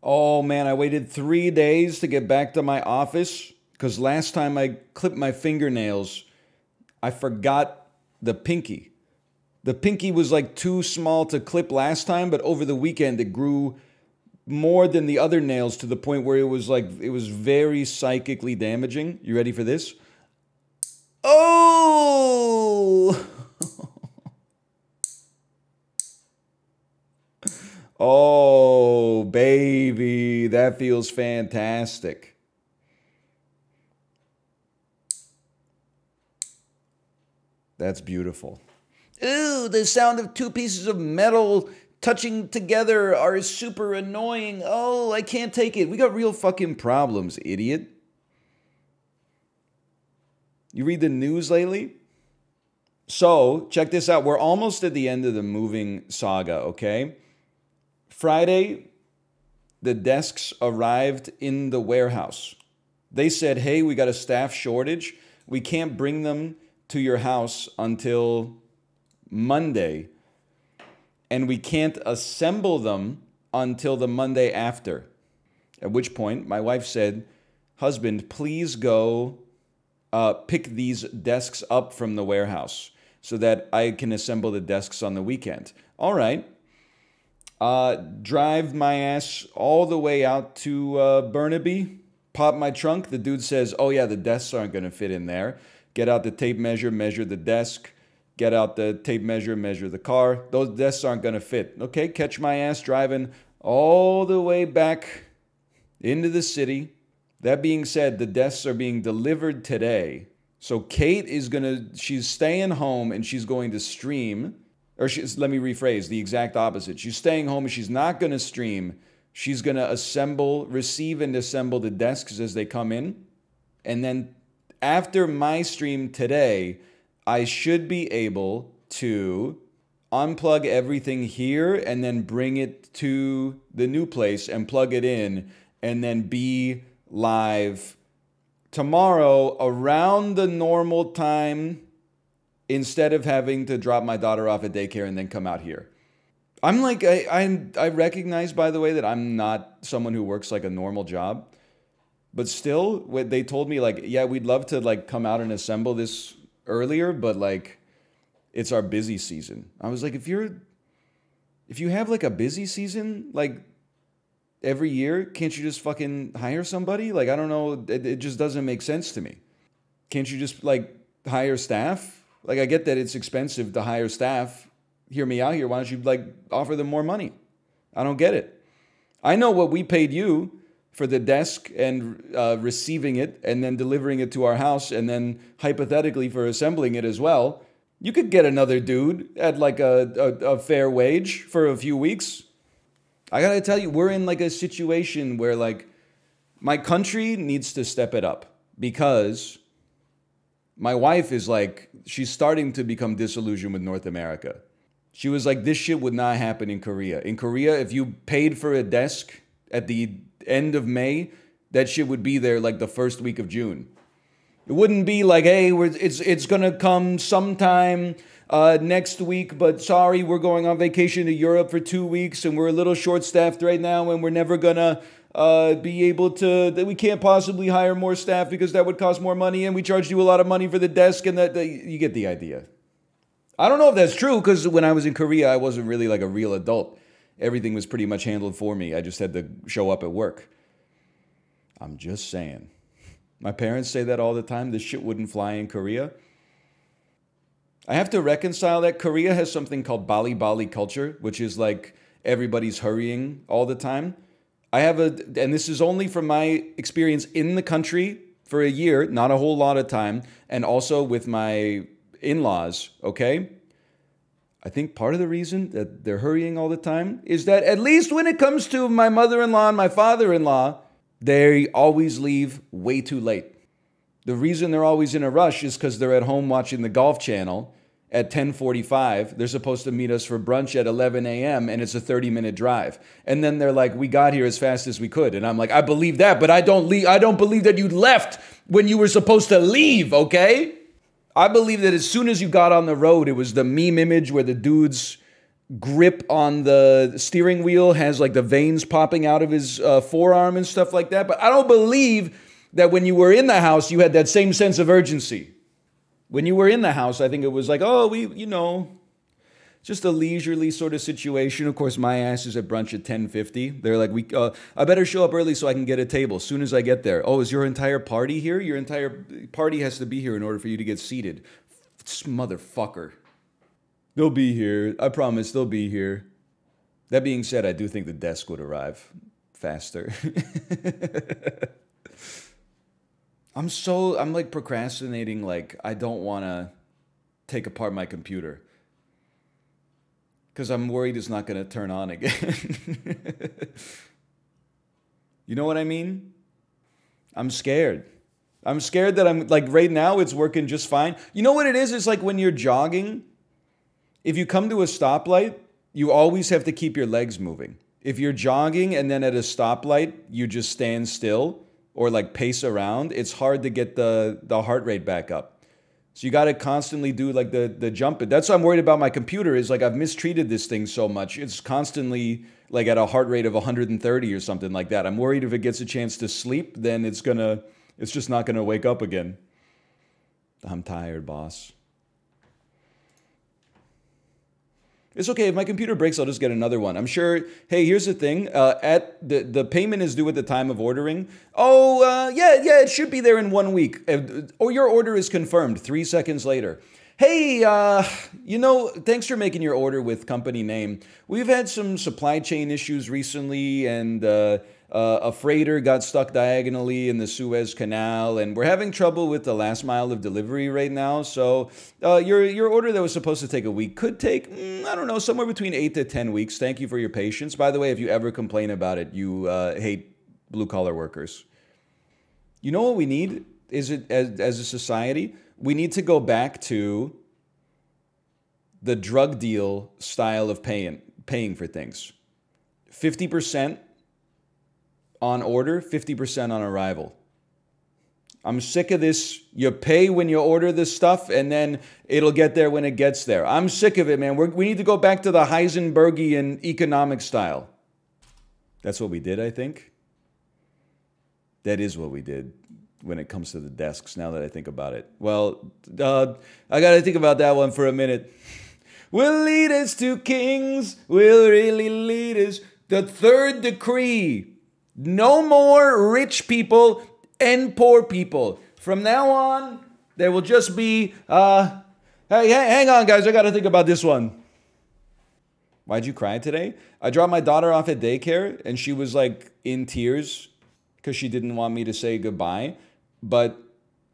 Oh man, I waited 3 days to get back to my office because last time I clipped my fingernails, I forgot the pinky. The pinky was like too small to clip last time, but over the weekend it grew more than the other nails to the point where it was very psychically damaging. You ready for this? Oh! Oh, baby, that feels fantastic. That's beautiful. Ooh, the sound of two pieces of metal touching together are super annoying. Oh, I can't take it. We got real fucking problems, idiot. You read the news lately? So, check this out. We're almost at the end of the moving saga, okay? Friday, the desks arrived in the warehouse. They said, hey, we got a staff shortage. We can't bring them to your house until Monday. And we can't assemble them until the Monday after. At which point, my wife said, husband, please go pick these desks up from the warehouse so that I can assemble the desks on the weekend. All right. Drive my ass all the way out to Burnaby, pop my trunk. The dude says, oh yeah, the desks aren't going to fit in there. Get out the tape measure, measure the desk. Get out the tape measure, measure the car. Those desks aren't going to fit. Okay, catch my ass driving all the way back into the city. That being said, the desks are being delivered today. So Kate is she's staying home and she's going to stream. Or let me rephrase, the exact opposite. She's staying home and she's not going to stream. She's going to receive and assemble the desks as they come in. And then after my stream today, I should be able to unplug everything here and then bring it to the new place and plug it in and then be live tomorrow around the normal time instead of having to drop my daughter off at daycare and then come out here. I'm like, I recognize, by the way, that I'm not someone who works like a normal job. But still, they told me, like, yeah, we'd love to, like, come out and assemble this earlier, but, like, it's our busy season. I was like, if you have, like, a busy season, like, every year, can't you just fucking hire somebody? Like, I don't know, it just doesn't make sense to me. Can't you just, like, hire staff? Like, I get that it's expensive to hire staff. Hear me out here. Why don't you, like, offer them more money? I don't get it. I know what we paid you for the desk and receiving it and then delivering it to our house and then hypothetically for assembling it as well. You could get another dude at, like, a fair wage for a few weeks. I gotta tell you, we're in, like, a situation where, like, my country needs to step it up because my wife is like, she's starting to become disillusioned with North America. She was like, this shit would not happen in Korea. In Korea, if you paid for a desk at the end of May, that shit would be there like the first week of June. It wouldn't be like, hey, it's gonna come sometime next week, but sorry, we're going on vacation to Europe for 2 weeks and we're a little short-staffed right now and we're never gonna be able to, that we can't possibly hire more staff because that would cost more money and we charged you a lot of money for the desk and that you get the idea. I don't know if that's true because when I was in Korea, I wasn't really like a real adult. Everything was pretty much handled for me. I just had to show up at work. I'm just saying. My parents say that all the time. This shit wouldn't fly in Korea. I have to reconcile that. Korea has something called Bali culture, which is like everybody's hurrying all the time. And this is only from my experience in the country for a year, not a whole lot of time, and also with my in-laws, okay? I think part of the reason that they're hurrying all the time is that at least when it comes to my mother-in-law and my father-in-law, they always leave way too late. The reason they're always in a rush is because they're at home watching the Golf Channel at 10:45. They're supposed to meet us for brunch at 11 a.m. and it's a 30-minute drive. And then they're like, we got here as fast as we could. And I'm like, I believe that, but I don't believe that you left when you were supposed to leave, okay? I believe that as soon as you got on the road, it was the meme image where the dude's grip on the steering wheel has like the veins popping out of his forearm and stuff like that. But I don't believe that when you were in the house, you had that same sense of urgency. When you were in the house, I think it was like, oh, just a leisurely sort of situation. Of course, my ass is at brunch at 10:50. They're like, I better show up early so I can get a table as soon as I get there. Oh, is your entire party here? Your entire party has to be here in order for you to get seated. This motherfucker. They'll be here. I promise they'll be here. That being said, I do think the desk would arrive faster. I'm like procrastinating. Like, I don't want to take apart my computer because I'm worried it's not going to turn on again. You know what I mean? I'm scared. I'm scared that I'm like, right now it's working just fine. You know what it is? It's like when you're jogging, if you come to a stoplight, you always have to keep your legs moving. If you're jogging and then at a stoplight, you just stand still or like pace around, it's hard to get the heart rate back up. So you got to constantly do like the jump. That's what I'm worried about my computer is like I've mistreated this thing so much. It's constantly like at a heart rate of 130 or something like that. I'm worried if it gets a chance to sleep, then it's just not going to wake up again. I'm tired, boss. It's okay. If my computer breaks, I'll just get another one. I'm sure. Hey, here's the thing. The payment is due at the time of ordering. Oh, yeah, it should be there in 1 week. Or your order is confirmed 3 seconds later. Hey, thanks for making your order with company name. We've had some supply chain issues recently, and a freighter got stuck diagonally in the Suez Canal, and we're having trouble with the last mile of delivery right now. So your order that was supposed to take a week could take, I don't know, somewhere between 8 to 10 weeks. Thank you for your patience. By the way, if you ever complain about it, you hate blue-collar workers. You know what we need as a society? We need to go back to the drug deal style of paying for things. 50% on order, 50% on arrival. I'm sick of this. You pay when you order this stuff, and then it'll get there when it gets there. I'm sick of it, man. We need to go back to the Heisenbergian economic style. That's what we did, I think. That is what we did when it comes to the desks, now that I think about it. Well, I got to think about that one for a minute. Will lead us to kings, will really lead us. The third decree. No more rich people and poor people. From now on, there will just be, hey, hang on, guys. I got to think about this one. Why'd you cry today? I dropped my daughter off at daycare, and she was like in tears because she didn't want me to say goodbye. But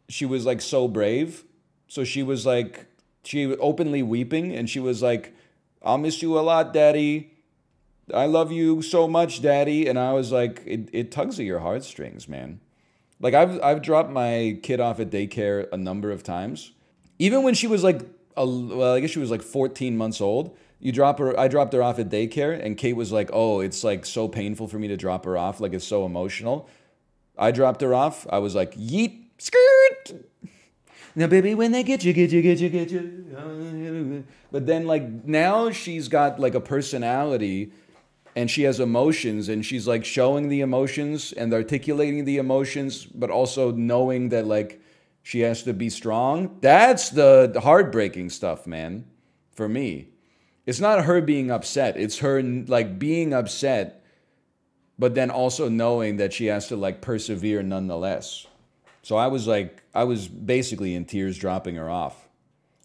she was like so brave. So she was like, she was openly weeping, and she was like, I'll miss you a lot, Daddy. I love you so much, Daddy. And I was like, it tugs at your heartstrings, man. Like I've dropped my kid off at daycare a number of times. Even when she was like, well, I guess she was like 14 months old. I dropped her off at daycare, and Kate was like, oh, it's like so painful for me to drop her off. Like it's so emotional. I dropped her off. I was like, yeet, skirt. Now, baby, when they get you. But then, like, now she's got, like, a personality, and she has emotions, and she's, like, showing the emotions and articulating the emotions, but also knowing that, like, she has to be strong. That's the heartbreaking stuff, man, for me. It's not her being upset. It's her, like, being upset, but then also knowing that she has to, like, persevere nonetheless. So I was basically in tears dropping her off.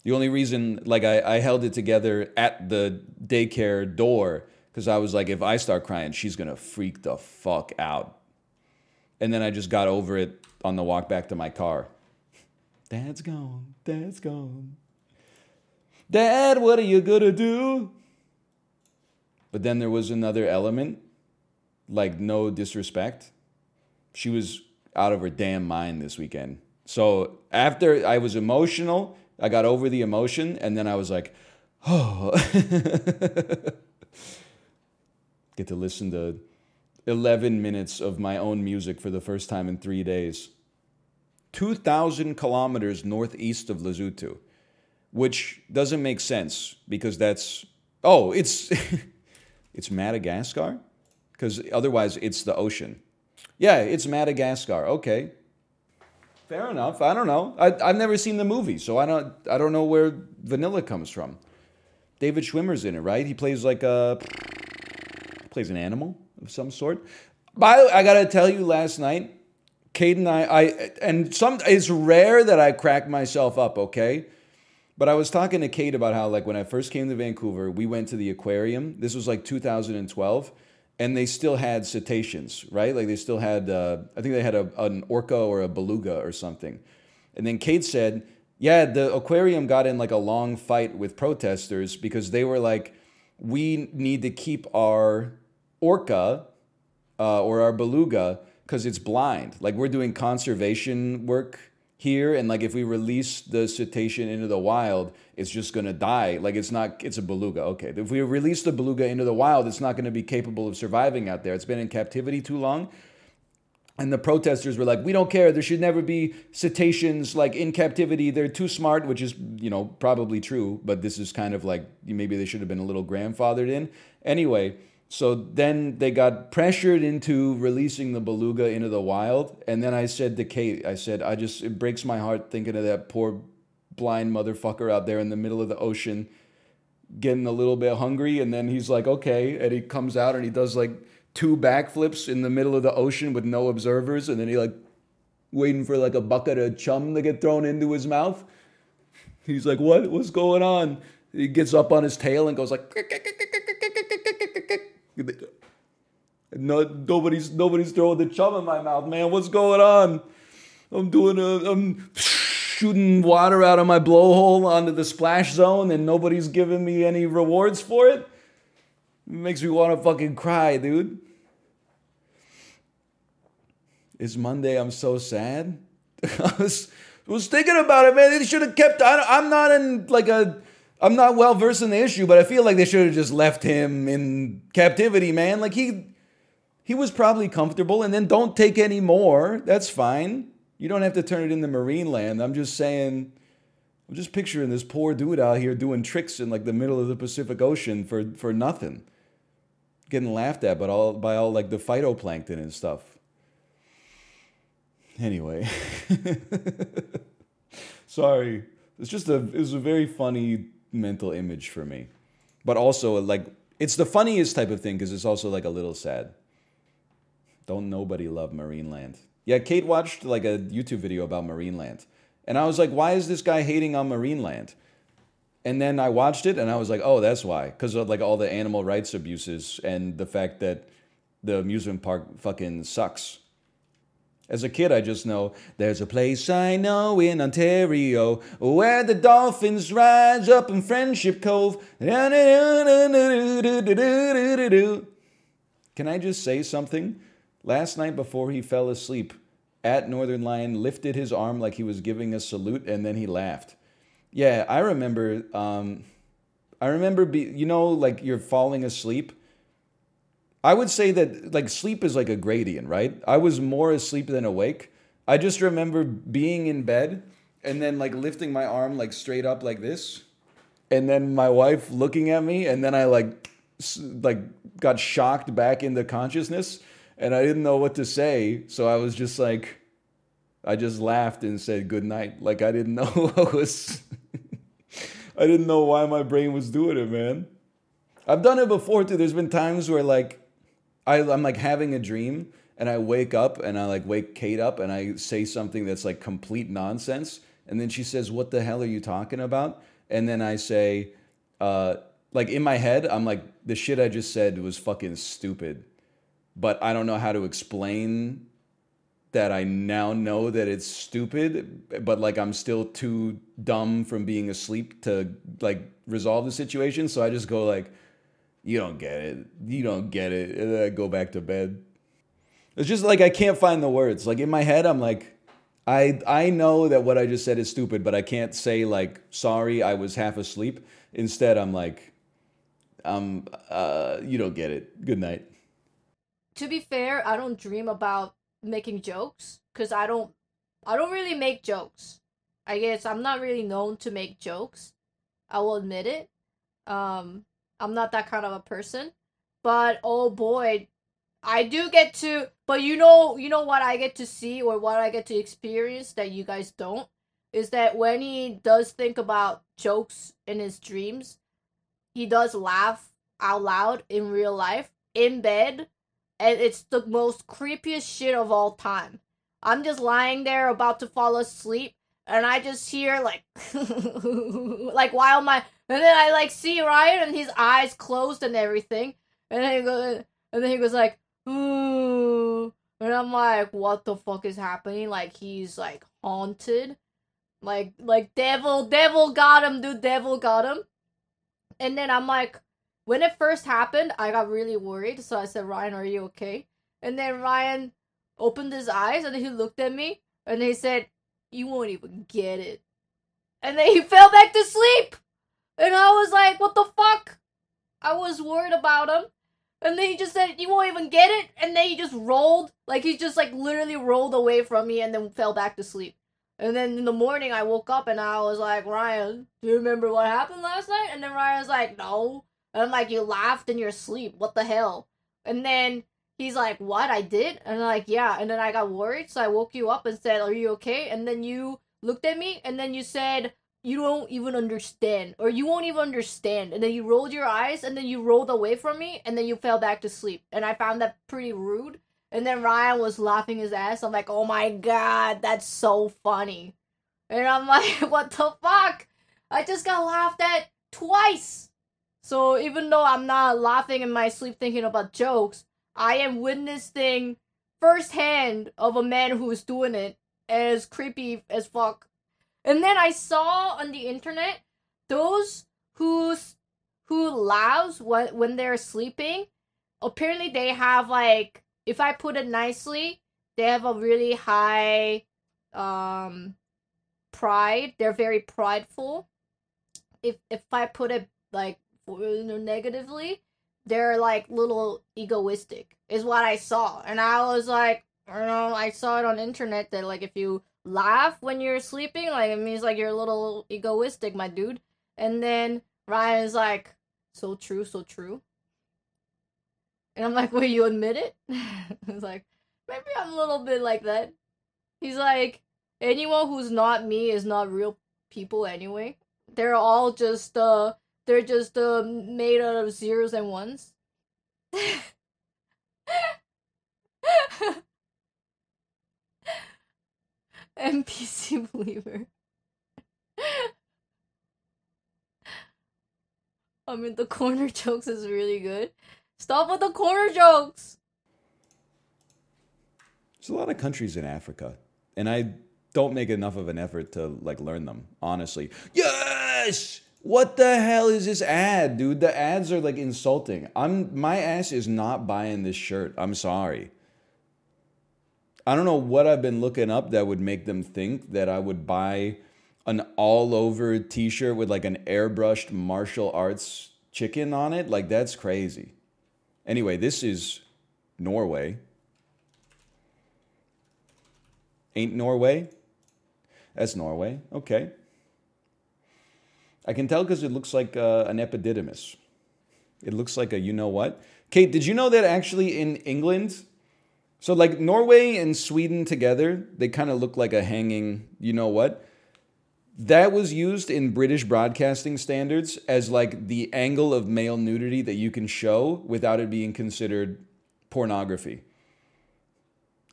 The only reason, like, I held it together at the daycare door, because I was like, if I start crying, she's going to freak the fuck out. And then I just got over it on the walk back to my car. Dad's gone. Dad's gone. Dad, what are you going to do? But then there was another element. Like, no disrespect. She was out of her damn mind this weekend. So after I was emotional, I got over the emotion, and then I was like, oh. Get to listen to 11 minutes of my own music for the first time in 3 days. 2,000 kilometers northeast of Lesotho, which doesn't make sense because that's Oh, it's it's Madagascar? Because otherwise it's the ocean. Yeah, it's Madagascar. Okay. Fair enough. I don't know. I've never seen the movie, so I don't know where vanilla comes from. David Schwimmer's in it, right? He plays like a plays an animal of some sort. But I gotta tell you, last night, Kate and it's rare that I crack myself up, okay? But I was talking to Kate about how, like, when I first came to Vancouver, we went to the aquarium. This was like 2012, and they still had cetaceans, right? Like, they still had, I think they had an orca or a beluga or something. And then Kate said, yeah, the aquarium got in like a long fight with protesters because they were like, we need to keep our orca or our beluga because it's blind. Like, we're doing conservation work here, and like if we release the cetacean into the wild, it's just gonna die. Like, it's a beluga. Okay, if we release the beluga into the wild, it's not gonna be capable of surviving out there. It's been in captivity too long. And the protesters were like, we don't care. There should never be cetaceans like in captivity. They're too smart, which is, probably true. But this is kind of like, maybe they should have been a little grandfathered in. Anyway, so then they got pressured into releasing the beluga into the wild. And then I said to Kate, it breaks my heart thinking of that poor blind motherfucker out there in the middle of the ocean getting a little bit hungry. And then he's like, okay. And he comes out and he does like 2 backflips in the middle of the ocean with no observers, and then he like waiting for like a bucket of chum to get thrown into his mouth. He's like, what's going on? He gets up on his tail and goes like, no, nobody's throwing the chum in my mouth, man. What's going on? I'm shooting water out of my blowhole onto the splash zone, and nobody's giving me any rewards for it. It makes me want to fucking cry, dude. It's Monday. I'm so sad. I was thinking about it, man. They should have kept. I'm not well versed in the issue, but I feel like they should have just left him in captivity, man. Like he was probably comfortable, and then don't take any more. That's fine. You don't have to turn it into marine land. I'm just saying. I'm just picturing this poor dude out here doing tricks in like the middle of the Pacific Ocean for nothing, getting laughed at, by all like the phytoplankton and stuff. Anyway, sorry. It was a very funny mental image for me, but also like it's the funniest type of thing because it's also like a little sad. Don't nobody love marine land? Yeah, Kate watched like a YouTube video about marine land, and I was like, why is this guy hating on marine land? And then I watched it, and I was like, oh, that's why, because of like all the animal rights abuses and the fact that the amusement park fucking sucks. As a kid, I just know there's a place I know in Ontario where the dolphins rise up in Friendship Cove. Can I just say something? Last night before he fell asleep, at northernlion lifted his arm like he was giving a salute, and then he laughed. Yeah, I remember. Like you're falling asleep. I would say that like sleep is like a gradient, right? I was more asleep than awake. I just remember being in bed and then like lifting my arm like straight up like this, and then my wife looking at me, and then I like got shocked back into consciousness, and I didn't know what to say, so I was just like, I just laughed and said good night. Like I didn't know I didn't know why my brain was doing it, man. I've done it before too. There's been times where like I'm like having a dream and I wake up and I like wake Kate up and I say something that's like complete nonsense. And then she says, what the hell are you talking about? And then I say, like in my head, I'm like, the shit I just said was fucking stupid. But I don't know how to explain that I now know that it's stupid, but like I'm still too dumb from being asleep to like resolve the situation. So I just go like, you don't get it. You don't get it. And then I go back to bed. It's just like I can't find the words. Like in my head, I'm like, I know that what I just said is stupid, but I can't say like, sorry, I was half asleep. Instead, I'm like, you don't get it. Good night. To be fair, I don't dream about making jokes because I don't really make jokes. I guess I'm not really known to make jokes. I will admit it. I'm not that kind of a person. But oh boy, I do get to, but you know what I get to see or what I get to experience that you guys don't is that when he does think about jokes in his dreams, he does laugh out loud in real life in bed, and it's the most creepiest shit of all time. I'm just lying there about to fall asleep, and I just hear like, like while my, and then I like see Ryan and his eyes closed and everything, and then he goes like, ooh, and I'm like, what the fuck is happening? Like he's like haunted, like devil got him, dude, devil got him. And then I'm like, when it first happened, I got really worried. So I said, Ryan, are you okay? And then Ryan opened his eyes and he looked at me and he said, you won't even get it. And then he fell back to sleep. And I was like, what the fuck? I was worried about him. And then he just said, you won't even get it. And then he just rolled. Like he just like literally rolled away from me and then fell back to sleep. And then in the morning, I woke up and I was like, Ryan, do you remember what happened last night? And then Ryan's like, no. And I'm like, you laughed in your sleep. What the hell? And then he's like, what? I did? And I'm like, yeah. And then I got worried. So I woke you up and said, are you okay? And then you looked at me and then you said, you don't even understand. Or you won't even understand. And then you rolled your eyes and then you rolled away from me and then you fell back to sleep. And I found that pretty rude. And then Ryan was laughing his ass. I'm like, oh my god, that's so funny. And I'm like, what the fuck? I just got laughed at twice. So even though I'm not laughing in my sleep thinking about jokes, I am witnessing firsthand of a man who is doing it as creepy as fuck. And then I saw on the internet those who laughs when they're sleeping. Apparently they have like, if I put it nicely, they have a really high pride. They're very prideful. If I put it like negatively, they're like little egoistic is what I saw. And I was like, I don't know, I saw it on the internet that like if you laugh when you're sleeping, like it means like you're a little egoistic, my dude. And then Ryan's like, so true, so true. And I'm like, will you admit it? He's like, maybe I'm a little bit like that. He's like, anyone who's not me is not real people anyway. They're all just, they're just made out of zeros and ones. NPC believer. I mean, the corner jokes is really good. Stop with the corner jokes! There's a lot of countries in Africa, and I don't make enough of an effort to like learn them, honestly. Yes! What the hell is this ad, dude? The ads are like insulting. My ass is not buying this shirt. I'm sorry. I don't know what I've been looking up that would make them think that I would buy an all-over t-shirt with like an airbrushed martial arts chicken on it. Like, that's crazy. Anyway, this is Norway. Ain't Norway? That's Norway. Okay. I can tell because it looks like an epididymis. It looks like a you know what. Kate, did you know that actually in England, so like Norway and Sweden together, they kind of look like a hanging you know what? That was used in British broadcasting standards as like the angle of male nudity that you can show without it being considered pornography.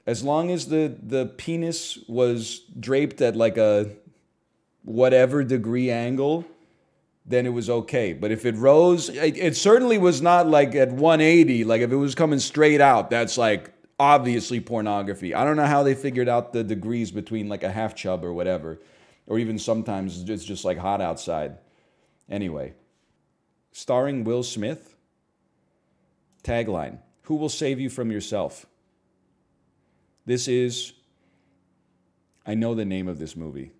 As long as the penis was draped at like a whatever degree angle, then it was okay. But if it rose, it certainly was not like at 180. Like if it was coming straight out, that's like obviously pornography. I don't know how they figured out the degrees between like a half chub or whatever. Or even sometimes it's just like hot outside. Anyway, starring Will Smith. Tagline, who will save you from yourself? This is, I know the name of this movie.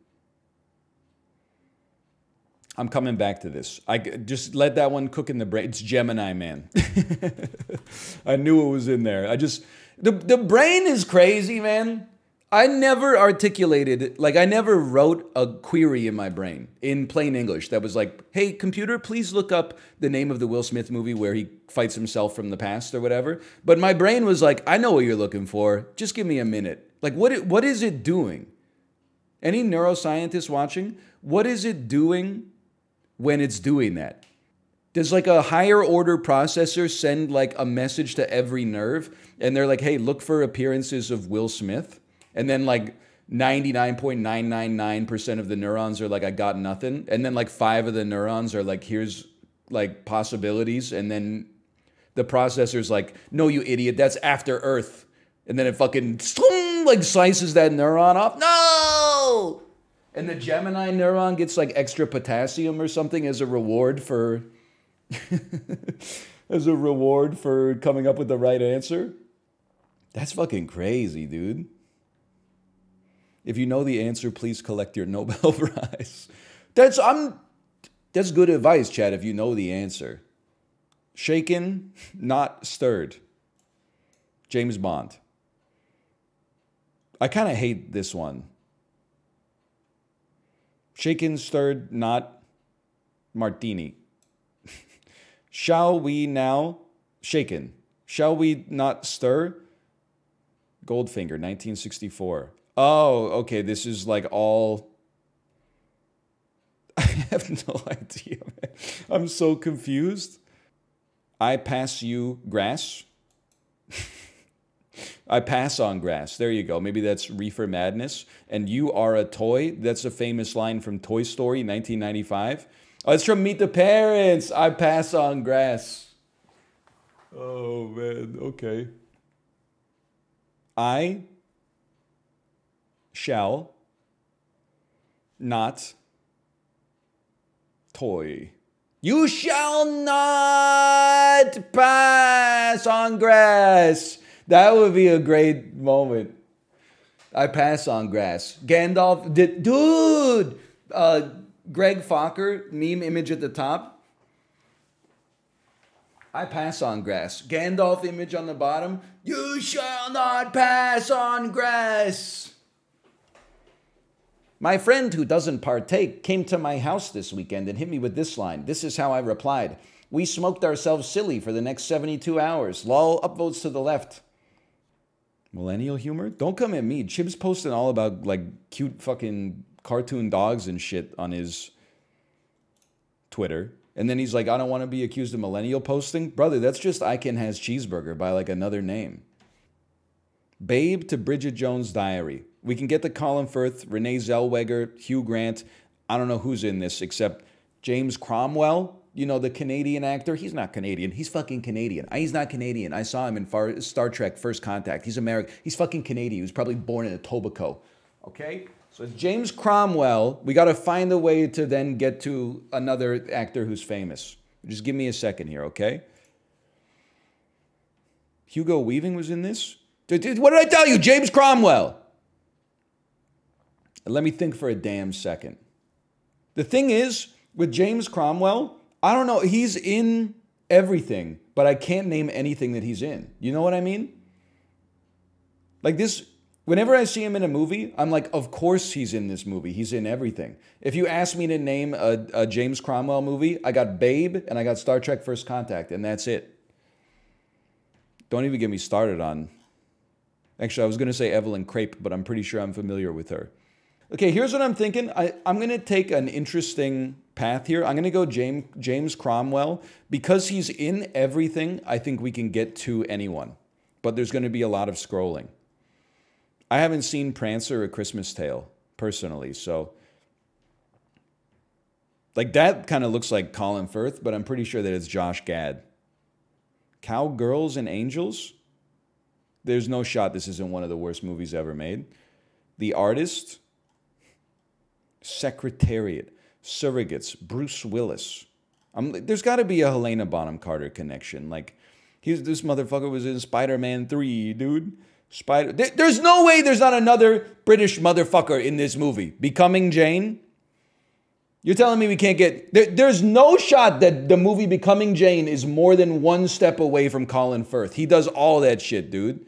I'm coming back to this. I just let that one cook in the brain. It's Gemini Man. I knew it was in there. The brain is crazy, man. I never articulated, like I never wrote a query in my brain in plain English that was like, hey, computer, please look up the name of the Will Smith movie where he fights himself from the past or whatever. But my brain was like, I know what you're looking for. Just give me a minute. Like, what is it doing? Any neuroscientists watching? What is it doing when it's doing that? Does like a higher order processor send like a message to every nerve and they're like, hey, look for appearances of Will Smith? And then like 99.999% of the neurons are like, I got nothing. And then like 5 of the neurons are like, here's like possibilities. And then the processor's like, no, you idiot, that's after Earth. And then it fucking like slices that neuron off. No! And the Gemini neuron gets like extra potassium or something as a reward for as a reward for coming up with the right answer. That's fucking crazy, dude. If you know the answer, please collect your Nobel Prize. That's good advice, Chad, if you know the answer. Shaken, not stirred. James Bond. I kind of hate this one. Shaken, stirred, not martini. Shall we now? Shaken. Shall we not stir? Goldfinger, 1964. Oh, okay, this is like all... I have no idea, man. I'm so confused. I pass you grass. I pass on grass. There you go. Maybe that's Reefer Madness. And you are a toy. That's a famous line from Toy Story, 1995. Oh, it's from Meet the Parents. I pass on grass. Oh, man. Okay. I shall not toy. You shall not pass on grass. That would be a great moment. I pass on grass. Gandalf did, dude. Greg Fokker meme image at the top. I pass on grass. Gandalf image on the bottom. You shall not pass on grass. My friend who doesn't partake came to my house this weekend and hit me with this line. This is how I replied. We smoked ourselves silly for the next 72 hours. Lol, upvotes to the left. Millennial humor? Don't come at me. Chib's posting all about like cute fucking cartoon dogs and shit on his Twitter. And then he's like, I don't want to be accused of millennial posting. Brother, that's just I Can Has Cheeseburger by like another name. Babe to Bridget Jones' Diary. We can get the Colin Firth, Renee Zellweger, Hugh Grant. I don't know who's in this except James Cromwell. You know, the Canadian actor. He's not Canadian. He's fucking Canadian. He's not Canadian. I saw him in Star Trek First Contact. He's American. He's fucking Canadian. He was probably born in Etobicoke. Okay? So it's James Cromwell. We got to find a way to then get to another actor who's famous. Just give me a second here, okay? Hugo Weaving was in this? What did I tell you? James Cromwell. Let me think for a damn second. The thing is, with James Cromwell, I don't know. He's in everything, but I can't name anything that he's in. You know what I mean? Like this, whenever I see him in a movie, I'm like, of course he's in this movie. He's in everything. If you ask me to name a James Cromwell movie, I got Babe and I got Star Trek First Contact, and that's it. Don't even get me started on... Actually, I was going to say Evelyn Crepe, but I'm pretty sure I'm familiar with her. Okay, here's what I'm thinking. I'm going to take an interesting path here. I'm going to go James Cromwell. Because he's in everything, I think we can get to anyone. But there's going to be a lot of scrolling. I haven't seen Prancer: A Christmas Tale, personally, so... Like, that kind of looks like Colin Firth, but I'm pretty sure that it's Josh Gad. Cowgirls and Angels? There's no shot this isn't one of the worst movies ever made. The Artist... Secretariat, Surrogates, Bruce Willis. There's got to be a Helena Bonham Carter connection. Like, this motherfucker was in Spider-Man 3, dude. There's no way there's not another British motherfucker in this movie. Becoming Jane? You're telling me we can't get... There's no shot that the movie Becoming Jane is more than one step away from Colin Firth. He does all that shit, dude.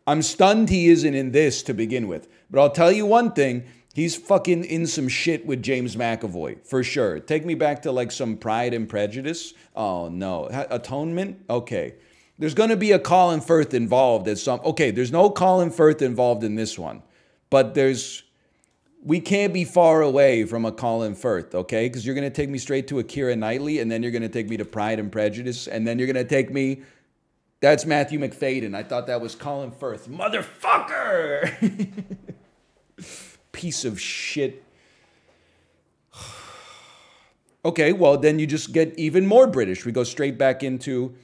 I'm stunned he isn't in this to begin with. But I'll tell you one thing. He's fucking in some shit with James McAvoy, for sure. Take me back to like some Pride and Prejudice. Oh, no. Atonement? Okay. There's going to be a Colin Firth involved at some... Okay, there's no Colin Firth involved in this one. But there's... We can't be far away from a Colin Firth, okay? Because you're going to take me straight to a Keira Knightley, and then you're going to take me to Pride and Prejudice, and then you're going to take me... That's Matthew McFadden. I thought that was Colin Firth. Motherfucker! Piece of shit. Okay, well, then you just get even more British. We go straight back into...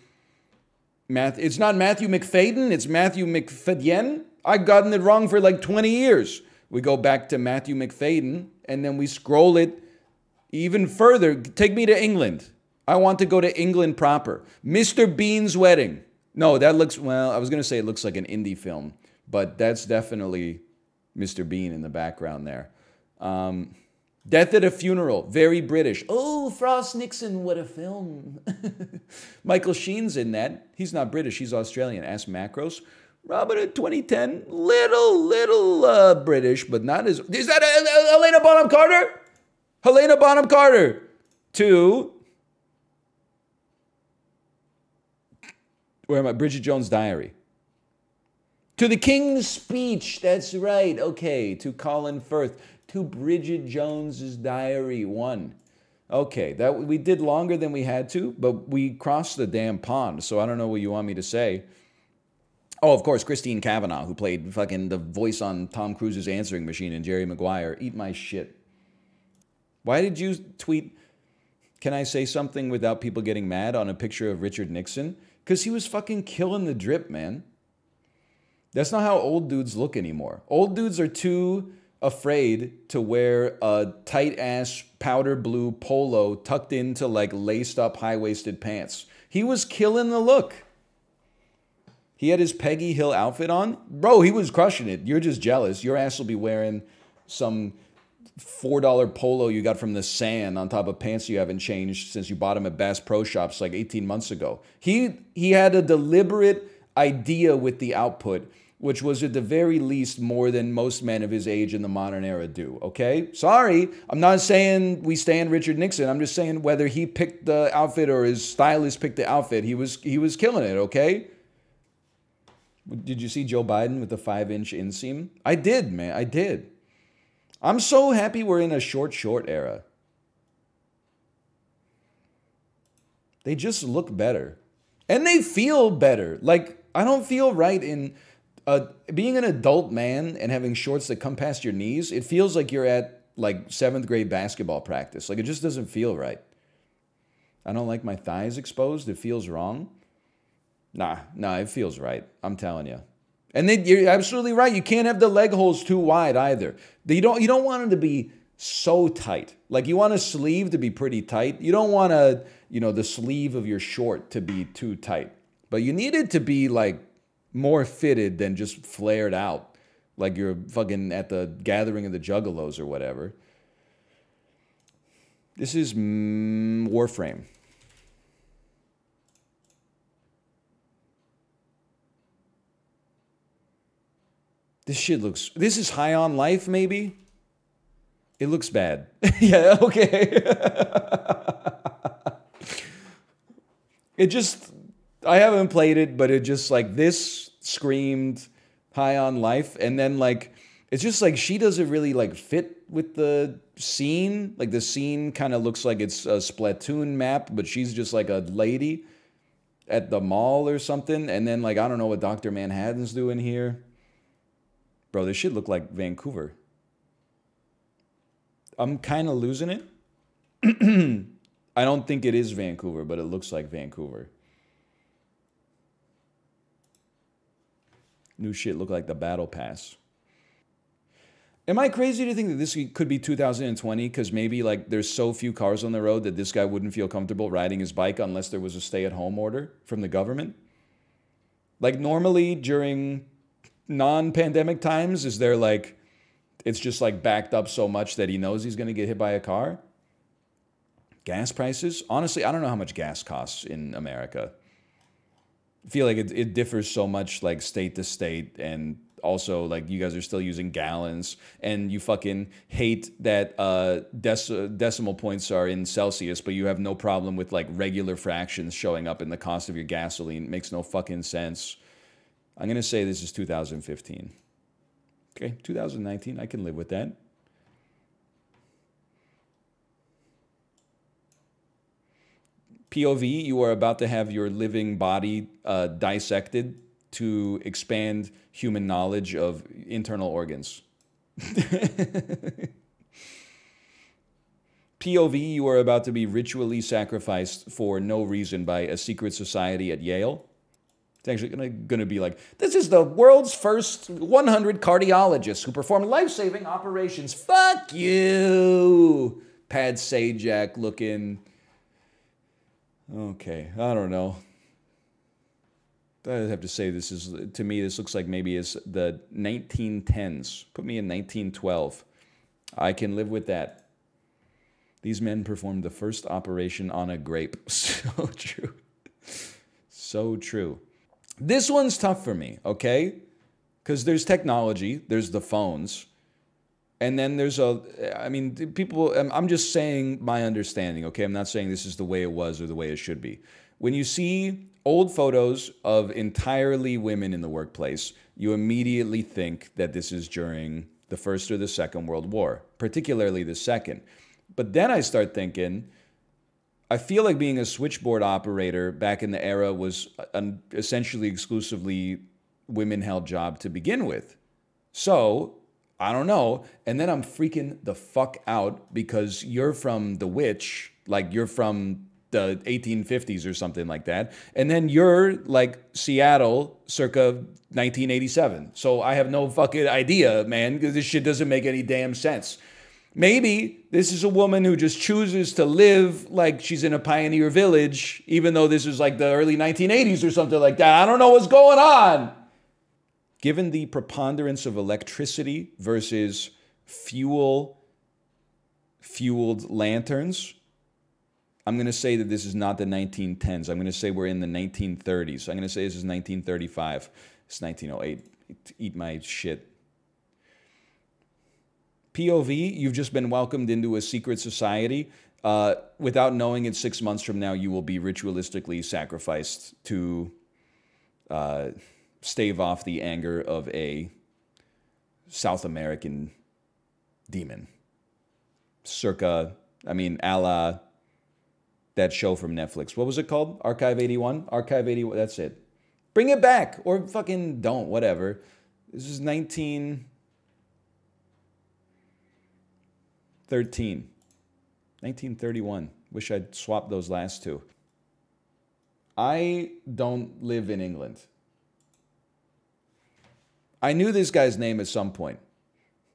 It's not Matthew McFadden, it's Matthew McFadyen. I've gotten it wrong for like 20 years. We go back to Matthew McFadden, and then we scroll it even further. Take me to England. I want to go to England proper. Mr. Bean's Wedding. No, that looks, well, I was going to say it looks like an indie film, but that's definitely Mr. Bean in the background there. Death at a Funeral, very British. Oh, Frost Nixon, what a film. Michael Sheen's in that. He's not British, he's Australian. Ask Macros. Robert in 2010, little British, but not as... Is that Helena Bonham Carter? Helena Bonham Carter. 2. Where am I? Bridget Jones' Diary. To the King's Speech. That's right. Okay. To Colin Firth. To Bridget Jones's Diary. 1. Okay. That we did longer than we had to, but we crossed the damn pond, so I don't know what you want me to say. Oh, of course, Christine Cavanaugh, who played fucking the voice on Tom Cruise's answering machine in Jerry Maguire. Eat my shit. Why did you tweet, can I say something without people getting mad, on a picture of Richard Nixon? Because he was fucking killing the drip, man. That's not how old dudes look anymore. Old dudes are too afraid to wear a tight-ass powder blue polo tucked into like laced-up high-waisted pants. He was killing the look. He had his Peggy Hill outfit on. Bro, he was crushing it. You're just jealous. Your ass will be wearing some $4 polo you got from the sand on top of pants you haven't changed since you bought them at Bass Pro Shops like 18 months ago. He had a deliberate idea with the output, which was at the very least more than most men of his age in the modern era do, okay? Sorry, I'm not saying we stand Richard Nixon. I'm just saying whether he picked the outfit or his stylist picked the outfit, he was killing it, okay? Did you see Joe Biden with the 5-inch inseam? I did, man. I did. I'm so happy we're in a short era. They just look better. And they feel better. Like, I don't feel right in being an adult man and having shorts that come past your knees. It feels like you're at, like, 7th grade basketball practice. Like, it just doesn't feel right. I don't like my thighs exposed. It feels wrong. Nah, it feels right. I'm telling you. And then you're absolutely right. You can't have the leg holes too wide either. You don't want them to be so tight. Like, you want a sleeve to be pretty tight. You don't want the sleeve of your short to be too tight. But you need it to be like more fitted than just flared out. Like you're fucking at the gathering of the Juggalos or whatever. This is Warframe. This shit looks... This is High on Life, maybe? It looks bad. Yeah, okay. It just... I haven't played it, but it just, like, this screamed High on Life. And then, like, it's just, like, she doesn't really, like, fit with the scene. Like, the scene kind of looks like it's a Splatoon map, but she's just, like, a lady at the mall or something. And then, like, I don't know what Dr. Manhattan's doing here. Bro, this shit look like Vancouver. I'm kind of losing it. I don't think it is Vancouver, but it looks like Vancouver. New shit look like the Battle Pass. Am I crazy to think that this could be 2020? Because maybe like there's so few cars on the road that this guy wouldn't feel comfortable riding his bike unless there was a stay-at-home order from the government? Like normally during non-pandemic times, is there like, it's just like backed up so much that he knows he's going to get hit by a car? Gas prices? Honestly, I don't know how much gas costs in America. I feel like it differs so much, like state to state, and also like you guys are still using gallons, and you fucking hate that decimal points are in Celsius, but you have no problem with like regular fractions showing up in the cost of your gasoline. It makes no fucking sense. I'm gonna say this is 2015. Okay, 2019, I can live with that. POV, you are about to have your living body dissected to expand human knowledge of internal organs. POV, you are about to be ritually sacrificed for no reason by a secret society at Yale. It's actually going to be like, this is the world's first 100 cardiologists who perform life-saving operations. Fuck you! Pad Sajak looking. Okay, I don't know. I have to say this is, to me, this looks like maybe it's the 1910s. Put me in 1912. I can live with that. These men performed the first operation on a grape. So true. So true. This one's tough for me, okay? Because there's technology, there's the phones, and then there's I mean, people, I'm just saying my understanding, okay? I'm not saying this is the way it was or the way it should be. When you see old photos of entirely women in the workplace, you immediately think that this is during the First or the Second World War, particularly the Second. But then I start thinking, I feel like being a switchboard operator back in the era was an essentially exclusively women-held job to begin with. So, I don't know. And then I'm freaking the fuck out because you're from The Witch, like you're from the 1850s or something like that. And then you're like Seattle circa 1987. So I have no fucking idea, man, because this shit doesn't make any damn sense. Maybe this is a woman who just chooses to live like she's in a pioneer village, even though this is like the early 1980s or something like that. I don't know what's going on. Given the preponderance of electricity versus fueled lanterns, I'm going to say that this is not the 1910s. I'm going to say we're in the 1930s. I'm going to say this is 1935. It's 1908. Eat my shit. POV, you've just been welcomed into a secret society. Without knowing it, 6 months from now, you will be ritualistically sacrificed to stave off the anger of a South American demon. Circa, I mean, a la that show from Netflix. What was it called? Archive 81? Archive 81, that's it. Bring it back, or fucking don't, whatever. This is 1931. Wish I'd swapped those last two. I don't live in England. I knew this guy's name at some point.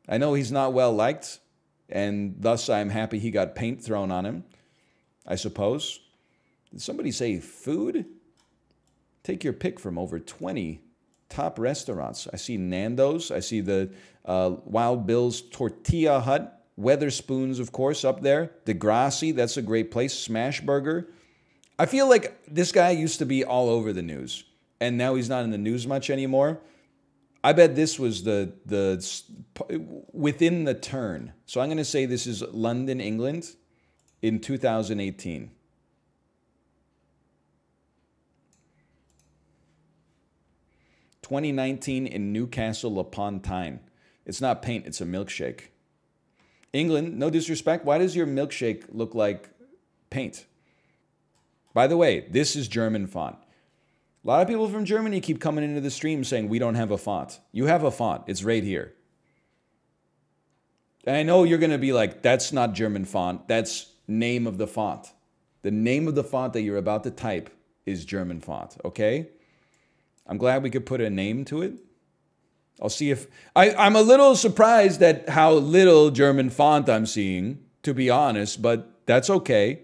I know he's not well liked, and thus I'm happy he got paint thrown on him, I suppose. Did somebody say food? Take your pick from over 20 top restaurants. I see Nando's. I see the Wild Bill's Tortilla Hut. Weatherspoons, of course, up there. Degrassi, that's a great place. Smash Burger. I feel like this guy used to be all over the news, and now he's not in the news much anymore. I bet this was the within the turn. So I'm going to say this is London, England in 2018. (2019) in Newcastle upon Tyne. It's not paint, it's a milkshake. England, no disrespect, why does your milkshake look like paint? By the way, this is German font. A lot of people from Germany keep coming into the stream saying we don't have a font. You have a font. It's right here. And I know you're going to be like, that's not German font. That's name of the font. The name of the font that you're about to type is German font, okay? I'm glad we could put a name to it. I'll see if... I'm a little surprised at how little German font I'm seeing, to be honest, but that's okay.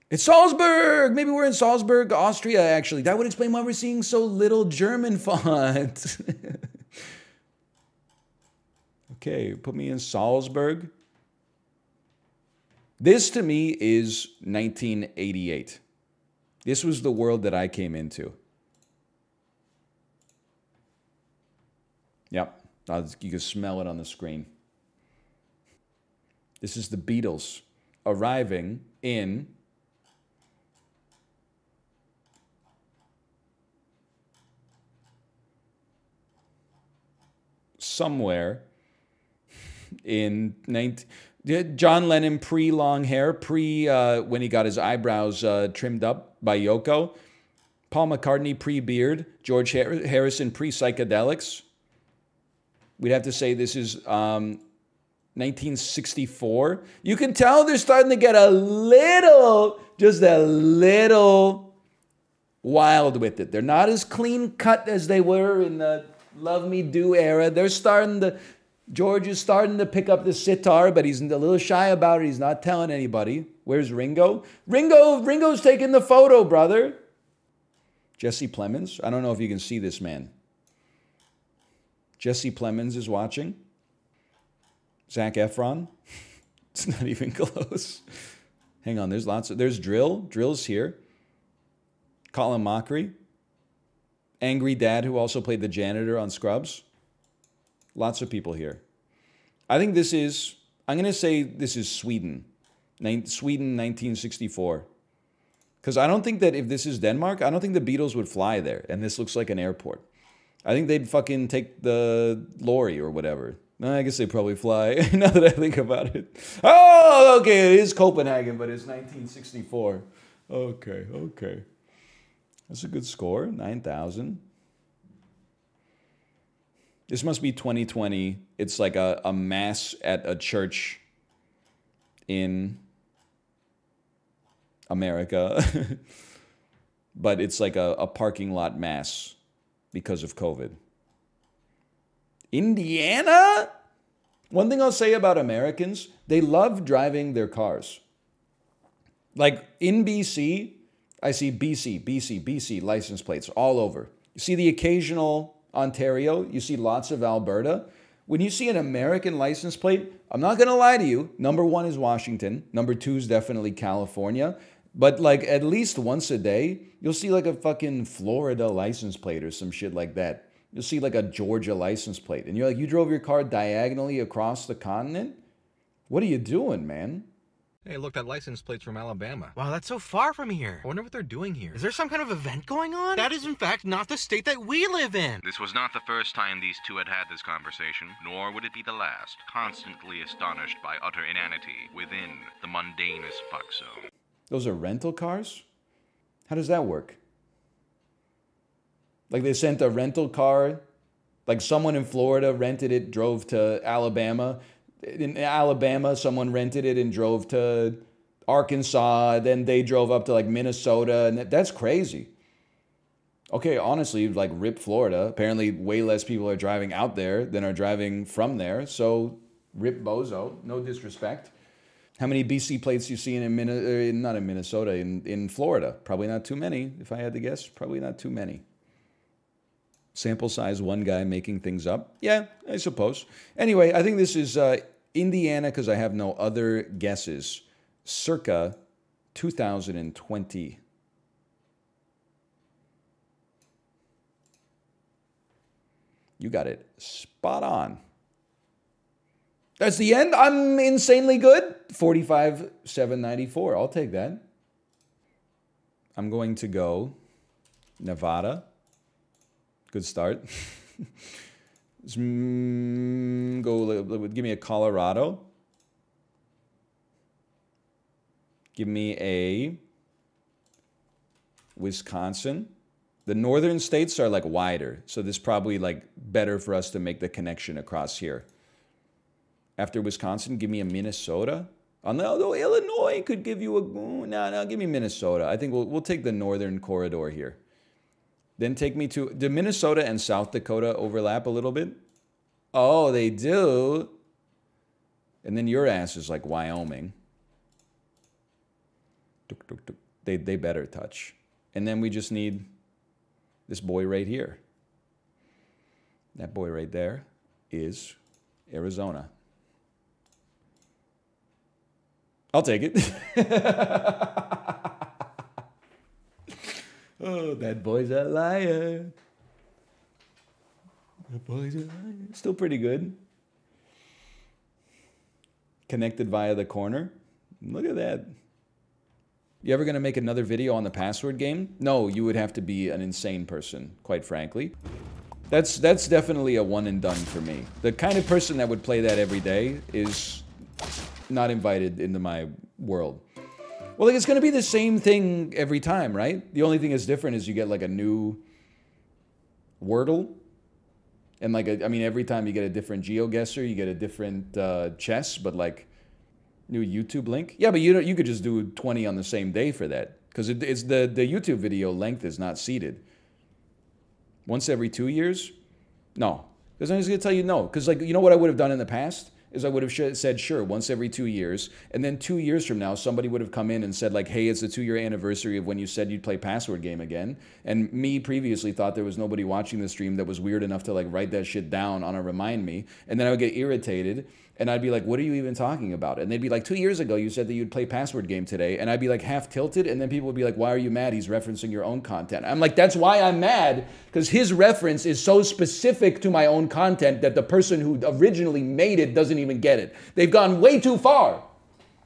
It's Salzburg! Maybe we're in Salzburg, Austria, actually. That would explain why we're seeing so little German font. Okay, put me in Salzburg. This, to me, is 1988. This was the world that I came into. Yep. You can smell it on the screen. This is the Beatles arriving in somewhere in John Lennon pre-long hair, when he got his eyebrows trimmed up by Yoko. Paul McCartney pre-beard. George Harrison pre-psychedelics. We'd have to say this is 1964. You can tell they're starting to get just a little wild with it. They're not as clean cut as they were in the Love Me Do era. George is starting to pick up the sitar, but he's a little shy about it. He's not telling anybody. Where's Ringo? Ringo's taking the photo, brother. Jesse Plemons. I don't know if you can see this man. Jesse Plemons is watching. Zac Efron. It's not even close. Hang on, there's Drill. Drill's here. Colin Mockery. Angry Dad, who also played the janitor on Scrubs. Lots of people here. I think I'm going to say this is Sweden. Sweden, 1964. Because I don't think that if this is Denmark, I don't think the Beatles would fly there. And this looks like an airport. I think they'd fucking take the lorry or whatever. No, I guess they probably fly, now that I think about it. Oh, okay, it is Copenhagen, but it's 1964. Okay. That's a good score, 9,000. This must be 2020. It's like a mass at a church in America. But it's like a parking lot mass because of COVID. Indiana? One thing I'll say about Americans, they love driving their cars. Like in BC, I see BC license plates all over. You see the occasional Ontario, you see lots of Alberta. When you see an American license plate, I'm not going to lie to you, number 1 is Washington, number 2 is definitely California. But like at least once a day, you'll see like a fucking Florida license plate or some shit like that. You'll see like a Georgia license plate. And you're like, you drove your car diagonally across the continent? What are you doing, man? Hey, look, that license plate's from Alabama. Wow, that's so far from here. I wonder what they're doing here. Is there some kind of event going on? That is, in fact, not the state that we live in. This was not the first time these two had this conversation, nor would it be the last. Constantly astonished by utter inanity within the mundanest fuck zone. Those are rental cars? How does that work? Like they sent a rental car, like someone in Florida rented it, drove to Alabama. In Alabama, someone rented it and drove to Arkansas. Then they drove up to like Minnesota, and that's crazy. Okay, honestly, like rip Florida. Apparently, way less people are driving out there than are driving from there. So rip bozo. No disrespect. How many BC plates you see not in Minnesota, in Florida? Probably not too many. If I had to guess, probably not too many. Sample size, one guy making things up. Yeah, I suppose. Anyway, I think this is Indiana because I have no other guesses. Circa 2020. You got it spot on. That's the end. I'm insanely good. 45,794. I'll take that. I'm going to go Nevada. Good start. Give me a Colorado. Give me a Wisconsin. The northern states are like wider, so this is probably like better for us to make the connection across here. After Wisconsin, give me a Minnesota. Although Illinois could give you a... No, give me Minnesota. I think we'll take the northern corridor here. Then take me to... Do Minnesota and South Dakota overlap a little bit? Oh, they do. And then your ass is like Wyoming. They better touch. And then we just need this boy right here. That boy right there is Arizona. I'll take it. Oh, that boy's a liar. Still pretty good. Connected via the corner. Look at that. You ever gonna make another video on the password game? No, you would have to be an insane person, quite frankly. That's definitely a one and done for me. The kind of person that would play that every day is not invited into my world. Well, like, it's gonna be the same thing every time, right? The only thing that's different is you get like a new Wordle. And like, I mean, every time you get a different GeoGuessr, you get a different chess, but like new YouTube link. Yeah, but you could just do 20 on the same day for that, because it's the YouTube video length is not seated. Once every 2 years? No, because I'm just gonna tell you no. Because like, you know what I would have done in the past is I would have said sure once every 2 years, and then 2 years from now somebody would have come in and said like, hey, it's the 2-year anniversary of when you said you'd play password game again, and me previously thought there was nobody watching the stream that was weird enough to like write that shit down on a remind me, and then I would get irritated and I'd be like, what are you even talking about? And they'd be like, 2 years ago you said that you'd play password game today, and I'd be like half tilted, and then people would be like, why are you mad? He's referencing your own content. I'm like, that's why I'm mad, because his reference is so specific to my own content that the person who originally made it doesn't even get it. They've gone way too far.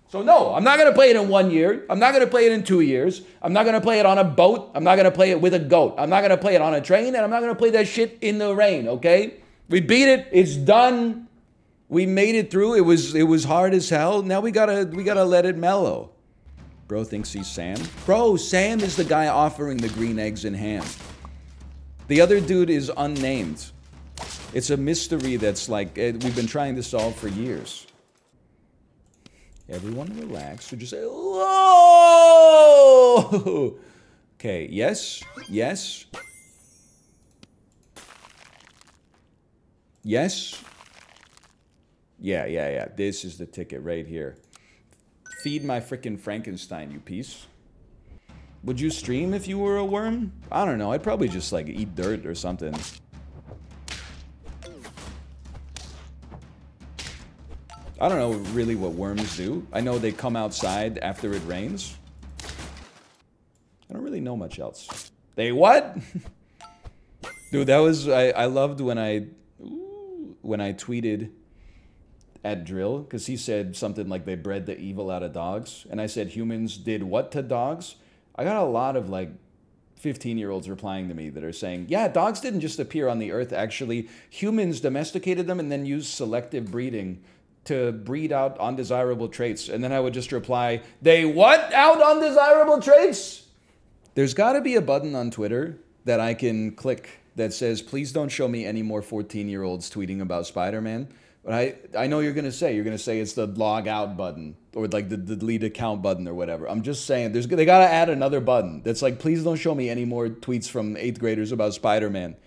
So no, I'm not going to play it in 1 year. I'm not going to play it in 2 years. I'm not going to play it on a boat. I'm not going to play it with a goat. I'm not going to play it on a train, and I'm not going to play that shit in the rain, okay? We beat it. It's done. We made it through. It was hard as hell. Now we gotta let it mellow. Bro thinks he's Sam. Bro, Sam is the guy offering the green eggs and ham. The other dude is unnamed. It's a mystery that's like, we've been trying to solve for years. Everyone relax. So just say, whoa! Okay, yes, yes. Yes. Yeah. This is the ticket right here. Feed my frickin' Frankenstein, you piece. Would you stream if you were a worm? I don't know. I'd probably just like eat dirt or something. I don't know really what worms do. I know they come outside after it rains. I don't really know much else. They what? Dude, that was... I loved when I tweeted at Drill, because he said something like they bred the evil out of dogs, and I said humans did what to dogs? I got a lot of like 15-year-olds replying to me that are saying, yeah, dogs didn't just appear on the earth, actually humans domesticated them and then used selective breeding to breed out undesirable traits. And then I would just reply, they what out undesirable traits? There's got to be a button on Twitter that I can click that says, please don't show me any more 14-year-olds tweeting about Spider-Man. But I know you're going to say it's the log out button or like the delete account button or whatever. I'm just saying they got to add another button that's like, please don't show me any more tweets from 8th graders about Spider-Man.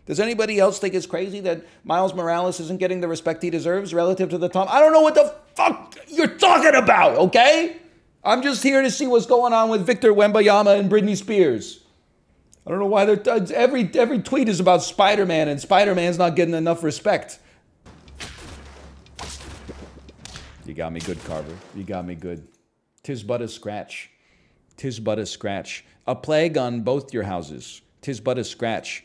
Does anybody else think it's crazy that Miles Morales isn't getting the respect he deserves relative to the Tom? I don't know what the fuck you're talking about, okay? I'm just here to see what's going on with Victor Wembanyama and Britney Spears. I don't know why every tweet is about Spider-Man, and Spider-Man's not getting enough respect. You got me good, Carver. You got me good. 'Tis but a scratch. 'Tis but a scratch. A plague on both your houses. 'Tis but a scratch.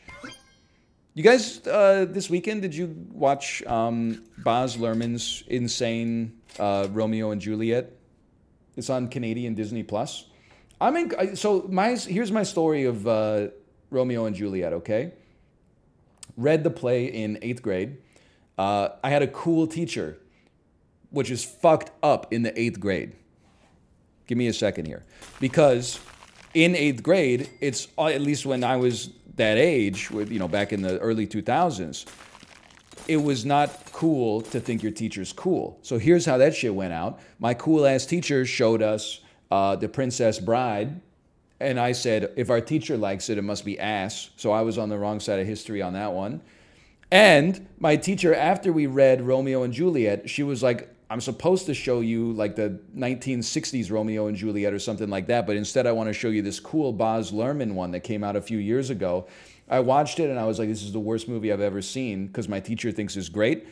You guys, this weekend, did you watch Baz Luhrmann's insane Romeo and Juliet? It's on Canadian Disney Plus. Here's my story of Romeo and Juliet, okay? Read the play in 8th grade. I had a cool teacher, which is fucked up in the 8th grade. Give me a second here. Because in 8th grade, it's, at least when I was that age, back in the early 2000s, it was not cool to think your teacher's cool. So here's how that shit went out. My cool-ass teacher showed us The Princess Bride, and I said, if our teacher likes it, it must be ass. So I was on the wrong side of history on that one. And my teacher, after we read Romeo and Juliet, she was like, I'm supposed to show you like the 1960s Romeo and Juliet or something like that, but instead I want to show you this cool Baz Luhrmann one that came out a few years ago. I watched it and I was like, this is the worst movie I've ever seen because my teacher thinks it's great.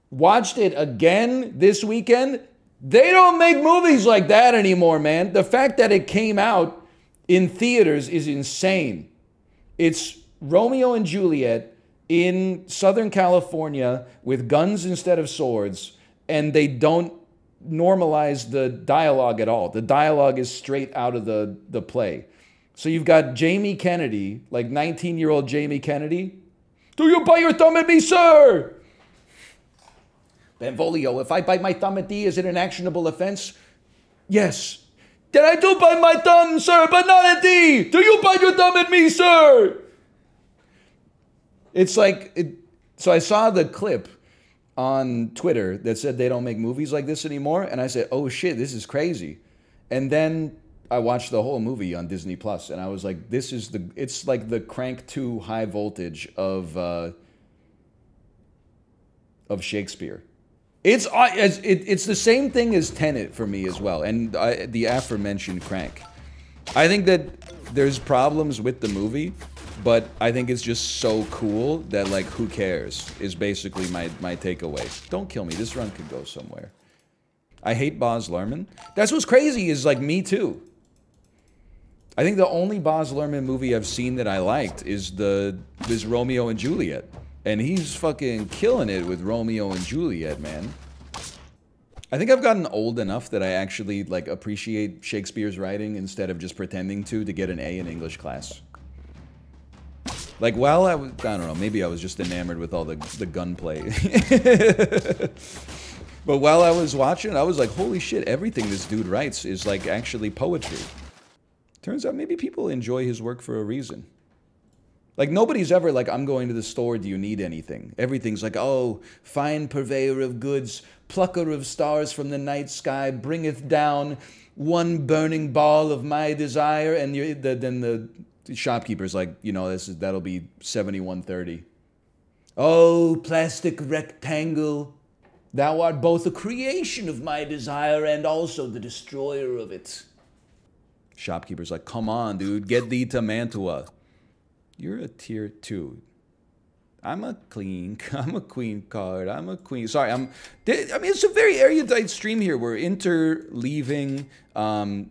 Watched it again this weekend. They don't make movies like that anymore, man. The fact that it came out in theaters is insane. It's Romeo and Juliet in Southern California with guns instead of swords, and they don't normalize the dialogue at all. The dialogue is straight out of the play. So you've got Jamie Kennedy, like 19-year-old Jamie Kennedy. Do you bite your thumb at me, sir? Benvolio, if I bite my thumb at thee, is it an actionable offense? Yes. Then I do bite my thumb, sir, but not at thee. Do you bite your thumb at me, sir? It's like, so I saw the clip on Twitter that said they don't make movies like this anymore. And I said, oh shit, this is crazy. And then I watched the whole movie on Disney Plus, and I was like, it's like the Crank 2 high voltage of Shakespeare. It's the same thing as Tenet for me as well, and the aforementioned Crank. I think that there's problems with the movie, but I think it's just so cool that, like, who cares is basically my takeaway. Don't kill me. This run could go somewhere. I hate Baz Luhrmann. That's what's crazy is, like, me too. I think the only Baz Luhrmann movie I've seen that I liked is this Romeo and Juliet. And he's fucking killing it with Romeo and Juliet, man. I think I've gotten old enough that I actually, like, appreciate Shakespeare's writing instead of just pretending to get an A in English class. Like, while I don't know, maybe I was just enamored with all the gunplay. But while I was watching, I was like, holy shit, everything this dude writes is, like, actually poetry. Turns out maybe people enjoy his work for a reason. Like, nobody's ever like, I'm going to the store, do you need anything? Everything's like, oh, fine purveyor of goods, plucker of stars from the night sky, bringeth down one burning ball of my desire. And then the shopkeeper's like, you know, that'll be 7130. Oh, plastic rectangle, thou art both a creation of my desire and also the destroyer of it. Shopkeeper's like, come on, dude, get thee to Mantua. You're a tier 2. I'm a queen card. I'm a queen. Sorry, I mean, it's a very erudite stream here. We're interleaving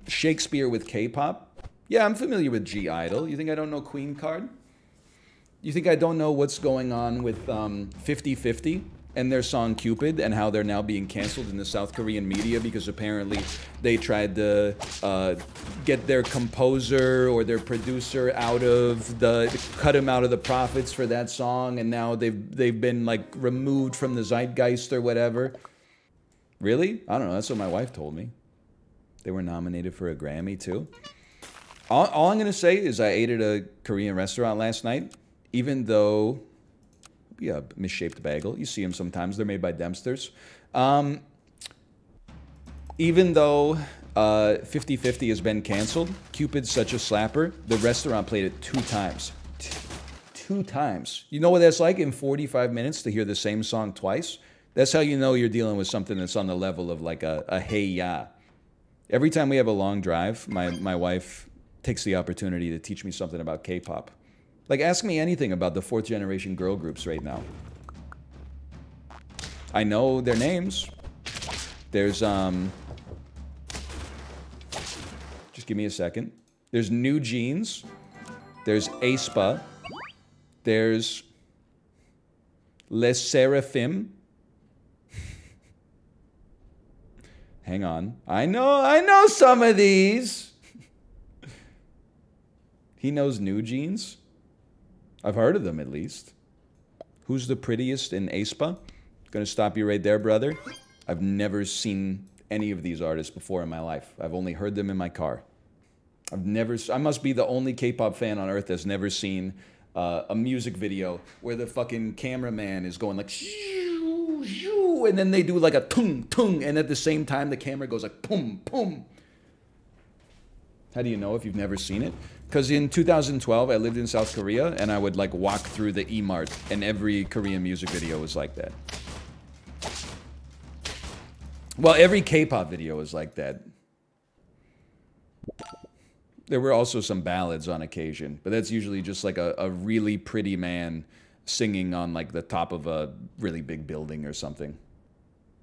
Shakespeare with K-pop. Yeah, I'm familiar with G-Idol. You think I don't know Queen card? You think I don't know what's going on with 50/50 and their song Cupid and how they're now being canceled in the South Korean media because apparently they tried to get their composer or their producer cut him out of the profits for that song, and now they've been like removed from the zeitgeist or whatever. Really? I don't know. That's what my wife told me. They were nominated for a Grammy too. All I'm gonna say is I ate at a Korean restaurant last night, even though. Yeah, misshaped bagel. You see them sometimes. They're made by Dempsters. Even though 50/50 has been canceled, Cupid's such a slapper, the restaurant played it 2 times. 2 times. You know what that's like in 45 minutes to hear the same song twice? That's how you know you're dealing with something that's on the level of like a hey ya. Every time we have a long drive, my wife takes the opportunity to teach me something about K-pop. Like, ask me anything about the 4th generation girl groups right now. I know their names. There's, just give me a second. There's New Jeans. There's aespa. There's Les Seraphim. Hang on. I know some of these. He knows New Jeans. I've heard of them, at least. Who's the prettiest in aespa? Gonna stop you right there, brother. I've never seen any of these artists before in my life. I've only heard them in my car. I must be the only K-pop fan on earth that's never seen a music video where the fucking cameraman is going like shoo, shoo, and then they do like a tung, tung, and at the same time the camera goes like pum, pum. How do you know if you've never seen it? Because in 2012, I lived in South Korea, and I would, like, walk through the E-Mart, and every Korean music video was like that. Well, every K-pop video was like that. There were also some ballads on occasion, but that's usually just, like, a really pretty man singing on, like, the top of a really big building or something.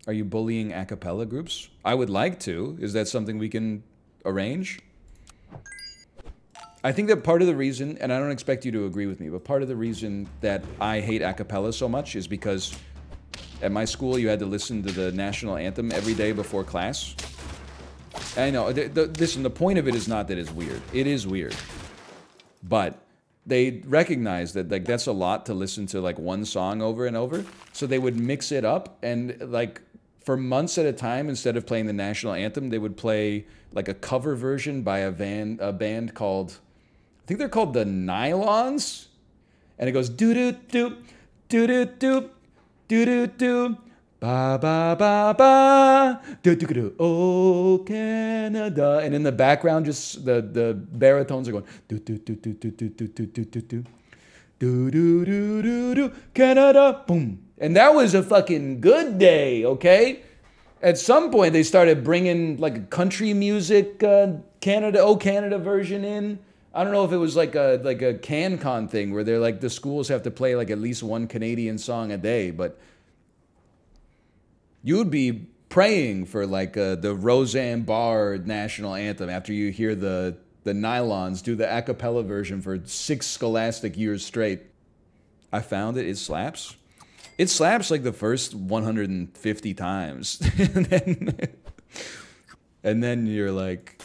Are you bullying acapella groups? I would like to. Is that something we can arrange? I think that part of the reason, and I don't expect you to agree with me, but part of the reason that I hate acapella so much is because at my school you had to listen to the national anthem every day before class. I know, listen, the point of it is not that it's weird. It is weird. But they recognize that like that's a lot to listen to like one song over and over. So they would mix it up, and like for months at a time, instead of playing the national anthem, they would play like a cover version by a band called, I think they're called the Nylons. And it goes doo-doo-doo, doo-doo-doo, doo-doo-doo, ba-ba-ba-ba, doo-doo-doo, oh, Canada. And in the background, just the baritones are going doo-doo-doo-doo-doo-doo-doo-doo-doo, doo-doo-doo-doo-doo, Canada, boom. And that was a fucking good day, okay? At some point, they started bringing like a country music Canada, oh, Canada version in. I don't know if it was like a CanCon thing where they're like the schools have to play like at least one Canadian song a day, but you would be praying for like the Roseanne Barr national anthem after you hear the Nylons do the a cappella version for 6 scholastic years straight. I found it slaps. It slaps like the first 150 times. and then you're like,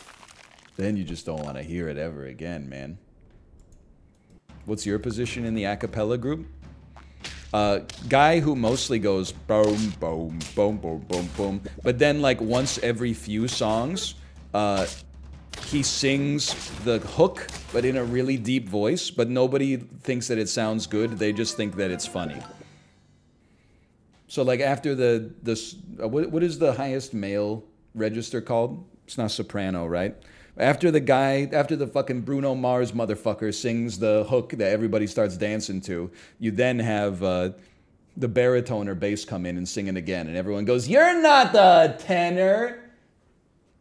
then you just don't want to hear it ever again, man. What's your position in the a cappella group? Guy who mostly goes boom, boom, boom, boom, boom, boom. But then like once every few songs, he sings the hook, but in a really deep voice. But nobody thinks that it sounds good. They just think that it's funny. So like after what is the highest male register called? It's not soprano, right? After the fucking Bruno Mars motherfucker sings the hook that everybody starts dancing to, you then have the baritone or bass come in and sing it again. And everyone goes, "You're not the tenor.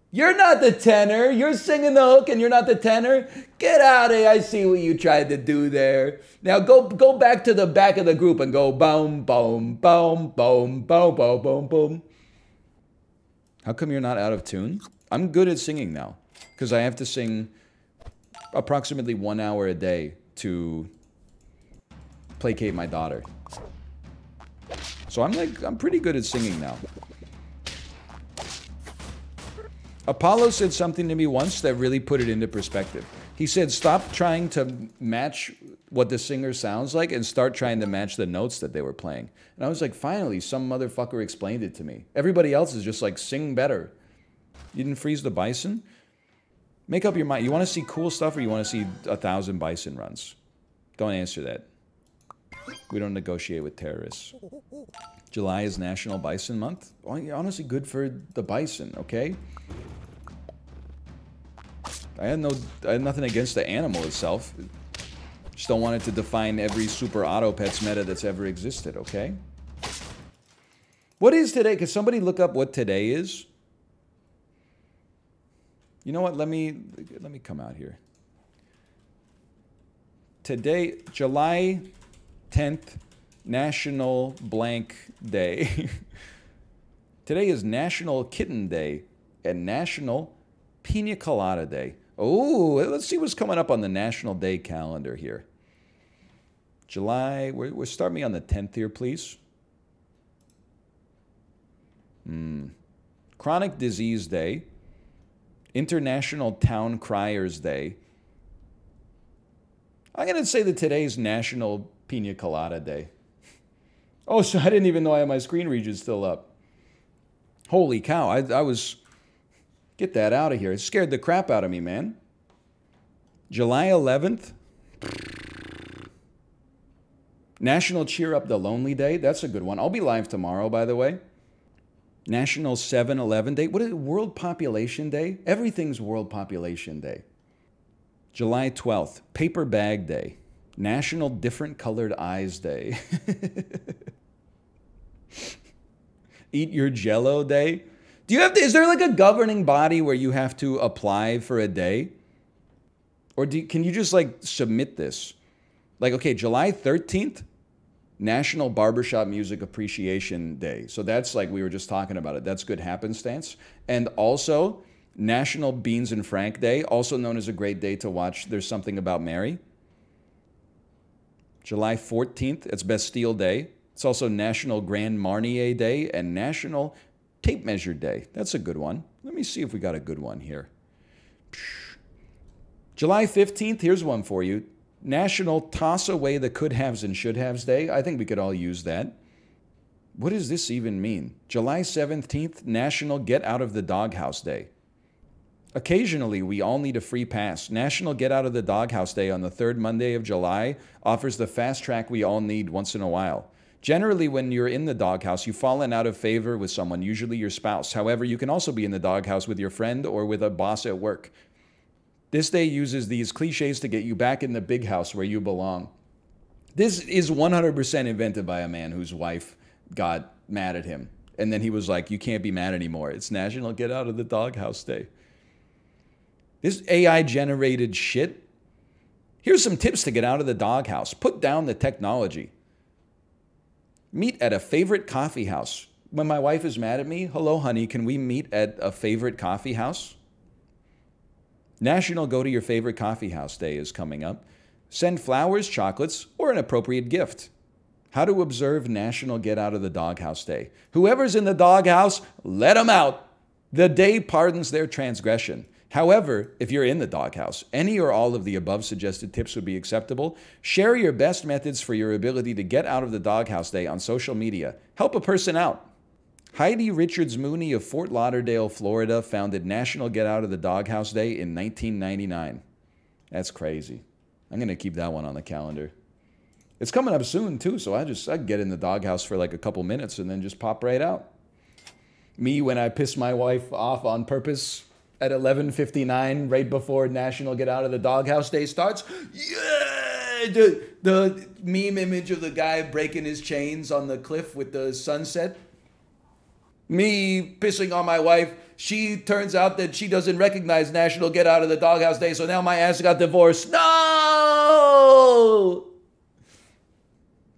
You're not the tenor. You're singing the hook and you're not the tenor. Get out of here. I see what you tried to do there. Now go back to the back of the group and go boom, boom, boom, boom, boom, boom, boom, boom." How come you're not out of tune? I'm good at singing now, because I have to sing approximately 1 hour a day to placate my daughter. So I'm pretty good at singing now. Apollo said something to me once that really put it into perspective. He said, stop trying to match what the singer sounds like and start trying to match the notes that they were playing. And I was like, finally, some motherfucker explained it to me. Everybody else is just like, sing better. You didn't freeze the bison? Make up your mind. You want to see cool stuff or you want to see 1,000 bison runs? Don't answer that. We don't negotiate with terrorists. July is National Bison Month. Honestly, good for the bison, okay? I had nothing against the animal itself. Just don't want it to define every Super Auto Pets meta that's ever existed, okay? What is today? Could somebody look up what today is? You know what? Let me come out here. Today, July 10th, National Blank Day. Today is National Kitten Day and National Pina Colada Day. Oh, let's see what's coming up on the National Day calendar here. July, we'll start me on the 10th here, please. Chronic Disease Day. International Town Criers Day. I'm going to say that today's National Pina Colada Day. Oh, so I didn't even know I had my screen region still up. Holy cow, I was... Get that out of here. It scared the crap out of me, man. July 11th. National Cheer Up the Lonely Day. That's a good one. I'll be live tomorrow, by the way. National 7-Eleven Day. What is it? World Population Day? Everything's World Population Day. July 12th. Paper Bag Day. National Different Colored Eyes Day. Eat Your Jell-O Day. Do you have to, is there like a governing body where you have to apply for a day? Or can you just like submit this? Like, okay, July 13th, National Barbershop Music Appreciation Day. So that's like, we were just talking about it. That's good happenstance. And also, National Beans and Frank Day, also known as a great day to watch There's Something About Mary. July 14th, it's Bastille Day. It's also National Grand Marnier Day and National Tape Measure Day. That's a good one. Let me see if we got a good one here. July 15th, here's one for you. National Toss Away the Could Haves and Should Haves Day. I think we could all use that. What does this even mean? July 17th, National Get Out of the Doghouse Day. Occasionally, we all need a free pass. National Get Out of the Doghouse Day on the third Monday of July offers the fast track we all need once in a while. Generally, when you're in the doghouse, you've fallen out of favor with someone, usually your spouse. However, you can also be in the doghouse with your friend or with a boss at work. This day uses these cliches to get you back in the big house where you belong. This is 100% invented by a man whose wife got mad at him. And then he was like, you can't be mad anymore. It's National Get Out of the Doghouse Day. This AI-generated shit. Here's some tips to get out of the doghouse. Put down the technology. Meet at a favorite coffee house. When my wife is mad at me, hello, honey, can we meet at a favorite coffee house? National Go to Your Favorite Coffee House Day is coming up. Send flowers, chocolates, or an appropriate gift. How to observe National Get Out of the Doghouse Day. Whoever's in the doghouse, let them out. The day pardons their transgression. However, if you're in the doghouse, any or all of the above suggested tips would be acceptable. Share your best methods for your ability to get out of the doghouse day on social media. Help a person out. Heidi Richards Mooney of Fort Lauderdale, Florida, founded National Get Out of the Doghouse Day in 1999. That's crazy. I'm going to keep that one on the calendar. It's coming up soon, too, so I can get in the doghouse for like a couple minutes and then just pop right out. Me, when I piss my wife off on purpose at 11:59, right before National Get Out of the Doghouse Day starts. Yeah! The meme image of the guy breaking his chains on the cliff with the sunset. Me pissing on my wife. She turns out that she doesn't recognize National Get Out of the Doghouse Day, so now my ass got divorced. No!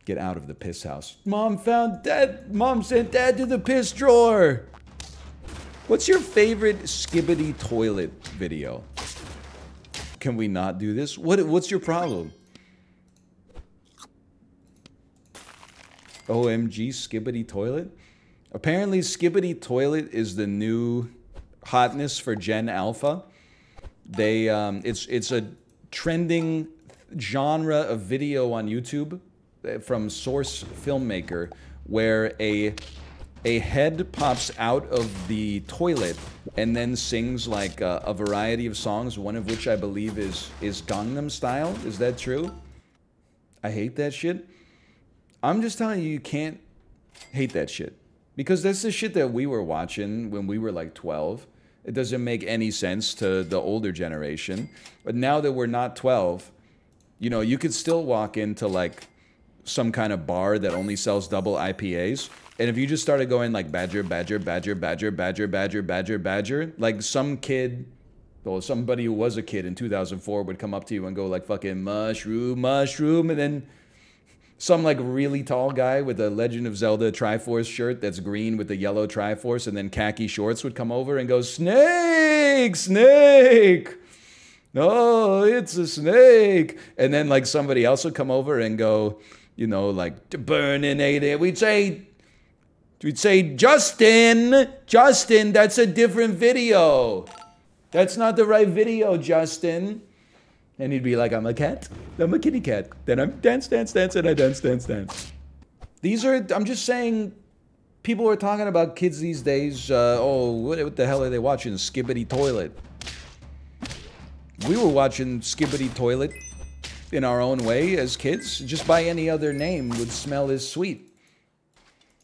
Get out of the piss house. Mom found dad. Mom sent dad to the piss drawer. What's your favorite Skibidi Toilet video? Can we not do this? What's your problem? OMG, Skibidi Toilet? Apparently, Skibidi Toilet is the new hotness for Gen Alpha. It's a trending genre of video on YouTube from Source Filmmaker where a head pops out of the toilet and then sings like a variety of songs, one of which I believe is Gangnam Style. Is that true? I hate that shit. I'm just telling you, you can't hate that shit. Because that's the shit that we were watching when we were like 12. It doesn't make any sense to the older generation. But now that we're not 12, you know, you could still walk into like some kind of bar that only sells double IPAs. And if you just started going like badger, badger, badger, badger, badger, badger, badger, badger, like some kid, or somebody who was a kid in 2004 would come up to you and go like fucking mushroom, mushroom, and then some like really tall guy with a Legend of Zelda Triforce shirt that's green with the yellow Triforce and then khaki shorts would come over and go, snake, snake. Oh, it's a snake. And then like somebody else would come over and go, you know, like to burninate it. We'd say, Justin, that's a different video. That's not the right video, Justin. And he'd be like, I'm a cat. I'm a kitty cat. Then I'm dance, dance, dance, and I dance, dance, dance. These are, I'm just saying, people are talking about kids these days. Oh, what the hell are they watching? Skibidi Toilet. We were watching Skibidi Toilet in our own way as kids. Just by any other name would smell as sweet.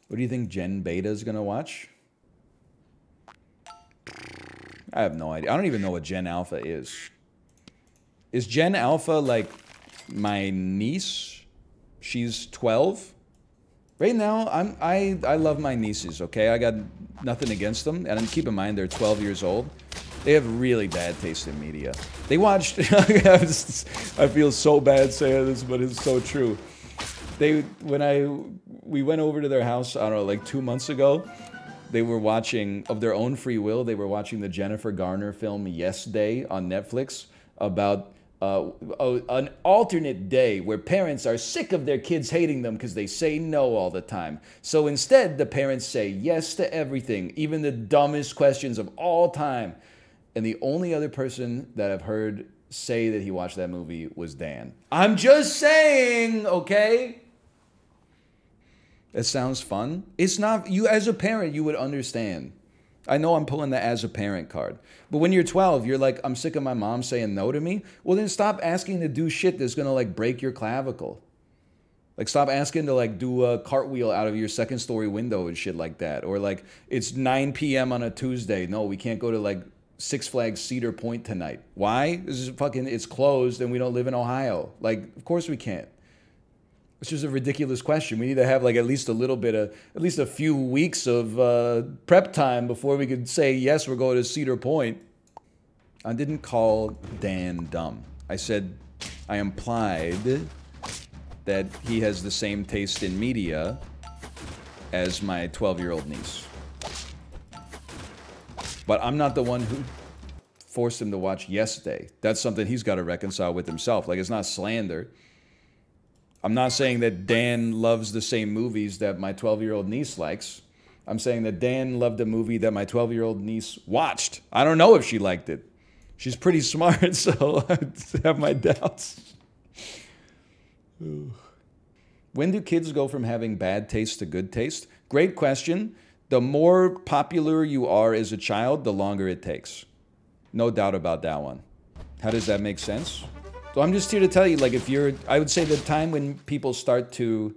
What do you think Gen Beta is going to watch? I have no idea. I don't even know what Gen Alpha is. Is Gen Alpha like my niece? She's 12. Right now, I love my nieces, okay? I got nothing against them. And keep in mind, they're 12 years old. They have really bad taste in media. They watched... I feel so bad saying this, but it's so true. We went over to their house, I don't know, like 2 months ago. They were watching, of their own free will, they were watching the Jennifer Garner film Yes Day on Netflix about an alternate day where parents are sick of their kids hating them because they say no all the time. So instead, the parents say yes to everything, even the dumbest questions of all time. And the only other person that I've heard say that he watched that movie was Dan. I'm just saying, okay? It sounds fun. It's not, you as a parent, you would understand. I know I'm pulling the as a parent card. But when you're 12, you're like, I'm sick of my mom saying no to me. Well, then stop asking to do shit that's gonna like break your clavicle. Like stop asking to like do a cartwheel out of your second story window and shit like that. Or like, it's 9 p.m. on a Tuesday. No, we can't go to like Six Flags Cedar Point tonight. Why? This is fucking, it's closed and we don't live in Ohio. Like, of course we can't. It's just a ridiculous question. We need to have like at least a little bit of, at least a few weeks of prep time before we could say, yes, we're going to Cedar Point. I didn't call Dan dumb. I said, I implied that he has the same taste in media as my 12-year-old niece. But I'm not the one who forced him to watch Yes Day. That's something he's got to reconcile with himself. Like, it's not slander. I'm not saying that Dan loves the same movies that my 12-year-old niece likes. I'm saying that Dan loved a movie that my 12-year-old niece watched. I don't know if she liked it. She's pretty smart, so I have my doubts. When do kids go from having bad taste to good taste? Great question. The more popular you are as a child, the longer it takes. No doubt about that one. How does that make sense? So I'm just here to tell you, like, if you're, I would say the time when people start to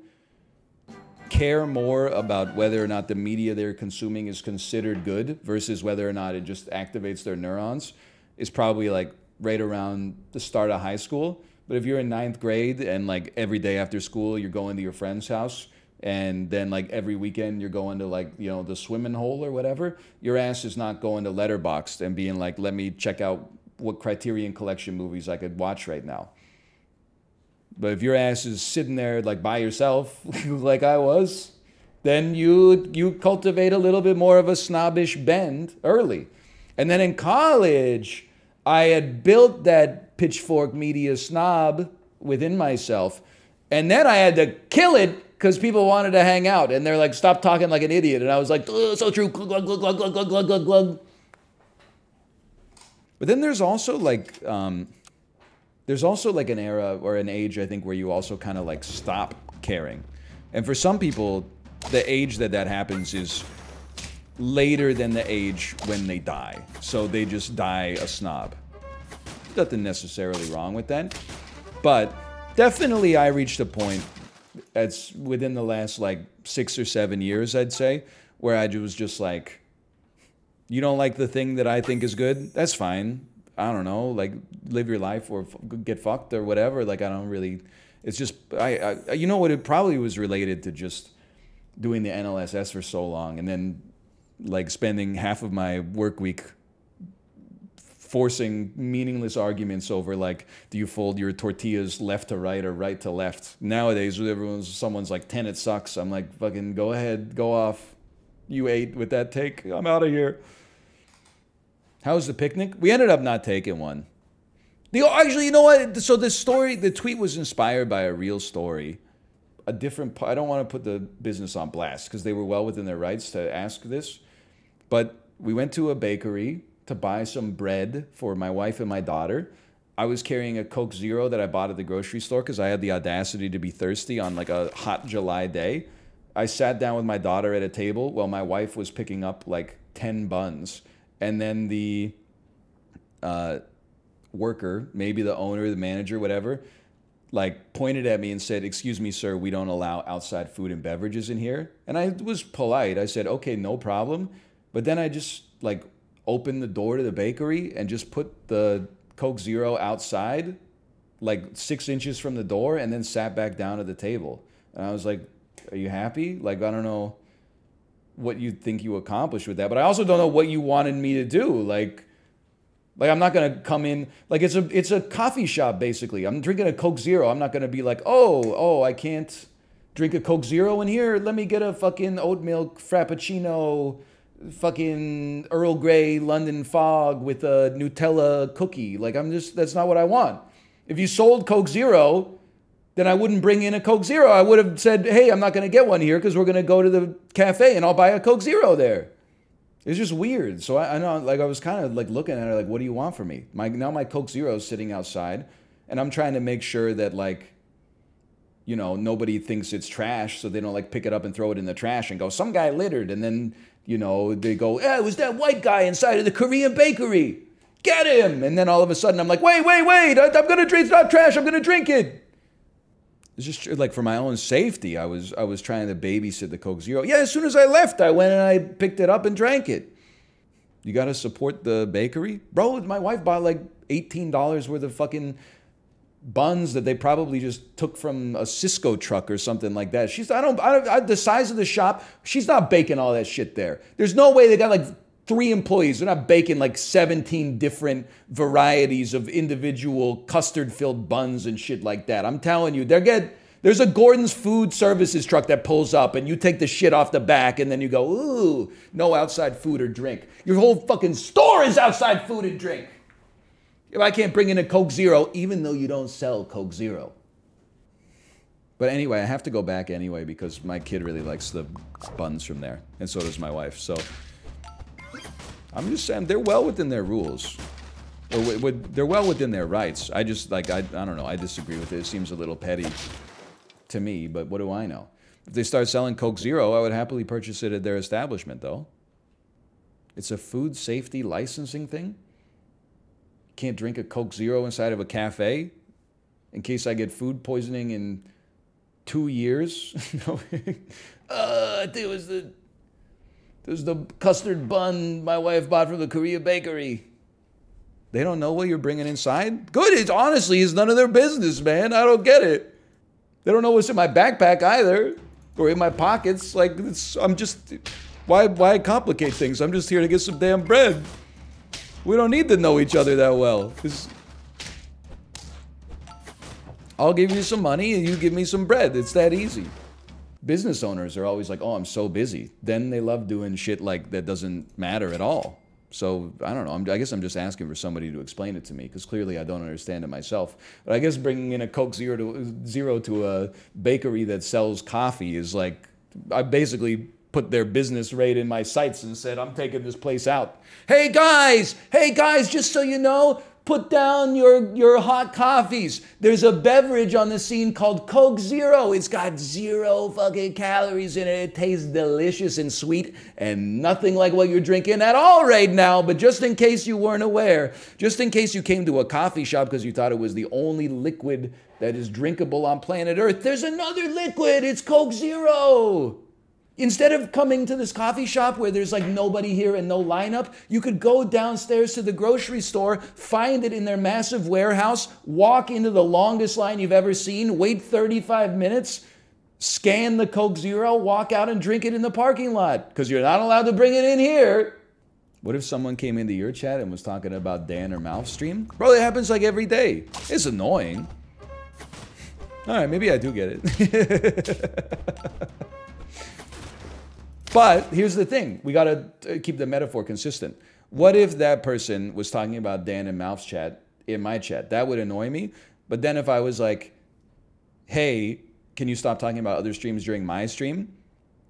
care more about whether or not the media they're consuming is considered good versus whether or not it just activates their neurons is probably like right around the start of high school. But if you're in 9th grade and like every day after school you're going to your friend's house and then like every weekend you're going to like, you know, the swimming hole or whatever, your ass is not going to Letterboxd and being like, let me check out what Criterion Collection movies I could watch right now. But if your ass is sitting there like by yourself, like I was, then you cultivate a little bit more of a snobbish bend early. And then in college, I had built that pitchfork media snob within myself. And then I had to kill it because people wanted to hang out. And they're like, stop talking like an idiot. And I was like, oh, so true. Glug, glug, glug, glug, glug, glug, glug, glug. But then there's also like an era or an age, I think, where you also kind of like stop caring. And for some people, the age that happens is later than the age when they die. So they just die a snob. Nothing necessarily wrong with that. But definitely I reached a point that's within the last like 6 or 7 years, I'd say, where I was just like, you don't like the thing that I think is good? That's fine. I don't know, like live your life or get fucked or whatever. Like I don't really, it's just, you know what, it probably was related to just doing the NLSS for so long and then like spending half of my work week forcing meaningless arguments over like, do you fold your tortillas left to right or right to left? Nowadays, someone's like, tenet sucks. I'm like, fucking go ahead, go off. You ate with that take. I'm out of here. How was the picnic? We ended up not taking one. Actually, you know what? So the story, the tweet was inspired by a real story. A different, I don't want to put the business on blast because they were well within their rights to ask this. But we went to a bakery to buy some bread for my wife and my daughter. I was carrying a Coke Zero that I bought at the grocery store because I had the audacity to be thirsty on like a hot July day. I sat down with my daughter at a table while my wife was picking up like 10 buns. And then the worker, maybe the owner, the manager, whatever, like pointed at me and said, excuse me, sir, we don't allow outside food and beverages in here. And I was polite. I said, okay, no problem. But then I just like opened the door to the bakery and just put the Coke Zero outside, like 6 inches from the door, and then sat back down at the table. And I was like, are you happy? Like, I don't know what you think you accomplished with that, but I also don't know what you wanted me to do. Like I'm not gonna come in, like it's a coffee shop basically. I'm drinking a Coke Zero. I'm not gonna be like, oh, I can't drink a Coke Zero in here. Let me get a fucking oat milk frappuccino fucking Earl Grey London Fog with a Nutella cookie. Like, that's not what I want. If you sold Coke Zero, then I wouldn't bring in a Coke Zero. I would have said, hey, I'm not going to get one here because we're going to go to the cafe and I'll buy a Coke Zero there. It's just weird. So I know, like, I was kind of like looking at her like, what do you want from me? Now my Coke Zero is sitting outside and I'm trying to make sure that, like, you know, nobody thinks it's trash, so they don't like pick it up and throw it in the trash and go, some guy littered. And then, you know, they go, yeah, it was that white guy inside of the Korean bakery. Get him. And then all of a sudden I'm like, wait. I'm going to drink, it's not trash. I'm going to drink it. It's just like for my own safety. I was trying to babysit the Coke Zero. Yeah, as soon as I left, I went and I picked it up and drank it. You got to support the bakery? Bro, my wife bought like $18 worth of fucking buns that they probably just took from a Cisco truck or something like that. The size of the shop, she's not baking all that shit there. There's no way they got like 3 employees. They're not baking like 17 different varieties of individual custard-filled buns and shit like that. I'm telling you, there's a Gordon's Food Services truck that pulls up and you take the shit off the back and then you go, ooh, no outside food or drink. Your whole fucking store is outside food and drink. If I can't bring in a Coke Zero, even though you don't sell Coke Zero. But anyway, I have to go back anyway because my kid really likes the buns from there. And so does my wife. So I'm just saying they're well within their rules. They're well within their rights. I just, like, I don't know. I disagree with it. It seems a little petty to me, but what do I know? If they start selling Coke Zero, I would happily purchase it at their establishment, though. It's a food safety licensing thing. Can't drink a Coke Zero inside of a cafe in case I get food poisoning in 2 years. I think it was the custard bun my wife bought from the Korea bakery. They don't know what you're bringing inside? Good. It honestly is none of their business, man. I don't get it. They don't know what's in my backpack either or in my pockets. Like, why complicate things? I'm just here to get some damn bread. We don't need to know each other that well. I'll give you some money and you give me some bread. It's that easy. Business owners are always like, oh, I'm so busy. Then they love doing shit like that doesn't matter at all. So, I don't know. I guess I'm just asking for somebody to explain it to me because clearly I don't understand it myself. But I guess bringing in a Coke Zero to a bakery that sells coffee is like, I basically put their business rate in my sights and said, I'm taking this place out. Hey guys, just so you know, put down your hot coffees. There's a beverage on the scene called Coke Zero. It's got 0 fucking calories in it. It tastes delicious and sweet and nothing like what you're drinking at all right now. But just in case you weren't aware, just in case you came to a coffee shop because you thought it was the only liquid that is drinkable on planet Earth, there's another liquid. It's Coke Zero. Instead of coming to this coffee shop where there's like nobody here and no lineup, you could go downstairs to the grocery store, find it in their massive warehouse, walk into the longest line you've ever seen, wait 35 minutes, scan the Coke Zero, walk out and drink it in the parking lot because you're not allowed to bring it in here. What if someone came into your chat and was talking about Dan or Mouth stream? Bro, it happens like every day. It's annoying. All right, maybe I do get it. But here's the thing. We got to keep the metaphor consistent. What if that person was talking about Dan and Mouth's chat in my chat? That would annoy me. But then if I was like, hey, can you stop talking about other streams during my stream?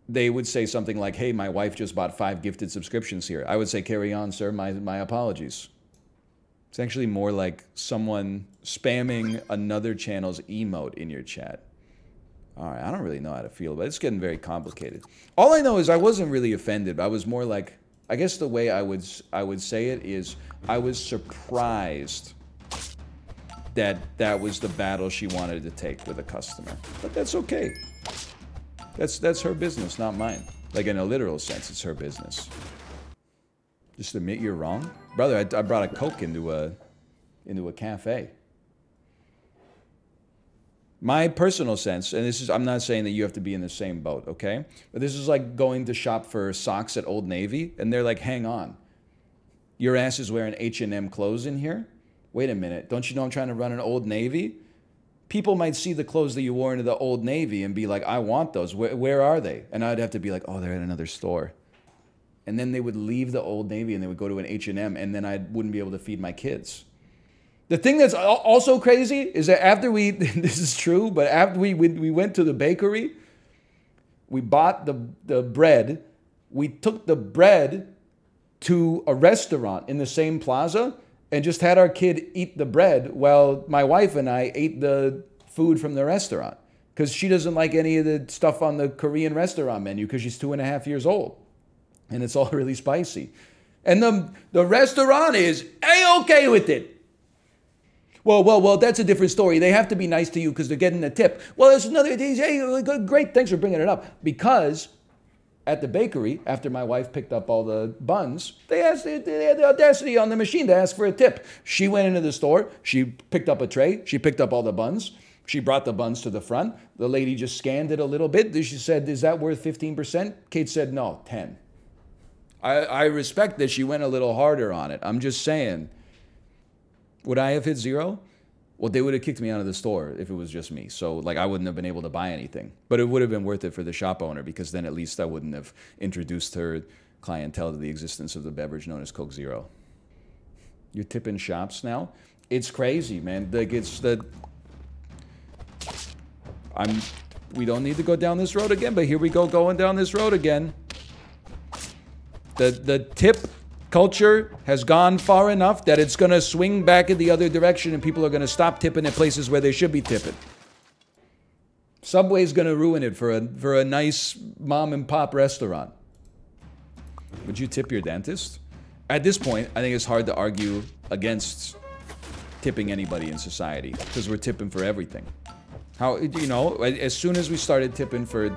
They would say something like, hey, my wife just bought 5 gifted subscriptions here. I would say, carry on, sir. My apologies. It's actually more like someone spamming another channel's emote in your chat. All right, I don't really know how to feel, but it's getting very complicated. All I know is I wasn't really offended. I was more like, I guess the way I would say it is I was surprised that that was the battle she wanted to take with a customer. But that's okay. That's her business, not mine. Like in a literal sense, it's her business. Just admit you're wrong. Brother, I brought a Coke into a cafe. My personal sense, and this is, I'm not saying that you have to be in the same boat, okay? But this is like going to shop for socks at Old Navy, and they're like, hang on. Your ass is wearing H&M clothes in here? Wait a minute, don't you know I'm trying to run an Old Navy? People might see the clothes that you wore into the Old Navy and be like, I want those. Where are they? And I'd have to be like, oh, they're at another store. And then they would leave the Old Navy and they would go to an H&M, and then I wouldn't be able to feed my kids. The thing that's also crazy is that after we, this is true, but after we went to the bakery, we bought the bread, we took the bread to a restaurant in the same plaza and just had our kid eat the bread while my wife and I ate the food from the restaurant. Because she doesn't like any of the stuff on the Korean restaurant menu because she's 2.5 years old. And it's all really spicy. And the restaurant is A-okay with it. Well, that's a different story. They have to be nice to you because they're getting a tip. Well, that's another thing. Hey, great, thanks for bringing it up. Because at the bakery, after my wife picked up all the buns, they had the audacity on the machine to ask for a tip. She went into the store. She picked up a tray. She picked up all the buns. She brought the buns to the front. The lady just scanned it a little bit. She said, is that worth 15%? Kate said, no, 10. I respect that she went a little harder on it. I'm just saying, would I have hit 0? Well, they would have kicked me out of the store if it was just me. So, like, I wouldn't have been able to buy anything. But it would have been worth it for the shop owner because then at least I wouldn't have introduced her clientele to the existence of the beverage known as Coke Zero. You're tipping shops now? It's crazy, man. Like, it's the... We don't need to go down this road again, but here we go going down this road again. The tip culture has gone far enough that it's going to swing back in the other direction and people are going to stop tipping at places where they should be tipping. Subway's going to ruin it for a nice mom and pop restaurant. Would you tip your dentist? At this point, I think it's hard to argue against tipping anybody in society because we're tipping for everything. How, you know, as soon as we started tipping for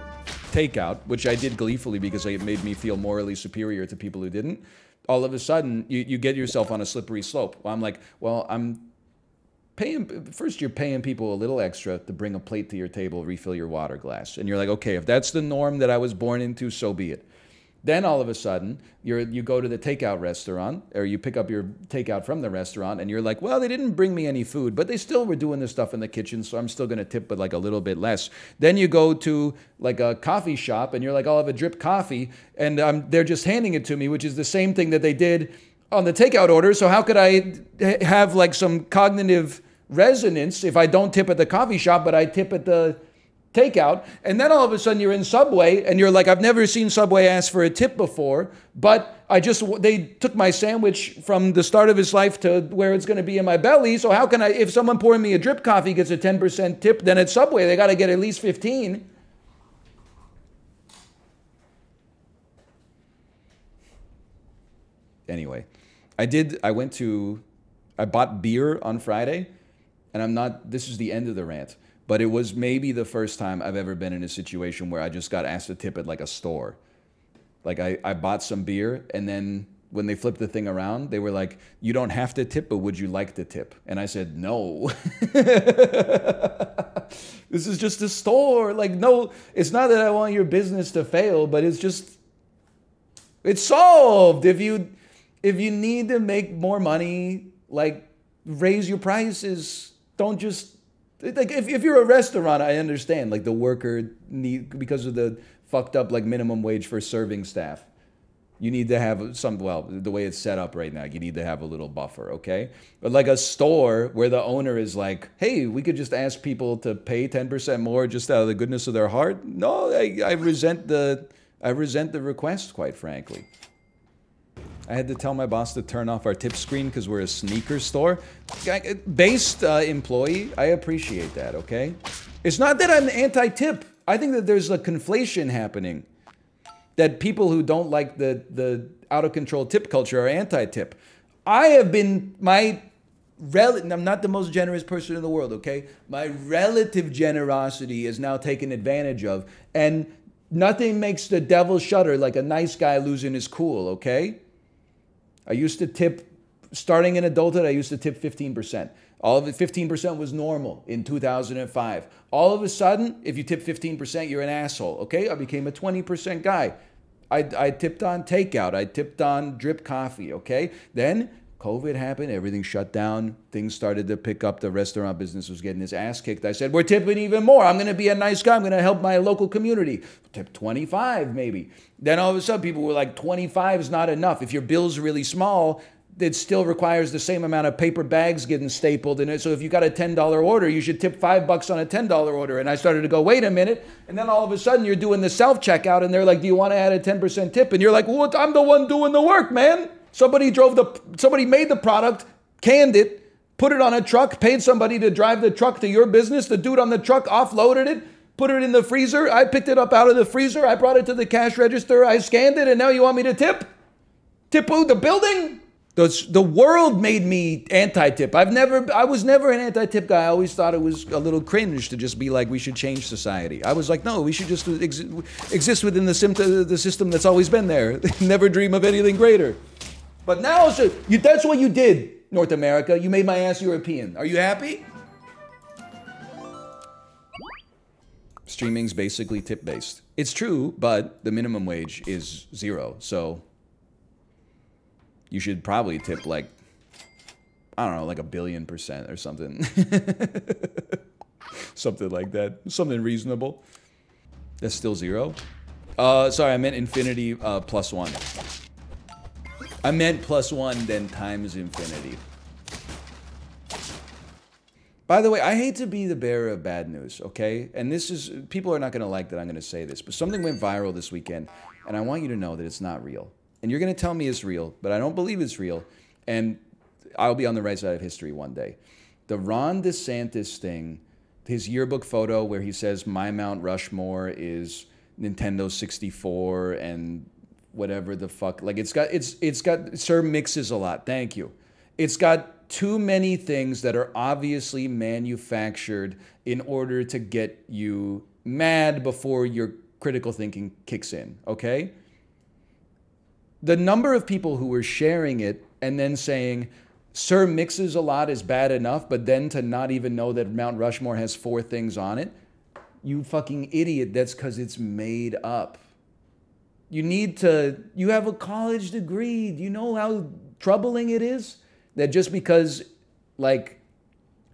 takeout, which I did gleefully because it made me feel morally superior to people who didn't, all of a sudden, you get yourself on a slippery slope. Well, I'm like, well, I'm paying, first you're paying people a little extra to bring a plate to your table, refill your water glass. And you're like, okay, if that's the norm that I was born into, so be it. Then all of a sudden, you go to the takeout restaurant, or you pick up your takeout from the restaurant, and you're like, well, they didn't bring me any food, but they still were doing this stuff in the kitchen, so I'm still going to tip, but like a little bit less. Then you go to like a coffee shop, and you're like, I'll have a drip coffee, and they're just handing it to me, which is the same thing that they did on the takeout order, so how could I have like some cognitive resonance if I don't tip at the coffee shop, but I tip at the takeout? And then all of a sudden you're in Subway and you're like, I've never seen Subway ask for a tip before, but they took my sandwich from the start of his life to where it's going to be in my belly. So how can I, if someone pouring me a drip coffee gets a 10% tip, then at Subway they got to get at least 15. Anyway, I bought beer on Friday, and this is the end of the rant. But it was maybe the first time I've ever been in a situation where I just got asked to tip at like a store. Like I bought some beer and then when they flipped the thing around, they were like, you don't have to tip, but would you like to tip? And I said, no. This is just a store. Like, no, it's not that I want your business to fail, but it's solved. If you need to make more money, like raise your prices. Don't just, like, if you're a restaurant, I understand, like the worker because of the fucked up like minimum wage for serving staff. You need to have the way it's set up right now, you need to have a little buffer, okay? But like a store where the owner is like, hey, we could just ask people to pay 10% more just out of the goodness of their heart. No, I resent the request, quite frankly. I had to tell my boss to turn off our tip screen because we're a sneaker store. Based employee, I appreciate that, okay? It's not that I'm anti-tip. I think that there's a conflation happening. That people who don't like the out-of-control tip culture are anti-tip. I'm not the most generous person in the world, okay? My relative generosity is now taken advantage of. And nothing makes the devil shudder like a nice guy losing his cool, okay? I used to tip, starting in adulthood, I used to tip 15%. All of it, 15% was normal in 2005. All of a sudden, if you tip 15%, you're an asshole, okay? I became a 20% guy. I tipped on takeout. I tipped on drip coffee, okay? Then COVID happened, everything shut down, things started to pick up, the restaurant business was getting its ass kicked. I said, we're tipping even more. I'm going to be a nice guy. I'm going to help my local community. Tip 25 maybe. Then all of a sudden people were like, 25 is not enough. If your bill's really small, it still requires the same amount of paper bags getting stapled in it. So if you got a $10 order, you should tip $5 on a $10 order. And I started to go, wait a minute. And then all of a sudden you're doing the self-checkout and they're like, do you want to add a 10% tip? And you're like, well, I'm the one doing the work, man. Somebody made the product, canned it, put it on a truck, paid somebody to drive the truck to your business. The dude on the truck offloaded it, put it in the freezer. I picked it up out of the freezer. I brought it to the cash register. I scanned it. And now you want me to tip? Tip who? The building? The world made me anti-tip. I was never an anti-tip guy. I always thought it was a little cringe to just be like, we should change society. I was like, no, we should just exist within the system that's always been there. Never dream of anything greater. But now, that's what you did, North America. You made my ass European. Are you happy? Streaming's basically tip-based. It's true, but the minimum wage is 0, so you should probably tip like, I don't know, like 1 billion% or something. Something like that. Something reasonable. That's still 0? Sorry, I meant infinity plus 1. I meant plus 1, then times infinity. By the way, I hate to be the bearer of bad news, okay? And this is, people are not going to like that I'm going to say this, but something went viral this weekend, and I want you to know that it's not real. And you're going to tell me it's real, but I don't believe it's real. And I'll be on the right side of history one day. The Ron DeSantis thing, his yearbook photo where he says, my Mount Rushmore is Nintendo 64 and whatever the fuck. Like, it's got, Sir mixes a lot. Thank you. It's got too many things that are obviously manufactured in order to get you mad before your critical thinking kicks in, okay? The number of people who were sharing it and then saying, Sir mixes a lot is bad enough, but then to not even know that Mount Rushmore has 4 things on it, you fucking idiot, that's because it's made up. You have a college degree. Do you know how troubling it is? That just because, like,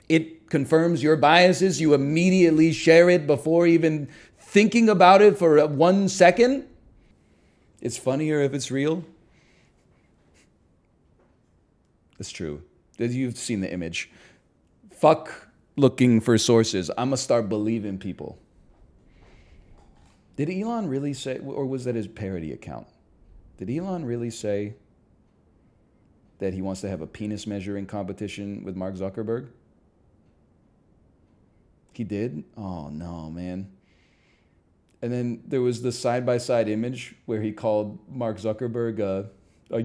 it confirms your biases, you immediately share it before even thinking about it for 1 second? It's funnier if it's real. It's true. You've seen the image. Fuck looking for sources. I'm going to start believing people. Did Elon really say, or was that his parody account? Did Elon really say that he wants to have a penis measuring competition with Mark Zuckerberg? He did? Oh, no, man. And then there was the side-by-side image where he called Mark Zuckerberg,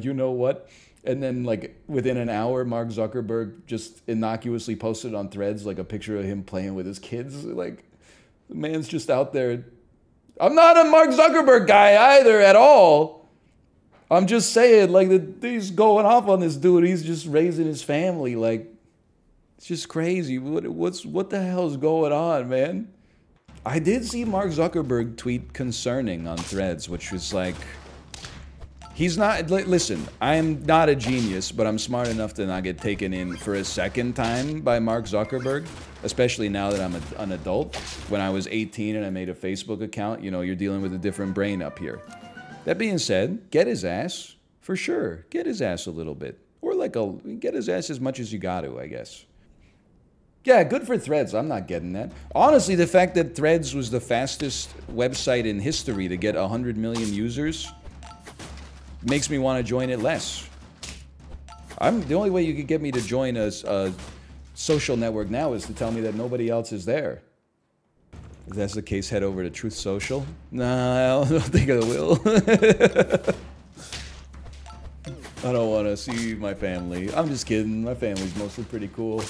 you know what? And then, like, within an hour, Mark Zuckerberg just innocuously posted on Threads, like, a picture of him playing with his kids. Like, the man's just out there. I'm not a Mark Zuckerberg guy either at all. I'm just saying, like, he's going off on this dude. He's just raising his family. Like, it's just crazy. What the hell's going on, man? I did see Mark Zuckerberg tweet concerning on Threads, which was like, he's not, listen, I'm not a genius, but I'm smart enough to not get taken in for a second time by Mark Zuckerberg, especially now that I'm an adult. When I was 18 and I made a Facebook account, you know, you're dealing with a different brain up here. That being said, get his ass, for sure. Get his ass a little bit. Or like, get his ass as much as you got to, I guess. Yeah, good for Threads. I'm not getting that. Honestly, the fact that Threads was the fastest website in history to get 100 million users makes me want to join it less. The only way you could get me to join a social network now is to tell me that nobody else is there. If that's the case, head over to Truth Social. Nah, I don't think I will. I don't want to see my family. I'm just kidding. My family's mostly pretty cool.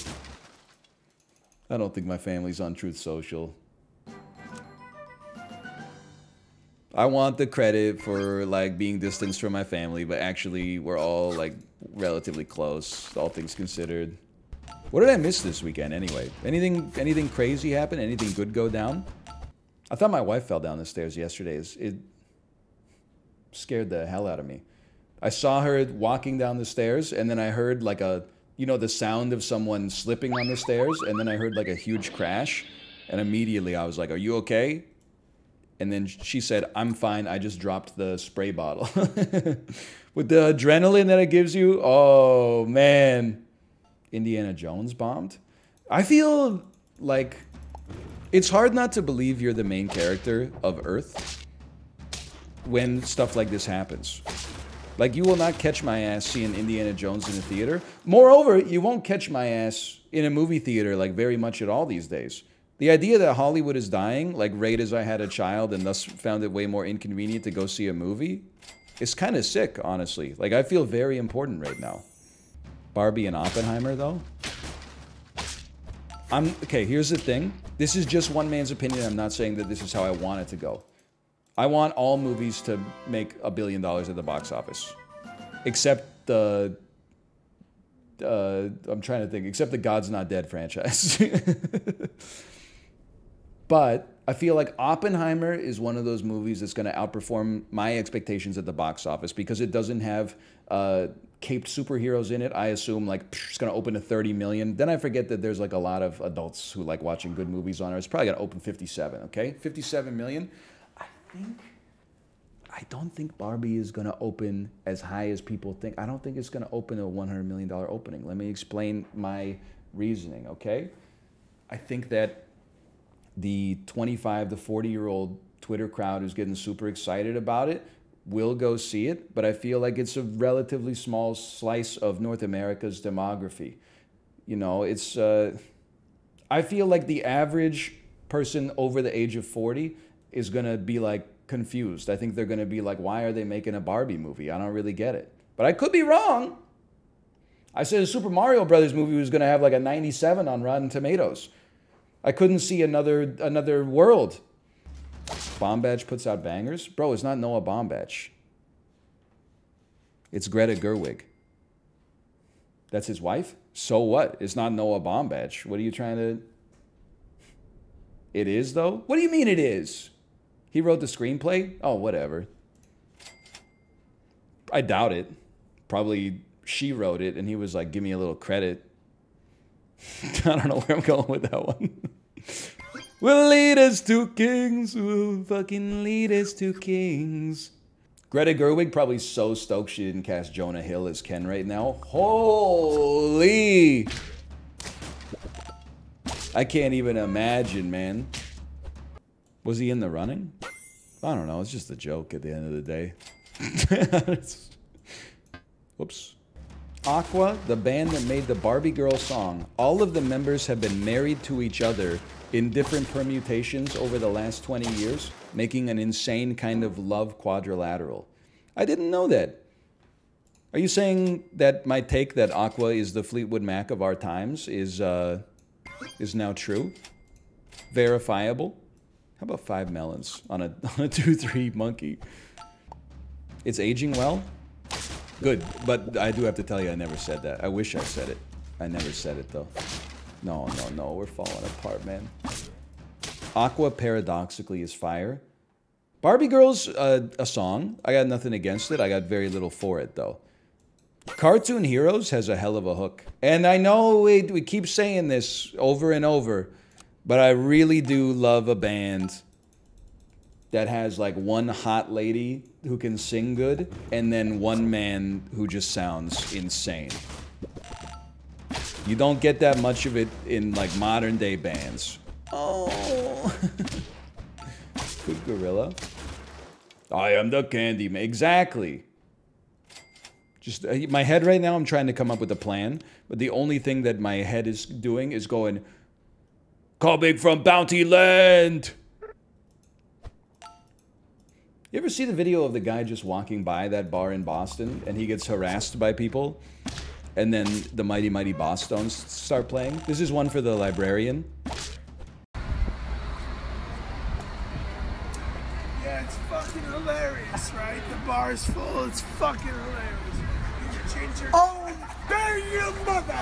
I don't think my family's on Truth Social. I want the credit for, like, being distanced from my family, but actually we're all, like, relatively close, all things considered. What did I miss this weekend anyway? Anything crazy happen? Anything good go down? I thought my wife fell down the stairs yesterday. It scared the hell out of me. I saw her walking down the stairs, and then I heard like a, you know, the sound of someone slipping on the stairs, and then I heard like a huge crash, and immediately I was like, "Are you okay?" And then she said, "I'm fine, I just dropped the spray bottle." With the adrenaline that it gives you, oh man. Indiana Jones bombed? I feel like it's hard not to believe you're the main character of Earth when stuff like this happens. Like, you will not catch my ass seeing Indiana Jones in the theater. Moreover, you won't catch my ass in a movie theater like very much at all these days. The idea that Hollywood is dying, like right as I had a child and thus found it way more inconvenient to go see a movie, is kind of sick, honestly. Like, I feel very important right now. Barbie and Oppenheimer, though? Okay, here's the thing. This is just one man's opinion. I'm not saying that this is how I want it to go. I want all movies to make $1 billion at the box office. Except the... I'm trying to think. Except the God's Not Dead franchise. But I feel like Oppenheimer is one of those movies that's going to outperform my expectations at the box office because it doesn't have caped superheroes in it. I assume like it's going to open to 30 million. Then I forget that there's like a lot of adults who like watching good movies on it. It's probably going to open 57, okay? 57 million. I don't think Barbie is going to open as high as people think. I don't think it's going to open a $100 million opening. Let me explain my reasoning, okay? I think that the 25 to 40-year-old Twitter crowd who's getting super excited about it will go see it, but I feel like it's a relatively small slice of North America's demography. You know, it's... I feel like the average person over the age of 40 is going to be, like, confused. I think they're going to be like, why are they making a Barbie movie? I don't really get it. But I could be wrong. I said a Super Mario Brothers movie was going to have, like, a 97 on Rotten Tomatoes. I couldn't see another world. Baumbach puts out bangers? Bro, it's not Noah Baumbach. It's Greta Gerwig. That's his wife? So what? It's not Noah Baumbach. What are you trying to... It is, though? What do you mean it is? He wrote the screenplay? Oh, whatever. I doubt it. Probably she wrote it, and he was like, give me a little credit. I don't know where I'm going with that one. We'll lead us to kings. We'll fucking lead us to kings. Greta Gerwig probably so stoked she didn't cast Jonah Hill as Ken right now. Holy! I can't even imagine, man. Was he in the running? I don't know. It's just a joke at the end of the day. Whoops. Aqua, the band that made the Barbie Girl song, all of the members have been married to each other in different permutations over the last 20 years, making an insane kind of love quadrilateral. I didn't know that. Are you saying that my take that Aqua is the Fleetwood Mac of our times is now true? Verifiable? How about 5 melons on a 2-3 monkey? It's aging well? Good, but I do have to tell you I never said that. I wish I said it. I never said it, though. No, we're falling apart, man. Aqua, paradoxically, is fire. Barbie Girl's a song. I got nothing against it. I got very little for it, though. Cartoon Heroes has a hell of a hook. And I know we keep saying this over and over, but I really do love a band that has like one hot lady who can sing good and then one man who just sounds insane. You don't get that much of it in like modern day bands. Oh. Good Gorilla. I am the Candyman. Exactly. Just my head right now, I'm trying to come up with a plan, but the only thing that my head is doing is going, coming from Bounty Land. You ever see the video of the guy just walking by that bar in Boston and he gets harassed by people and then the Mighty Mighty Boss Stones start playing? This is one for the librarian. Yeah, it's fucking hilarious, right? The bar is full, it's fucking hilarious. You can change your... Oh, there you mother!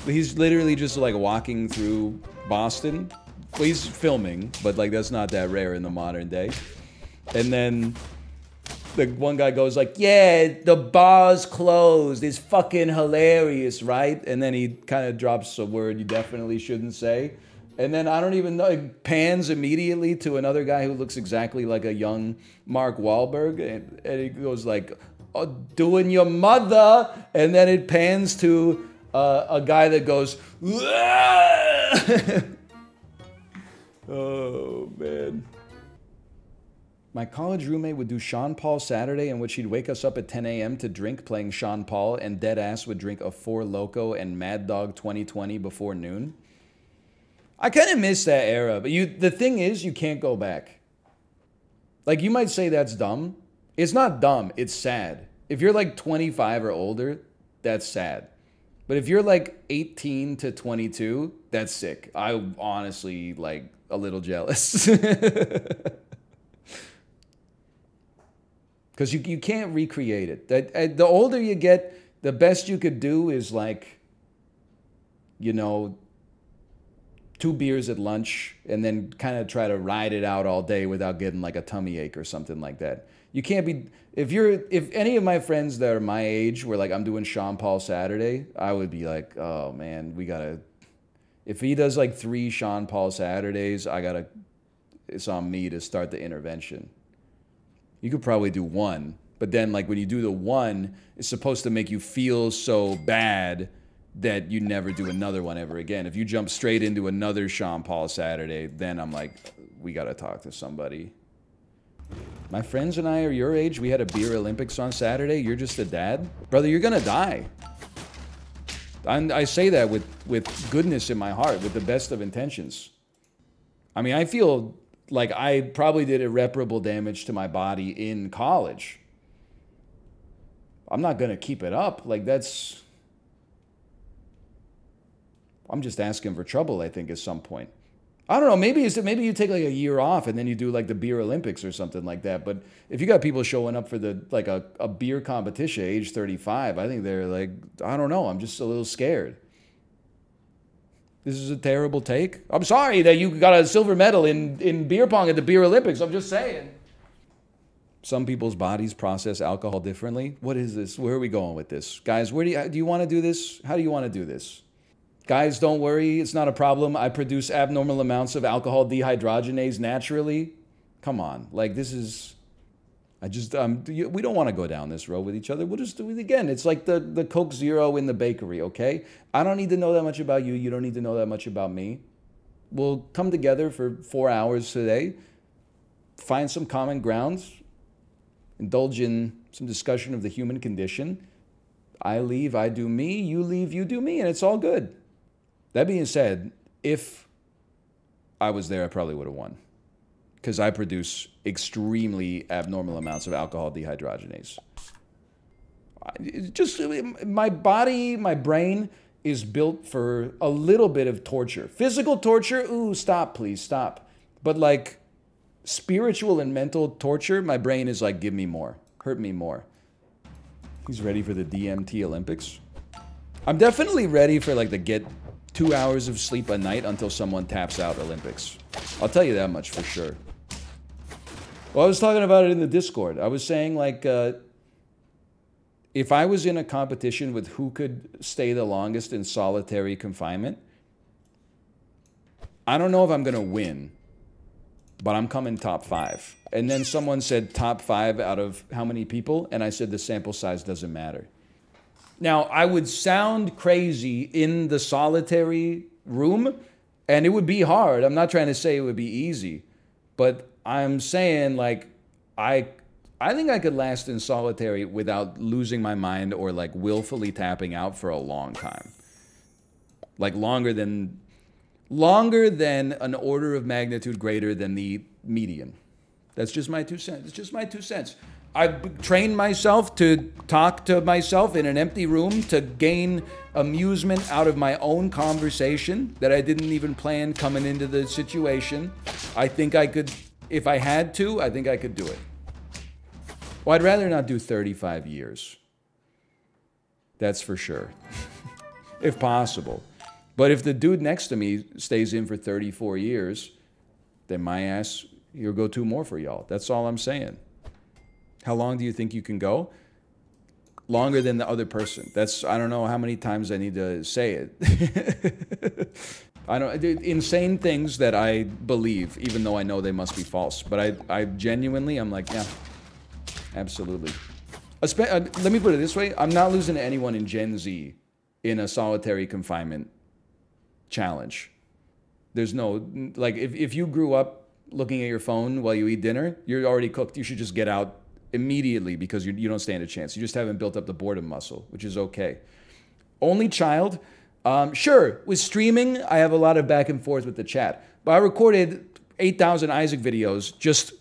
He's literally just like walking through Boston. Well, he's filming, but like that's not that rare in the modern day. And then the one guy goes like, yeah, the bar's closed. It's fucking hilarious, right? And then he kind of drops a word you definitely shouldn't say. And then I don't even know, it pans immediately to another guy who looks exactly like a young Mark Wahlberg. And he goes like, oh, doing your mother. And then it pans to a guy that goes, oh, man. My college roommate would do Sean Paul Saturday, in which he'd wake us up at 10 a.m. to drink playing Sean Paul, and dead ass would drink a Four Loko and Mad Dog 2020 before noon. I kind of miss that era, but the thing is, you can't go back. Like, you might say that's dumb. It's not dumb, it's sad. If you're like 25 or older, that's sad. But if you're like 18 to 22, that's sick. I honestly, like, a little jealous. Because you can't recreate it. The older you get, the best you could do is like, you know, 2 beers at lunch and then kind of try to ride it out all day without getting like a tummy ache or something like that. You can't be, if any of my friends that are my age were like, I'm doing Sean Paul Saturday, I would be like, oh man, if he does like 3 Sean Paul Saturdays, it's on me to start the intervention. You could probably do 1, but then like when you do the 1, it's supposed to make you feel so bad that you never do another one ever again. If you jump straight into another Sean Paul Saturday, then I'm like, we gotta talk to somebody. My friends and I are your age. We had a beer Olympics on Saturday. You're just a dad? Brother, you're gonna die. I say that with goodness in my heart, with the best of intentions. I mean, I feel like I probably did irreparable damage to my body in college. I'm not gonna keep it up. Like I'm just asking for trouble, I think, at some point. I don't know, maybe you take like a year off and then you do like the beer Olympics or something like that. But if you got people showing up for a beer competition age 35, I think they're like, I don't know, I'm just a little scared. This is a terrible take. I'm sorry that you got a silver medal in beer pong at the beer Olympics. I'm just saying. Some people's bodies process alcohol differently. What is this? Where are we going with this? Guys, do you want to do this? How do you want to do this? Guys, don't worry. It's not a problem. I produce abnormal amounts of alcohol dehydrogenase naturally. Come on. Like, this is... we don't want to go down this road with each other. We'll just do it again. It's like the Coke Zero in the bakery, okay? I don't need to know that much about you. You don't need to know that much about me. We'll come together for 4 hours today, find some common grounds, indulge in some discussion of the human condition. I leave, I do me. You leave, you do me, and it's all good. That being said, if I was there, I probably would have won. Because I produce extremely abnormal amounts of alcohol dehydrogenase. Just my body, my brain is built for a little bit of torture. Physical torture, ooh, stop, please, stop. But like spiritual and mental torture, my brain is like, give me more, hurt me more. He's ready for the DMT Olympics. I'm definitely ready for like the get 2 hours of sleep a night until someone taps out Olympics. I'll tell you that much for sure. Well, I was talking about it in the Discord. I was saying, like, if I was in a competition with who could stay the longest in solitary confinement, I don't know if I'm going to win, but I'm coming top 5. And then someone said top 5 out of how many people? And I said the sample size doesn't matter. Now, I would sound crazy in the solitary room, and it would be hard. I'm not trying to say it would be easy, but I'm saying, like, I think I could last in solitary without losing my mind or, like, willfully tapping out for a long time. Like, longer than an order of magnitude greater than the median. That's just my 2 cents. It's just my 2 cents. I've trained myself to talk to myself in an empty room to gain amusement out of my own conversation that I didn't even plan coming into the situation. I think I could, if I had to, I think I could do it. Well, I'd rather not do 35 years. That's for sure. If possible. But if the dude next to me stays in for 34 years, then my ass He'll go 2 more for y'all. That's all I'm saying. How long do you think you can go? Longer than the other person. I don't know how many times I need to say it. I don't, insane things that I believe, even though I know they must be false. But I genuinely, I'm like, yeah, absolutely. Let me put it this way. I'm not losing to anyone in Gen Z in a solitary confinement challenge. There's no, like, if you grew up looking at your phone while you eat dinner, you're already cooked. You should just get out immediately because you don't stand a chance. You just haven't built up the boredom muscle, which is okay. Only child, sure, with streaming, I have a lot of back and forth with the chat. But I recorded 8,000 Isaac videos, just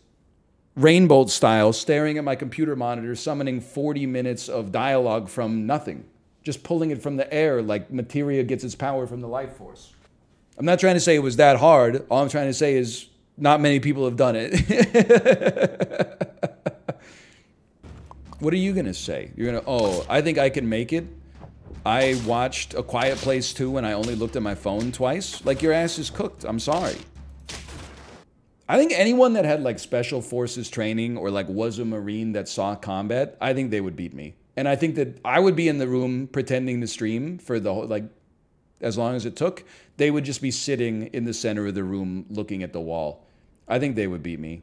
Rainbow style, staring at my computer monitor, summoning 40 minutes of dialogue from nothing. Just pulling it from the air like materia gets its power from the life force. I'm not trying to say it was that hard. All I'm trying to say is not many people have done it. What are you going to say? You're going to, oh, I think I can make it. I watched A Quiet Place 2 and I only looked at my phone twice. Like, your ass is cooked. I'm sorry. I think anyone that had, like, special forces training or, like, was a Marine that saw combat, I think they would beat me. And I think that I would be in the room pretending to stream for the whole, like, as long as it took. They would just be sitting in the center of the room looking at the wall. I think they would beat me.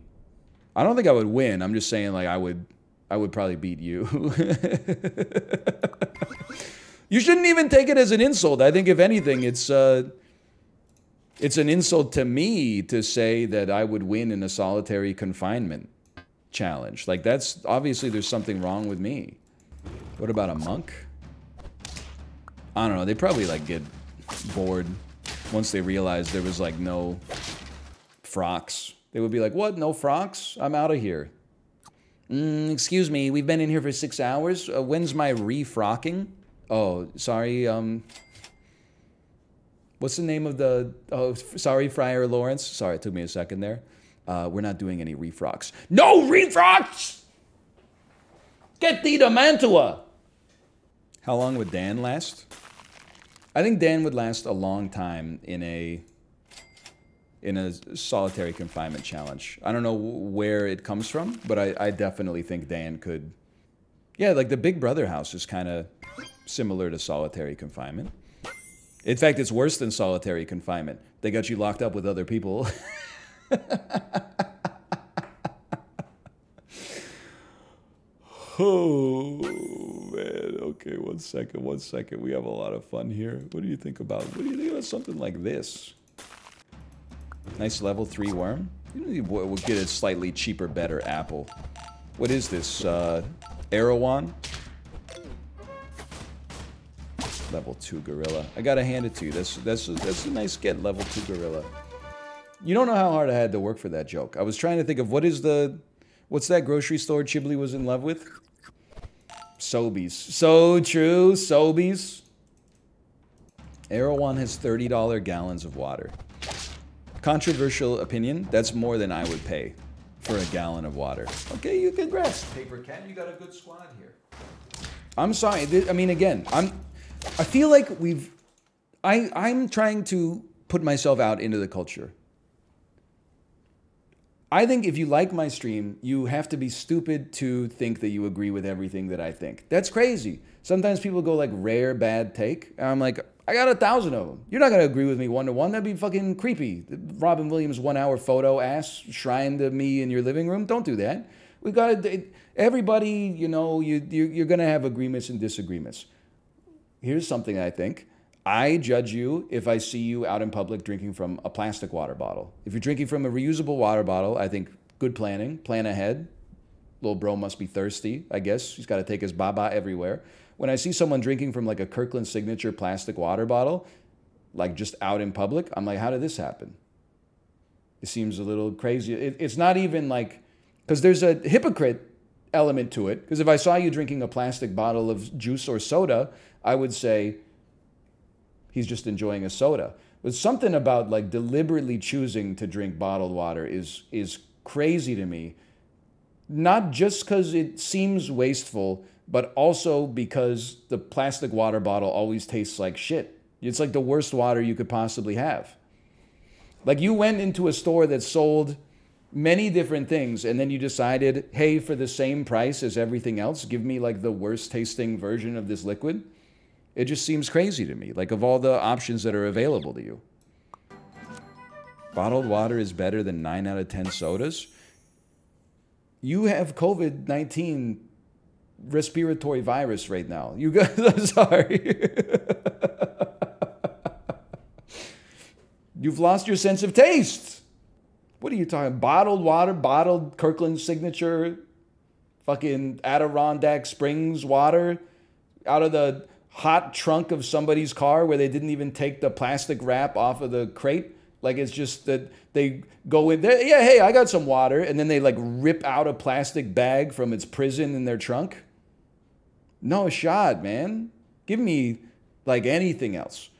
I don't think I would win. I'm just saying, like, I would probably beat you. You shouldn't even take it as an insult. I think if anything, it's an insult to me to say that I would win in a solitary confinement challenge. Like, that's obviously there's something wrong with me. What about a monk? I don't know. They probably like get bored once they realize there was like no frocks. They would be like, what? No frocks? I'm out of here. Excuse me, we've been in here for 6 hours. When's my refrocking? Oh, sorry, what's the name of the, oh, sorry, Friar Lawrence. Sorry, it took me a second there. We're not doing any refrocks. No refrocks! Get thee to Mantua! How long would Dan last? I think Dan would last a long time in a solitary confinement challenge. I don't know where it comes from, but I definitely think Dan could. Yeah, like the Big Brother house is kind of similar to solitary confinement. In fact, it's worse than solitary confinement. They got you locked up with other people. Oh, man. Okay, one second. We have a lot of fun here. What do you think about something like this? Nice level 3 worm. We'll get a slightly cheaper, better apple. What is this? Erewhon? Level 2 gorilla. I gotta hand it to you. That's a nice get, level 2 gorilla. You don't know how hard I had to work for that joke. I was trying to think of what's that grocery store Chibli was in love with? Sobeys. So true, Sobeys. Erewhon has $30 gallons of water. Controversial opinion, that's more than I would pay for a gallon of water. Okay, you congrats, Paper Cat. You got a good squad here. I'm sorry. I mean, again, I feel like I'm trying to put myself out into the culture. I think if you like my stream, you have to be stupid to think that you agree with everything that I think. That's crazy. Sometimes people go like rare bad take, and I'm like, I got 1,000 of them. You're not gonna agree with me one-to-one. That'd be fucking creepy. Robin Williams 1 hour photo ass shrine to me in your living room. Don't do that. We got everybody. You know, you're gonna have agreements and disagreements. Here's something I think. I judge you if I see you out in public drinking from a plastic water bottle. If you're drinking from a reusable water bottle, I think good planning. Plan ahead. Little bro must be thirsty, I guess. He's got to take his baba everywhere. When I see someone drinking from like a Kirkland Signature plastic water bottle, like just out in public, I'm like, how did this happen? It seems a little crazy. It's not even like, because there's a hypocrite element to it. Because if I saw you drinking a plastic bottle of juice or soda, I would say, he's just enjoying a soda. But something about like deliberately choosing to drink bottled water is crazy to me. Not just because it seems wasteful, but also because the plastic water bottle always tastes like shit. It's like the worst water you could possibly have. Like you went into a store that sold many different things, and then you decided, hey, for the same price as everything else, give me like the worst tasting version of this liquid. It just seems crazy to me, like of all the options that are available to you. Bottled water is better than 9 out of 10 sodas. You have COVID-19 respiratory virus right now. You guys, I'm sorry. You've lost your sense of taste. What are you talking? Bottled water, bottled Kirkland Signature, fucking Adirondack Springs water out of the hot trunk of somebody's car where they didn't even take the plastic wrap off of the crate. Like, it's just that they go in there, yeah, hey, I got some water, and then they like rip out a plastic bag from its prison in their trunk. No shot, man. Give me like anything else.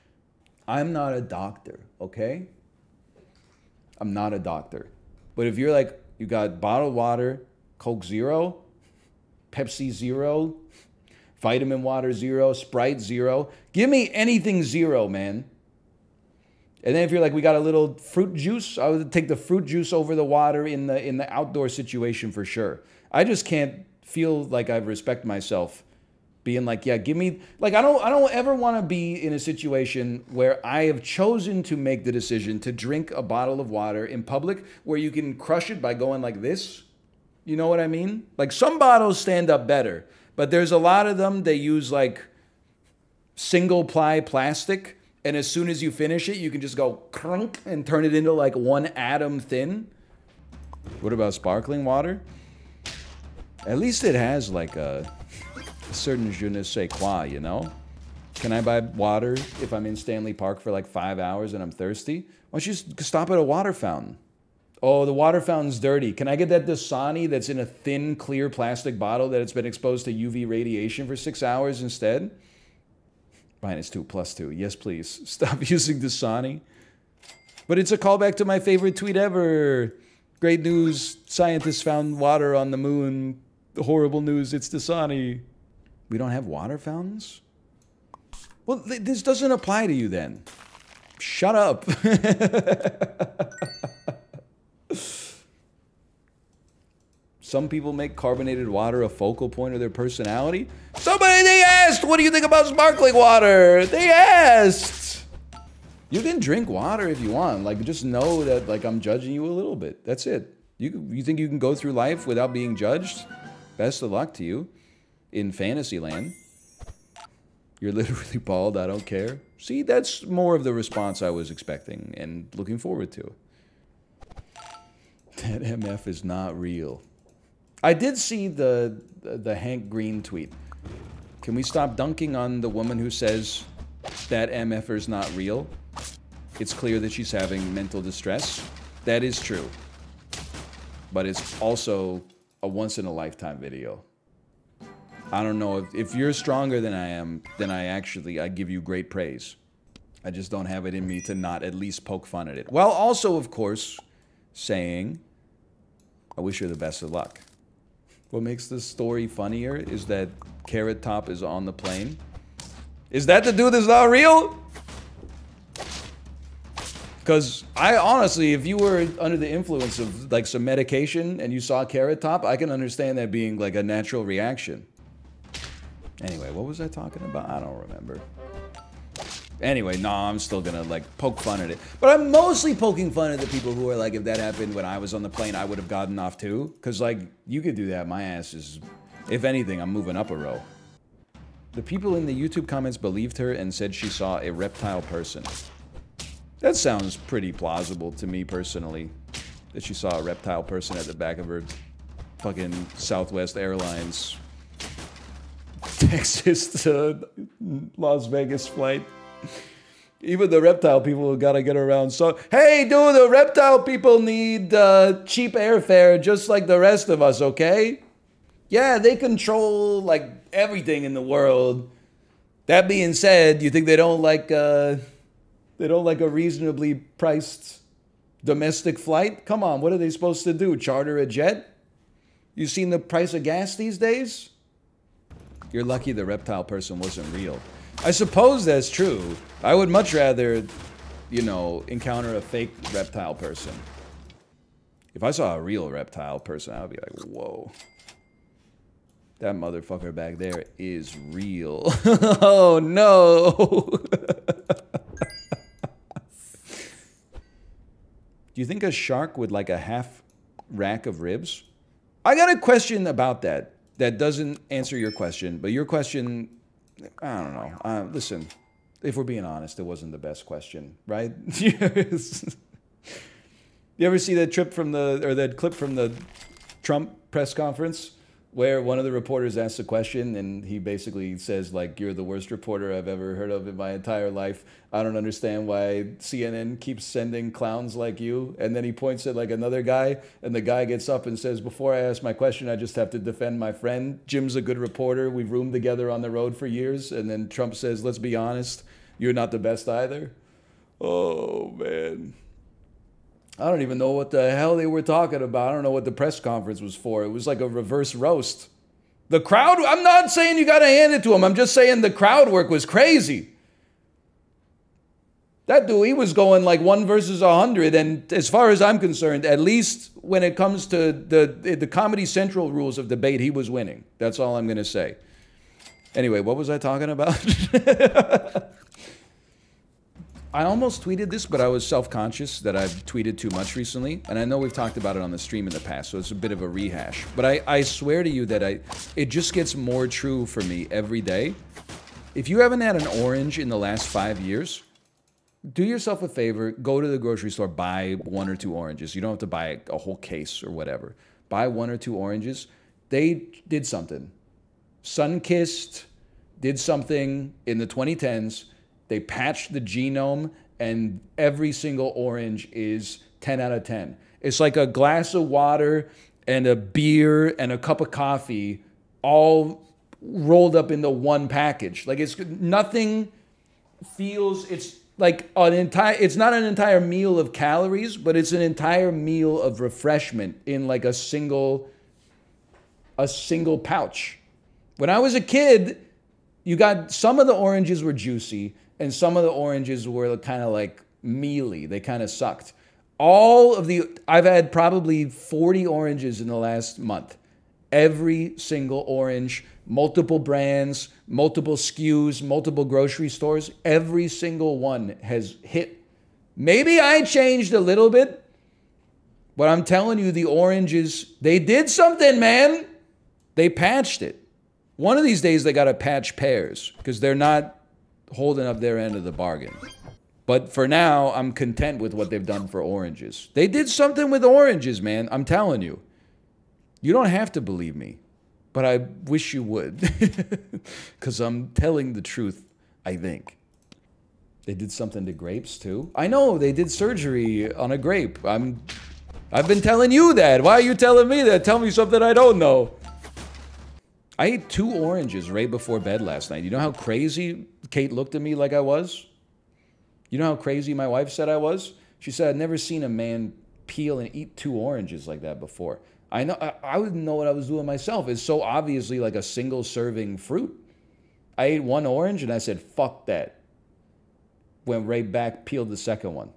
I'm not a doctor, okay? I'm not a doctor. But if you're like, you got bottled water, Coke Zero, Pepsi Zero, vitamin water Zero, Sprite Zero, give me anything zero, man. And then if you're like, we got a little fruit juice, I would take the fruit juice over the water in the outdoor situation for sure. I just can't feel like I respect myself being like, yeah, give me, like, I don't ever want to be in a situation where I have chosen to make the decision to drink a bottle of water in public where you can crush it by going like this. You know what I mean? Like, some bottles stand up better, but there's a lot of them, they use like single ply plastic. And as soon as you finish it, you can just go crunk and turn it into like one atom thin. What about sparkling water? At least it has like a certain je ne sais quoi, you know? Can I buy water if I'm in Stanley Park for like 5 hours and I'm thirsty? Why don't you just stop at a water fountain? Oh, the water fountain's dirty. Can I get that Dasani that's in a thin, clear plastic bottle that it's been exposed to UV radiation for 6 hours instead? -2, +2. Yes, please. Stop using Dasani. But it's a callback to my favorite tweet ever. Great news. Scientists found water on the moon. The horrible news. It's Dasani. We don't have water fountains? Well, this doesn't apply to you then. Shut up. Some people make carbonated water a focal point of their personality. They asked, what do you think about sparkling water? They asked. You can drink water if you want. Like, just know that, like, I'm judging you a little bit. That's it. You think you can go through life without being judged? Best of luck to you in fantasy land. You're literally bald, I don't care. See, that's more of the response I was expecting and looking forward to. That MF is not real. I did see the Hank Green tweet. Can we stop dunking on the woman who says that MFer's not real? It's clear that she's having mental distress. That is true. But it's also a once-in-a-lifetime video. I don't know, if you're stronger than I am, then I give you great praise. I just don't have it in me to not at least poke fun at it. While also, of course, saying, I wish her the best of luck. What makes this story funnier is that Carrot Top is on the plane. Is that the dude that's not real? Because I honestly, if you were under the influence of like some medication and you saw Carrot Top, I can understand that being like a natural reaction. Anyway, what was I talking about? I don't remember. Anyway, no, I'm still gonna like poke fun at it. But I'm mostly poking fun at the people who are like, if that happened when I was on the plane, I would have gotten off too. Cause like, you could do that, my ass is, if anything, I'm moving up a row. The people in the YouTube comments believed her and said she saw a reptile person. That sounds pretty plausible to me personally. That she saw a reptile person at the back of her fucking Southwest Airlines Texas to Las Vegas flight. Even the reptile people gotta get around. So, hey, dude, the reptile people need cheap airfare just like the rest of us, okay? Yeah, they control like everything in the world. That being said, you think they don't like a reasonably priced domestic flight? Come on, what are they supposed to do? Charter a jet? You seen the price of gas these days? You're lucky the reptile person wasn't real. I suppose that's true. I would much rather, you know, encounter a fake reptile person. If I saw a real reptile person, I would be like, whoa. That motherfucker back there is real. Oh, no. Do you think a shark would like a half rack of ribs? I got a question about that doesn't answer your question, but your question, I don't know. Listen, if we're being honest, it wasn't the best question, right? You ever see that clip from the Trump press conference where one of the reporters asks a question and he basically says, like, you're the worst reporter I've ever heard of in my entire life. I don't understand why CNN keeps sending clowns like you. And then he points at like another guy and the guy gets up and says, before I ask my question, I just have to defend my friend. Jim's a good reporter. We've roomed together on the road for years. And then Trump says, let's be honest, you're not the best either. Oh, man. I don't even know what the hell they were talking about. I don't know what the press conference was for. It was like a reverse roast. The crowd, I'm not saying you got to hand it to him. I'm just saying the crowd work was crazy. That dude, he was going like 1 versus 100. And as far as I'm concerned, at least when it comes to the Comedy Central rules of debate, he was winning. That's all I'm going to say. Anyway, what was I talking about? I almost tweeted this, but I was self-conscious that I've tweeted too much recently. And I know we've talked about it on the stream in the past, so it's a bit of a rehash. But I swear to you that it just gets more true for me every day. If you haven't had an orange in the last 5 years, do yourself a favor, go to the grocery store, buy 1 or 2 oranges. You don't have to buy a whole case or whatever. Buy 1 or 2 oranges. They did something. Sunkissed did something in the 2010s. They patched the genome, and every single orange is 10 out of 10. It's like a glass of water and a beer and a cup of coffee all rolled up into one package. Like, it's nothing feels, it's like it's not an entire meal of calories, but it's an entire meal of refreshment in like a single pouch. When I was a kid, you got, some of the oranges were juicy, and some of the oranges were kind of like mealy. They kind of sucked. I've had probably 40 oranges in the last month. Every single orange, multiple brands, multiple SKUs, multiple grocery stores. Every single one has hit. Maybe I changed a little bit, but I'm telling you, the oranges, they did something, man. They patched it. One of these days, they got to patch pears because they're not holding up their end of the bargain. But for now, I'm content with what they've done for oranges. They did something with oranges, man. I'm telling you. You don't have to believe me, but I wish you would. Because I'm telling the truth, I think. They did something to grapes, too. I know, they did surgery on a grape. I've been telling you that. Why are you telling me that? Tell me something I don't know. I ate 2 oranges right before bed last night. You know how crazy Kate looked at me like I was? You know how crazy my wife said I was? She said, I'd never seen a man peel and eat 2 oranges like that before. I know, I wouldn't know what I was doing myself. It's so obviously like a single serving fruit. I ate 1 orange and I said, fuck that. Went right back, peeled the second one.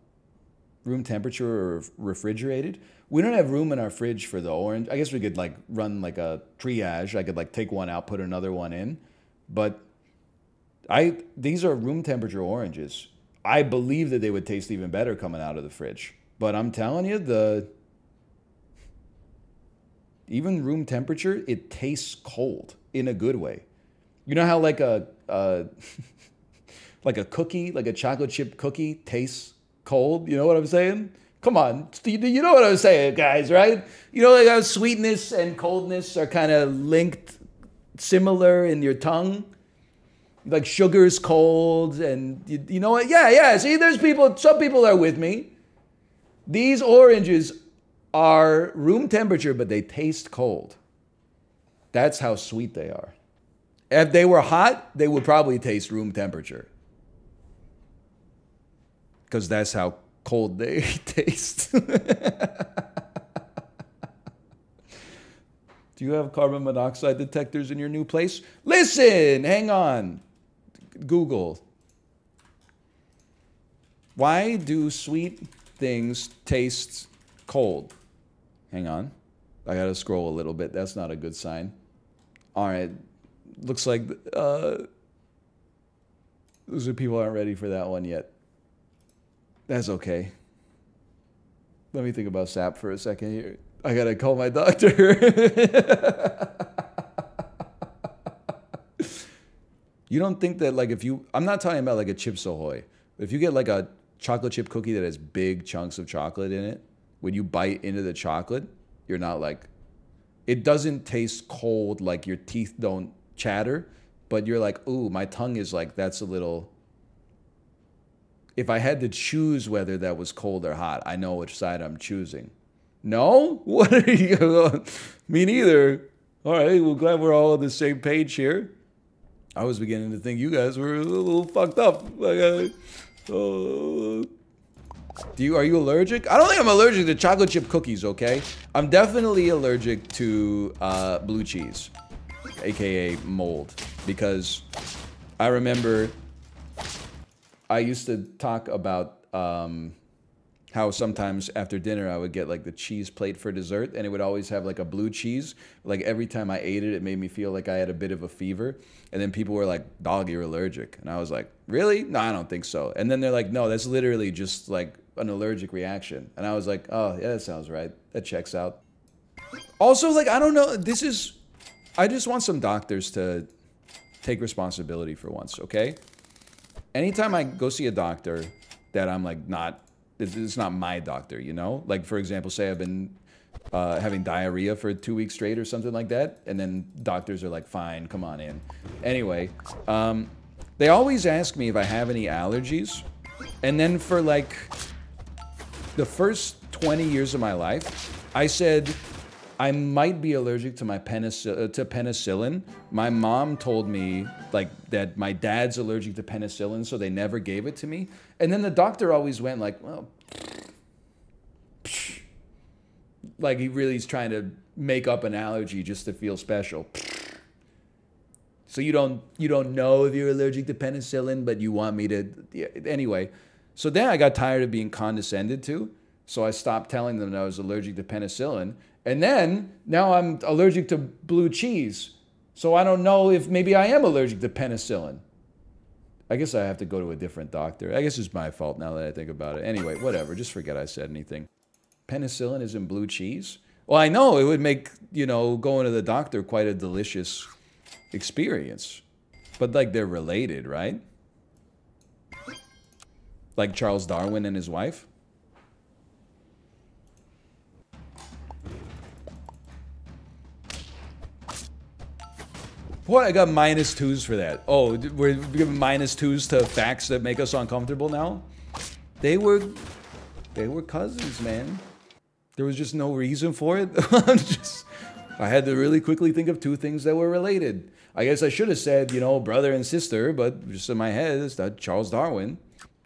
Room temperature or refrigerated. We don't have room in our fridge for the orange. I guess we could like run like a triage. I could like take one out, put another one in. But these are room temperature oranges. I believe that they would taste even better coming out of the fridge. But I'm telling you, even room temperature, it tastes cold in a good way. You know how like a cookie, like a chocolate chip cookie tastes cold? You know what I'm saying? Come on, you know what I'm saying, guys, right? You know like how sweetness and coldness are kind of linked, similar in your tongue? Like sugar's cold, and you know what? Yeah, see, some people are with me. These oranges are room temperature, but they taste cold. That's how sweet they are. If they were hot, they would probably taste room temperature. Because that's how cold they taste. Do you have carbon monoxide detectors in your new place? Listen, hang on. Google. Why do sweet things taste cold? Hang on. I gotta scroll a little bit. That's not a good sign. All right. Looks like those people aren't ready for that one yet. That's okay. Let me think about SAP for a second here. I gotta call my doctor. You don't think that, like, if you... I'm not talking about, like, a Chips Ahoy. But if you get, like, a chocolate chip cookie that has big chunks of chocolate in it, when you bite into the chocolate, you're not, like... It doesn't taste cold, like your teeth don't chatter, but you're like, ooh, my tongue is like, that's a little... If I had to choose whether that was cold or hot, I know which side I'm choosing. No? What are you... Me neither. All right, well, glad we're all on the same page here. I was beginning to think you guys were a little fucked up. Like, are you allergic? I don't think I'm allergic to chocolate chip cookies, okay? I'm definitely allergic to blue cheese, aka mold, because I remember I used to talk about how sometimes after dinner I would get like the cheese plate for dessert, and it would always have like a blue cheese. Like every time I ate it, it made me feel like I had a bit of a fever. And then people were like, dog, you're allergic. And I was like, really? No, I don't think so. And then they're like, no, that's literally just like an allergic reaction. And I was like, oh, yeah, that sounds right. That checks out. Also, like, I don't know. I just want some doctors to take responsibility for once, okay? Anytime I go see a doctor that I'm like it's not my doctor, you know? Like, for example, say I've been having diarrhea for 2 weeks straight or something like that, and then doctors are like, fine, come on in. Anyway, they always ask me if I have any allergies, and then for like the first 20 years of my life, I said I might be allergic to my penicillin. My mom told me like that my dad's allergic to penicillin, so they never gave it to me. And then the doctor always went like, well, like he really is trying to make up an allergy just to feel special. So you don't know if you're allergic to penicillin, but you want me to, yeah. Anyway. So then I got tired of being condescended to, so I stopped telling them that I was allergic to penicillin. And then, now I'm allergic to blue cheese. So I don't know if maybe I am allergic to penicillin. I guess I have to go to a different doctor. I guess it's my fault now that I think about it. Anyway, whatever. Just forget I said anything. Penicillin is in blue cheese? Well, I know it would make, you know, going to the doctor quite a delicious experience. But, like, they're related, right? Like Charles Darwin and his wife? What? I got -2s for that. Oh, we're giving -2s to facts that make us uncomfortable now? They were cousins, man. There was just no reason for it. I had to really quickly think of two things that were related. I guess I should have said, you know, brother and sister, but just in my head, it's that Charles Darwin.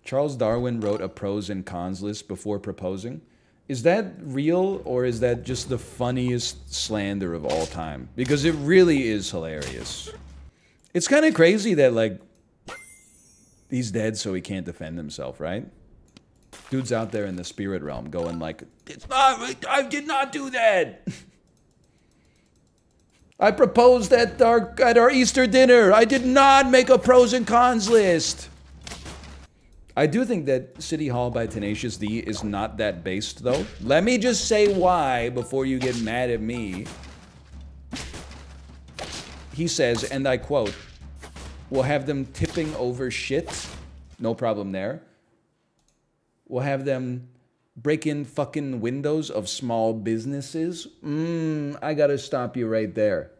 Charles Darwin wrote a pros and cons list before proposing. Is that real, or is that just the funniest slander of all time? Because it really is hilarious. It's kind of crazy that, like, he's dead so he can't defend himself, right? Dude's out there in the spirit realm going like, it's not, I did not do that. I proposed at our Easter dinner. I did not make a pros and cons list. I do think that City Hall by Tenacious D is not that based, though. Let me just say why before you get mad at me. He says, and I quote, we'll have them tipping over shit. No problem there. We'll have them break in fucking windows of small businesses. I gotta stop you right there.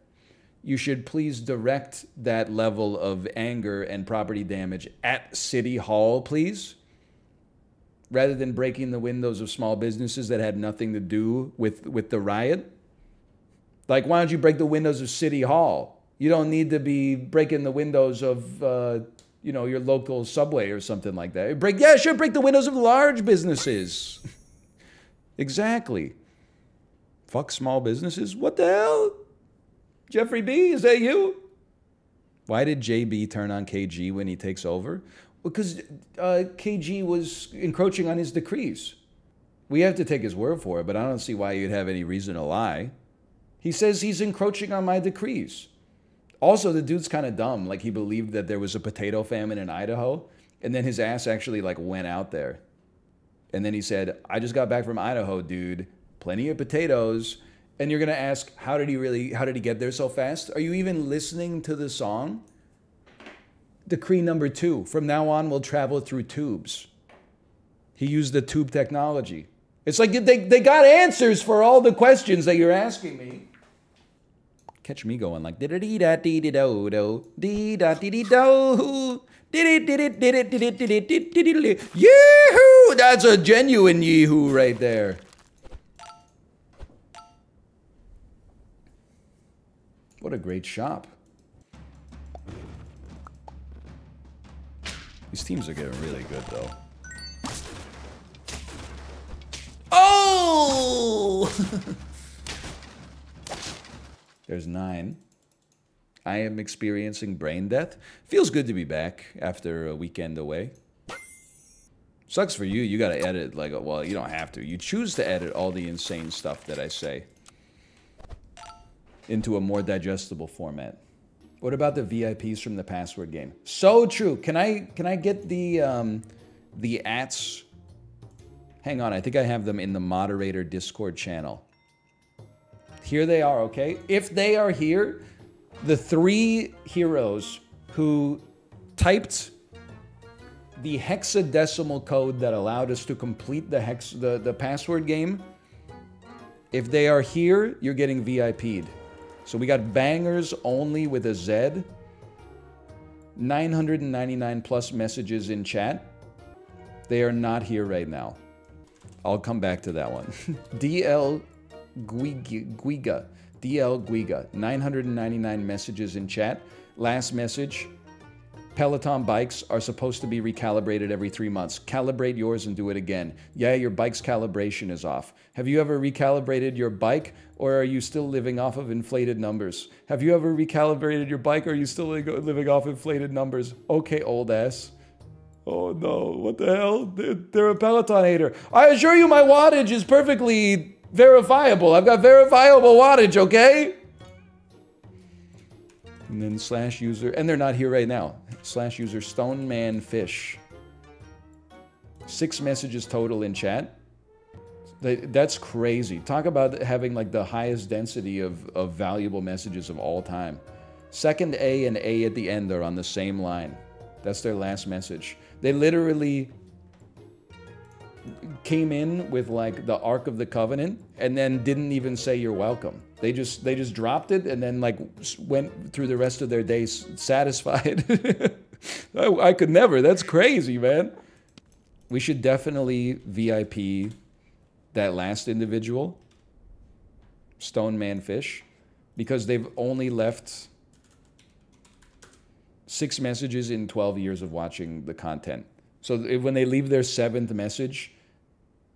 You should please direct that level of anger and property damage at City Hall, please. Rather than breaking the windows of small businesses that had nothing to do with the riot. Like, why don't you break the windows of City Hall? You don't need to be breaking the windows of, you know, your local Subway or something like that. Break the windows of large businesses. Exactly. Fuck small businesses? What the hell? Jeffrey B, is that you? Why did JB turn on KG when he takes over? Because KG was encroaching on his decrees. We have to take his word for it, but I don't see why you'd have any reason to lie. He says he's encroaching on my decrees. Also, the dude's kind of dumb. Like, he believed that there was a potato famine in Idaho, and then his ass actually, like, went out there. And then he said, I just got back from Idaho, dude. Plenty of potatoes. And you're going to ask, how did he get there so fast? Are you even listening to the song? Decree number 2. From now on, we'll travel through tubes. He used the tube technology. It's like they got answers for all the questions that you're asking me. Catch me going like dee-da-dee-da-dee-do-do, dee-da-dee-dee-do, dee-dee-dee-dee-dee-dee-dee-dee-dee. Yee-hoo! That's a genuine yee-hoo right there. What a great shop. These teams are getting really good, though. Oh! There's 9. I am experiencing brain death. Feels good to be back after a weekend away. Sucks for you. You gotta edit, like, well, you don't have to. You choose to edit all the insane stuff that I say into a more digestible format. What about the VIPs from the password game? So true. Can I get the ats? Hang on, I think I have them in the moderator Discord channel. Here they are, okay? If they are here, the 3 heroes who typed the hexadecimal code that allowed us to complete the password game, if they are here, you're getting VIP'd. So we got bangers only with a Z. 999 plus messages in chat. They are not here right now. I'll come back to that one. DL Guiga. DL Guiga. 999 messages in chat. Last message. Peloton bikes are supposed to be recalibrated every 3 months. Calibrate yours and do it again. Yeah, your bike's calibration is off. Have you ever recalibrated your bike, or are you still living off of inflated numbers? Have you ever recalibrated your bike, or are you still living off inflated numbers? Okay, old ass. Oh no, what the hell? They're a Peloton hater. I assure you my wattage is perfectly verifiable. I've got verifiable wattage, okay? And then /user, and they're not here right now. /user stonemanfish. 6 messages total in chat. That's crazy. Talk about having like the highest density of valuable messages of all time. Second A and A at the end are on the same line. That's their last message. They literally came in with like the Ark of the Covenant and then didn't even say you're welcome. They just dropped it and then like went through the rest of their days satisfied. I could never. That's crazy, man. We should definitely VIP that last individual, Stonemanfish, because they've only left 6 messages in 12 years of watching the content. So when they leave their 7th message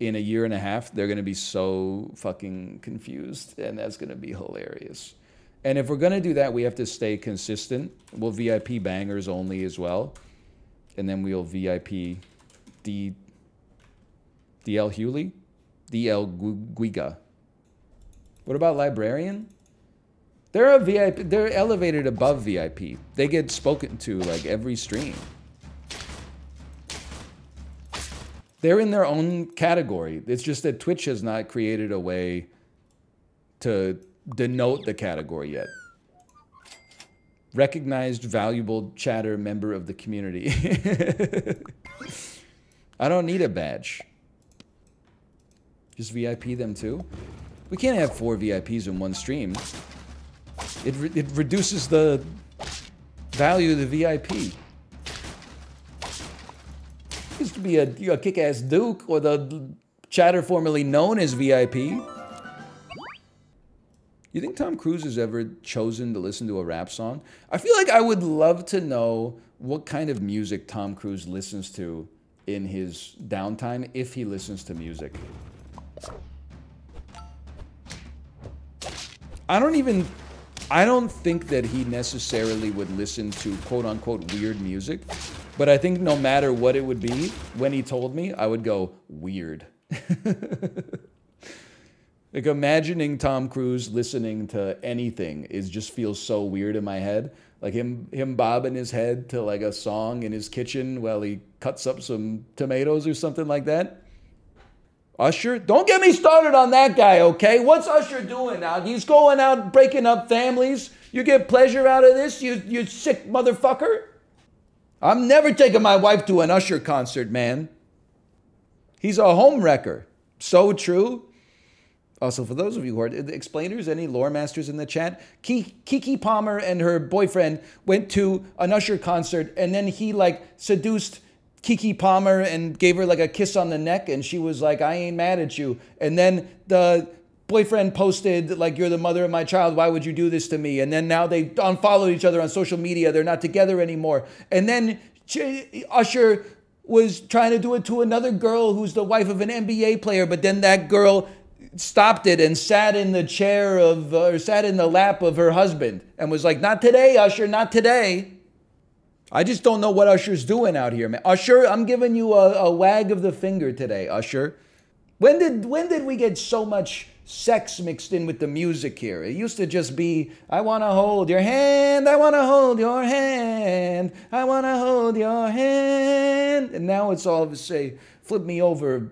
in a year and a half, they're going to be so fucking confused, and that's going to be hilarious. And if we're going to do that, we have to stay consistent. We'll VIP bangers only as well. And then we'll VIP DL Hewley? DL Guiga. What about Librarian? They're a VIP. They're elevated above VIP. They get spoken to like every stream. They're in their own category. It's just that Twitch has not created a way to denote the category yet. Recognized valuable chatter member of the community. I don't need a badge. Just VIP them too. We can't have 4 VIPs in one stream. It reduces the value of the VIP. Used to be a kick-ass Duke or the chatter formerly known as VIP. You think Tom Cruise has ever chosen to listen to a rap song? I feel like I would love to know what kind of music Tom Cruise listens to in his downtime, if he listens to music. I don't think that he necessarily would listen to quote-unquote weird music, but I think no matter what it would be, when he told me, I would go, weird. Like imagining Tom Cruise listening to anything just feels so weird in my head. Like him bobbing his head to like a song in his kitchen while he cuts up some tomatoes or something like that. Usher? Don't get me started on that guy, okay? What's Usher doing now? He's going out breaking up families. You get pleasure out of this, you sick motherfucker? I'm never taking my wife to an Usher concert, man. He's a homewrecker. So true. Also, for those of you who are explainers, any lore masters in the chat, Keke Palmer and her boyfriend went to an Usher concert, and then he like seduced Keke Palmer and gave her like a kiss on the neck, and she was like, I ain't mad at you. And then the boyfriend posted like, you're the mother of my child, why would you do this to me? And then now they unfollowed each other on social media, they're not together anymore. And then Usher was trying to do it to another girl who's the wife of an NBA player, but then that girl stopped it and sat in the chair of, or sat in the lap of her husband and was like, not today, Usher, not today. I just don't know what Usher's doing out here, man. Usher, I'm giving you a wag of the finger today, Usher. When did we get so much sex mixed in with the music here? It used to just be, I want to hold your hand, I want to hold your hand, I want to hold your hand. And now it's all of say, flip me over,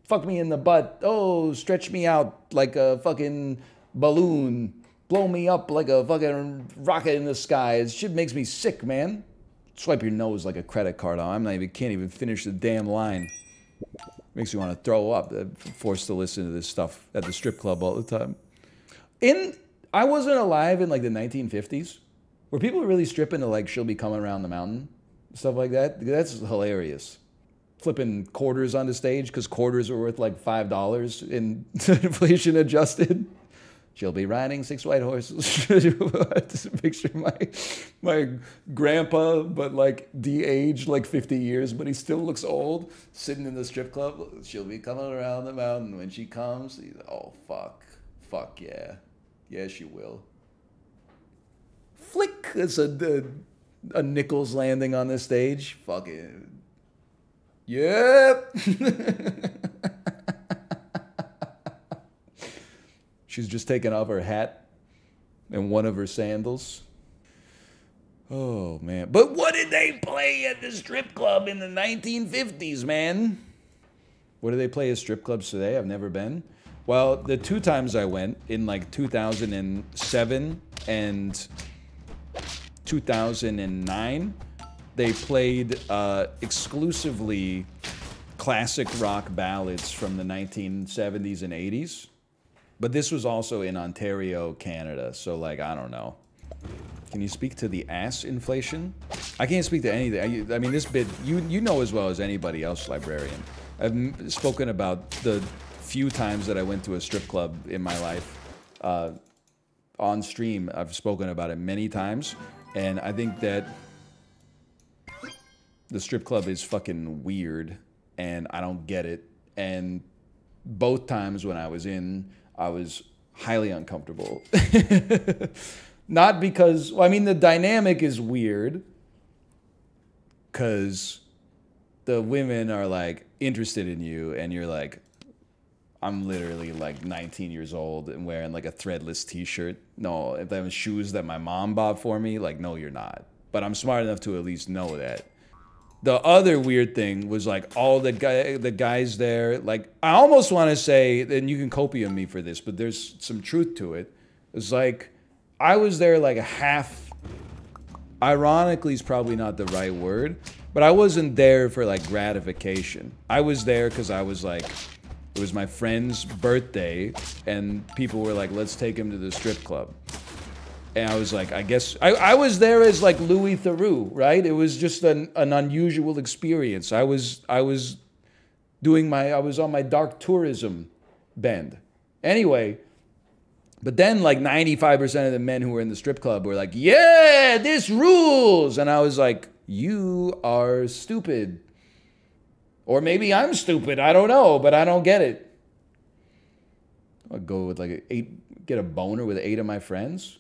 fuck me in the butt, oh, stretch me out like a fucking balloon, blow me up like a fucking rocket in the sky. This shit makes me sick, man. Swipe your nose like a credit card. Can't even finish the damn line. Makes me want to throw up. I'm forced to listen to this stuff at the strip club all the time. I wasn't alive in like the 1950s. Were people really stripping to like She'll Be Coming Around the Mountain? Stuff like that? That's hilarious. Flipping quarters on the stage because quarters are worth like $5 in inflation adjusted. She'll be riding 6 white horses. Just a picture of my grandpa, but like de-aged like 50 years, but he still looks old, sitting in the strip club. She'll be coming around the mountain when she comes. Oh, fuck yeah. Yeah, she will. Flick, it's a Nichols landing on the stage. Fucking, yep. She's just taken off her hat and one of her sandals. Oh, man. But what did they play at the strip club in the 1950s, man? What do they play at strip clubs today? I've never been. Well, the 2 times I went, in like 2007 and 2009, they played exclusively classic rock ballads from the 1970s and 80s. But this was also in Ontario, Canada, so like, I don't know. Can you speak to the ass inflation? I can't speak to anything. I mean, this bit, you know as well as anybody else, librarian. I've spoken about the few times that I went to a strip club in my life. On stream, I've spoken about it many times, and I think that the strip club is fucking weird, and I don't get it. And both times when I was in, I was highly uncomfortable. Not because, well, I mean, the dynamic is weird because the women are like interested in you and you're like, I'm literally like 19 years old and wearing like a threadless t-shirt. No, if that was shoes that my mom bought for me, like, no, you're not. But I'm smart enough to at least know that. The other weird thing was like all the guys there, like I almost want to say, and you can copium me for this, but there's some truth to it. It's like I was there like a half, ironically is probably not the right word, but I wasn't there for like gratification. I was there because I was like, it was my friend's birthday and people were like, let's take him to the strip club. And I was like, I guess, I was there as like Louis Theroux, right? It was just an unusual experience. I was on my dark tourism bend. Anyway, but then like 95% of the men who were in the strip club were like, yeah, this rules. And I was like, you are stupid. Or maybe I'm stupid, I don't know, but I don't get it. I'll go with like get a boner with 8 of my friends.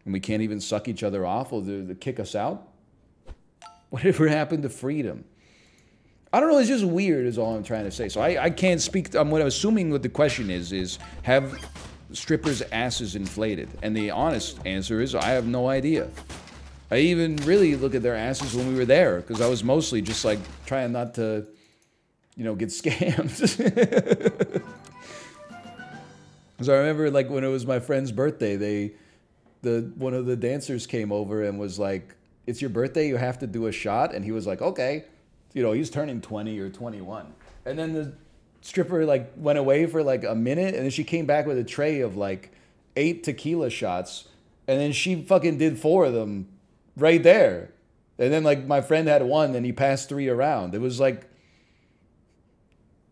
And we can't even suck each other off or they kick us out? Whatever happened to freedom? I don't know, it's just weird is all I'm trying to say. So I can't speak, what I'm assuming what the question is have strippers' asses inflated? And the honest answer is I have no idea. I even really look at their asses when we were there, because I was mostly just like trying not to, you know, get scammed. Because I remember like when it was my friend's birthday, one of the dancers came over and was like, "It's your birthday, you have to do a shot." And he was like, "Okay." You know, he's turning 20 or 21. And then the stripper like went away for like a minute, and then she came back with a tray of like 8 tequila shots, and then she fucking did 4 of them right there. And then like my friend had 1 and he passed 3 around. It was like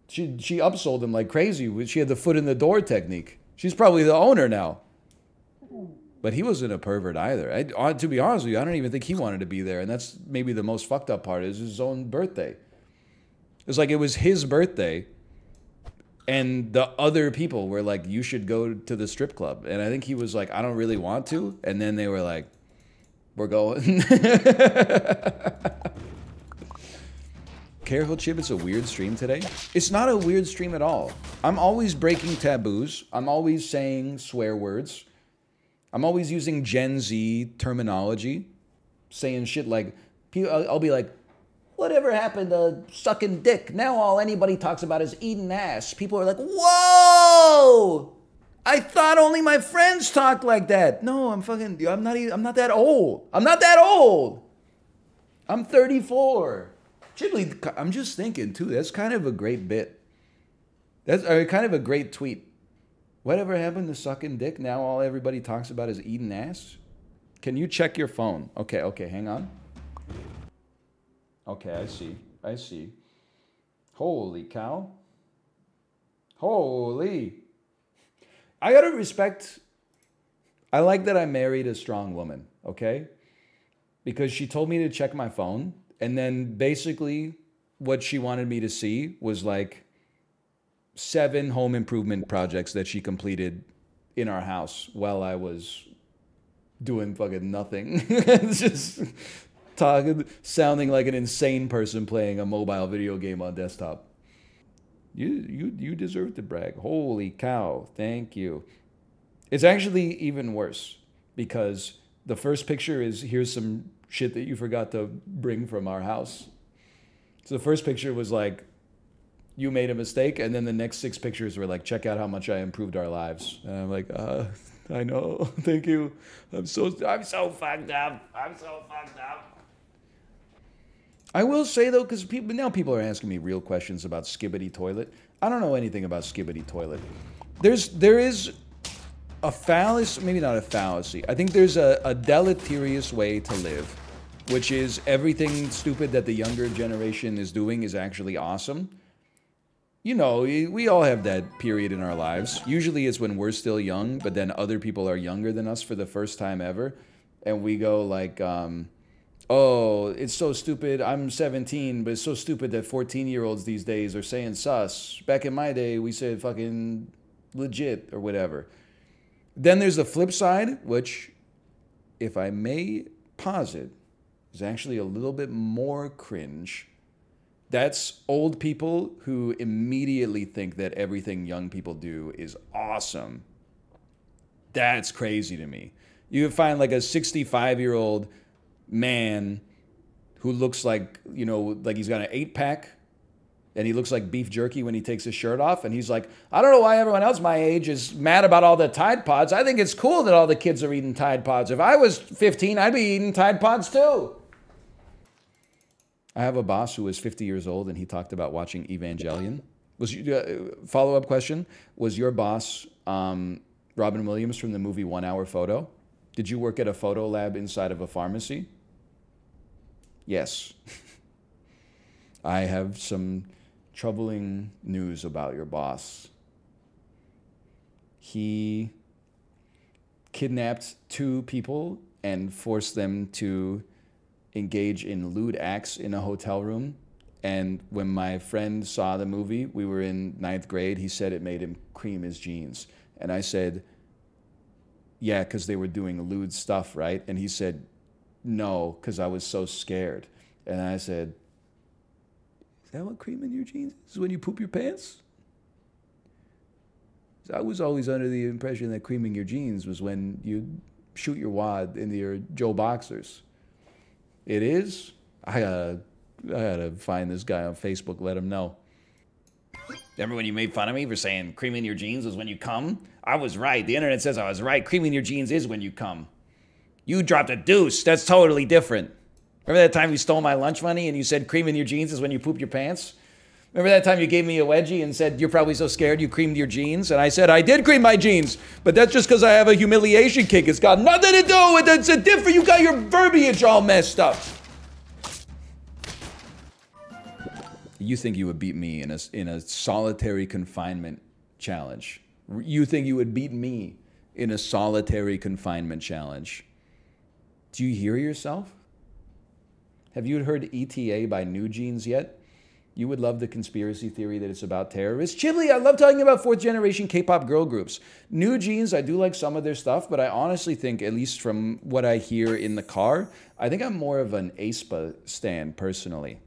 she upsold him like crazy. She had the foot in the door technique. She's probably the owner now. But he wasn't a pervert either. To be honest with you, I don't even think he wanted to be there. And that's maybe the most fucked up part, is his own birthday. It's like it was his birthday, and the other people were like, "You should go to the strip club." And I think he was like, "I don't really want to." And then they were like, "We're going." Careful, Chip, it's a weird stream today. It's not a weird stream at all. I'm always breaking taboos. I'm always saying swear words. I'm always using Gen Z terminology, saying shit like, I'll be like, "Whatever happened to sucking dick? Now all anybody talks about is eating ass." People are like, "Whoa! I thought only my friends talked like that." No, I'm not that old. I'm not that old. I'm 34. Chibley, I'm just thinking too, that's kind of a great bit. That's kind of a great tweet. Whatever happened to sucking dick? Now all everybody talks about is eating ass? Can you check your phone? Okay, hang on. Okay, I see. Holy cow. Holy. I gotta respect, I like that I married a strong woman, okay? Because she told me to check my phone, and then basically what she wanted me to see was like 7 home improvement projects that she completed in our house while I was doing fucking nothing. Just talking, sounding like an insane person playing a mobile video game on desktop. You deserve to brag. Holy cow, thank you. It's actually even worse, because the first picture is, here's some shit that you forgot to bring from our house. So the first picture was like, you made a mistake, and then the next 6 pictures were like, check out how much I improved our lives. And I'm like, I know, thank you. I'm so fucked up. I will say though, because people are asking me real questions about Skibidi Toilet. I don't know anything about Skibidi Toilet. There is a fallacy, maybe not a fallacy. I think there's a deleterious way to live, which is everything stupid that the younger generation is doing is actually awesome. You know, we all have that period in our lives. Usually it's when we're still young, but then other people are younger than us for the first time ever. And we go like, oh, it's so stupid. I'm 17, but it's so stupid that 14-year-olds these days are saying sus. Back in my day, we said fucking legit or whatever. Then there's the flip side, which, if I may posit, is actually a little bit more cringe. That's old people who immediately think that everything young people do is awesome. That's crazy to me. You find like a 65-year-old man who looks like, you know, like he's got an 8-pack, and he looks like beef jerky when he takes his shirt off, and he's like, I don't know why everyone else my age is mad about all the Tide Pods. I think it's cool that all the kids are eating Tide Pods. If I was 15, I'd be eating Tide Pods too. I have a boss who is 50 years old, and he talked about watching Evangelion. Follow-up question, was your boss Robin Williams from the movie 1 Hour Photo? Did you work at a photo lab inside of a pharmacy? Yes. I have some troubling news about your boss. He kidnapped 2 people and forced them to engage in lewd acts in a hotel room. And when my friend saw the movie, we were in 9th grade, he said it made him cream his jeans. And I said, yeah, because they were doing lewd stuff, right? And he said, no, because I was so scared. And I said, Is that what cream in your jeans is? When you poop your pants? I was always under the impression that creaming your jeans was when you shoot your wad into your Joe Boxers. It is? I gotta find this guy on Facebook, let him know. Remember when you made fun of me for saying creaming your jeans was when you come? I was right. The internet says I was right. Creaming your jeans is when you come. You dropped a deuce. That's totally different. Remember that time you stole my lunch money and you said creaming your jeans is when you poop your pants? Remember that time you gave me a wedgie and said you're probably so scared you creamed your jeans? And I said I did cream my jeans, but that's just because I have a humiliation kick. It's got nothing to do with it. It's a different. You got your verbiage all messed up. You think you would beat me in a solitary confinement challenge? You think you would beat me in a solitary confinement challenge? Do you hear yourself? Have you heard ETA by New Jeans yet? You would love the conspiracy theory that it's about terrorists. Chibli, I love talking about fourth generation K-pop girl groups. New Jeans, I do like some of their stuff, but I honestly think, at least from what I hear in the car, I think I'm more of an aespa stan personally.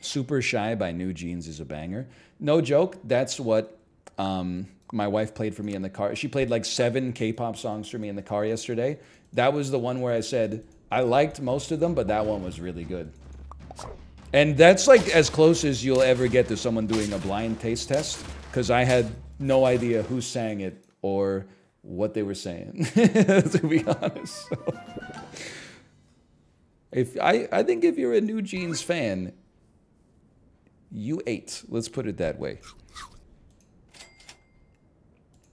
Super Shy by New Jeans is a banger. No joke, that's what my wife played for me in the car. She played like 7 K-pop songs for me in the car yesterday. That was the one where I said, I liked most of them, but that one was really good. And that's like as close as you'll ever get to someone doing a blind taste test, because I had no idea who sang it or what they were saying, to be honest. So, I think if you're a New Jeans fan, you ate. Let's put it that way.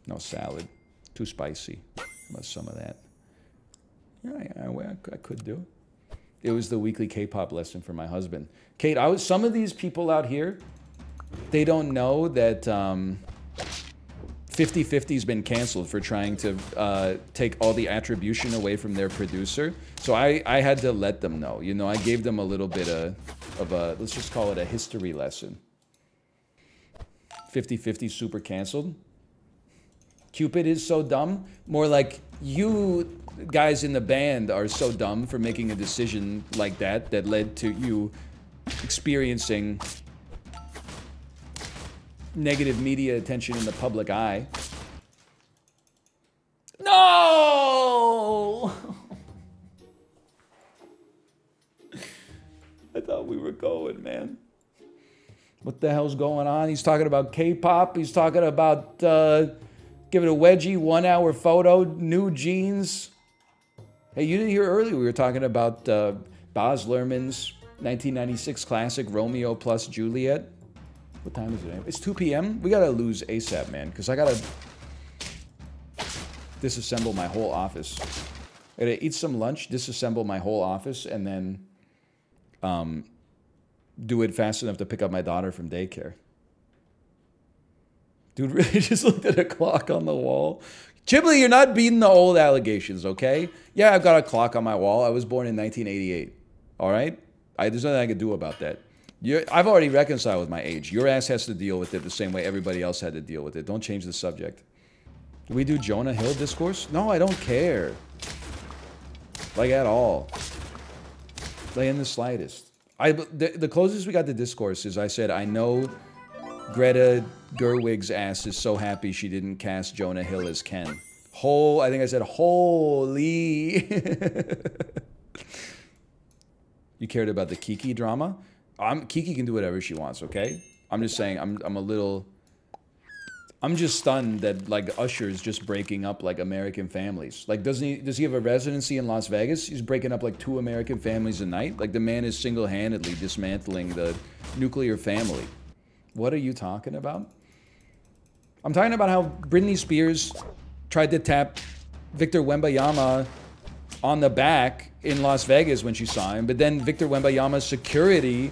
No salad. Too spicy. Must some of that. Yeah, I could do. It was the weekly K-pop lesson for my husband. Kate, some of these people out here, they don't know that 50/50's been canceled for trying to take all the attribution away from their producer. So I had to let them know. You know, I gave them a little bit of a, let's just call it a history lesson. 50/50 super canceled. Cupid is so dumb. More like you guys in the band are so dumb for making a decision like that that led to you experiencing negative media attention in the public eye. No! I thought we were going, man. What the hell's going on? He's talking about K-pop. He's talking about give it a wedgie, 1 hour photo, New Jeans. Hey, you didn't hear earlier we were talking about Baz Luhrmann's 1996 classic Romeo plus Juliet. What time is it? It's 2 p.m. We gotta lose ASAP, man, because I gotta disassemble my whole office. I gotta eat some lunch, disassemble my whole office, and then do it fast enough to pick up my daughter from daycare. Dude really just looked at a clock on the wall. Chibli, you're not beating the old allegations, okay? Yeah, I've got a clock on my wall. I was born in 1988, all right? There's nothing I can do about that. I've already reconciled with my age. Your ass has to deal with it the same way everybody else had to deal with it. Don't change the subject. Do we do Jonah Hill discourse? No, I don't care. Like, at all. Like, in the slightest. The closest we got to discourse is I said, I know Greta Gerwig's ass is so happy she didn't cast Jonah Hill as Ken. I think I said, holy. You cared about the Kiki drama? Kiki can do whatever she wants, okay? I'm just saying, I'm just stunned that, like, Usher is just breaking up, like, American families. Like, does he have a residency in Las Vegas? He's breaking up, like, 2 American families a night? Like, the man is single-handedly dismantling the nuclear family. What are you talking about? I'm talking about how Britney Spears tried to tap Victor Wembanyama on the back in Las Vegas when she saw him, but then Victor Wembanyama's security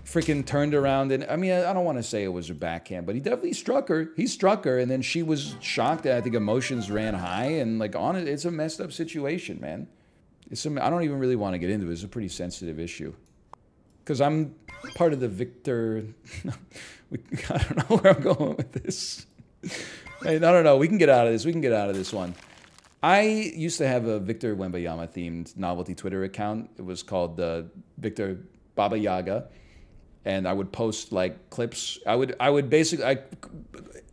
freaking turned around and, I mean, I don't want to say it was a backhand, but he definitely struck her. He struck her, and then she was shocked. I think emotions ran high, and like on it, it's a messed up situation, man. I don't even really want to get into it. It's a pretty sensitive issue. Because I'm part of the Victor... I don't know where I'm going with this. Hey, I don't know. We can get out of this. We can get out of this one. I used to have a Victor Wembanyama themed novelty Twitter account. It was called Victor Baba Yaga, and I would post like clips. I would basically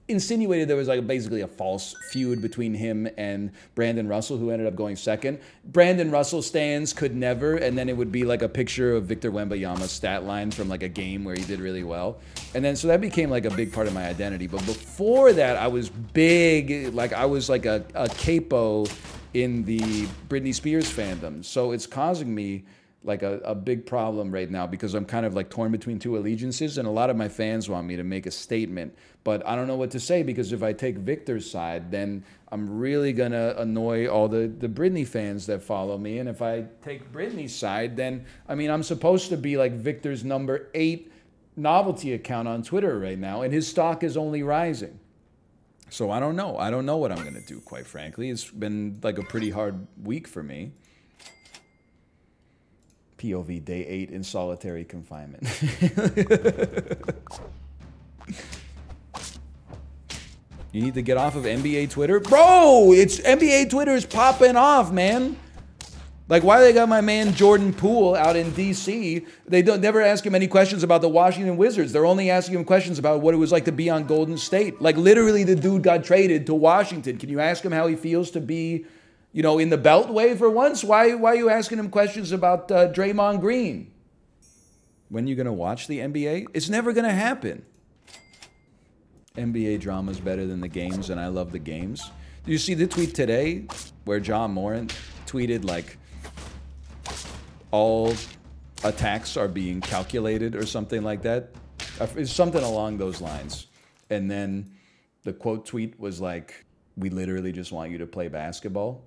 insinuated there was like basically a false feud between him and Brandon Russell, who ended up going second. Brandon Russell stands could never, and then it would be like a picture of Victor Wembanyama's stat line from like a game where he did really well. And then so that became like a big part of my identity. But before that, I was big, like I was like a capo in the Britney Spears fandom. So it's causing me like a big problem right now because I'm kind of like torn between two allegiances, and a lot of my fans want me to make a statement, but I don't know what to say because if I take Victor's side, then I'm really gonna annoy all the Britney fans that follow me, and if I take Britney's side, then, I mean, I'm supposed to be like Victor's number 8 novelty account on Twitter right now, and his stock is only rising. So I don't know. I don't know what I'm gonna do, quite frankly. It's been like a pretty hard week for me. POV day 8 in solitary confinement. You need to get off of NBA Twitter? Bro, it's NBA Twitter is popping off, man. Like, why they got my man Jordan Poole out in DC? They don't never ask him any questions about the Washington Wizards. They're only asking him questions about what it was like to be on Golden State. Like, literally, the dude got traded to Washington. Can you ask him how he feels to be, you know, in the Beltway for once? Why are you asking him questions about Draymond Green? When are you going to watch the NBA? It's never going to happen. NBA drama is better than the games, and I love the games. Do you see the tweet today where John Moran tweeted, like, all attacks are being calculated or something like that? It's something along those lines. And then the quote tweet was like, we literally just want you to play basketball.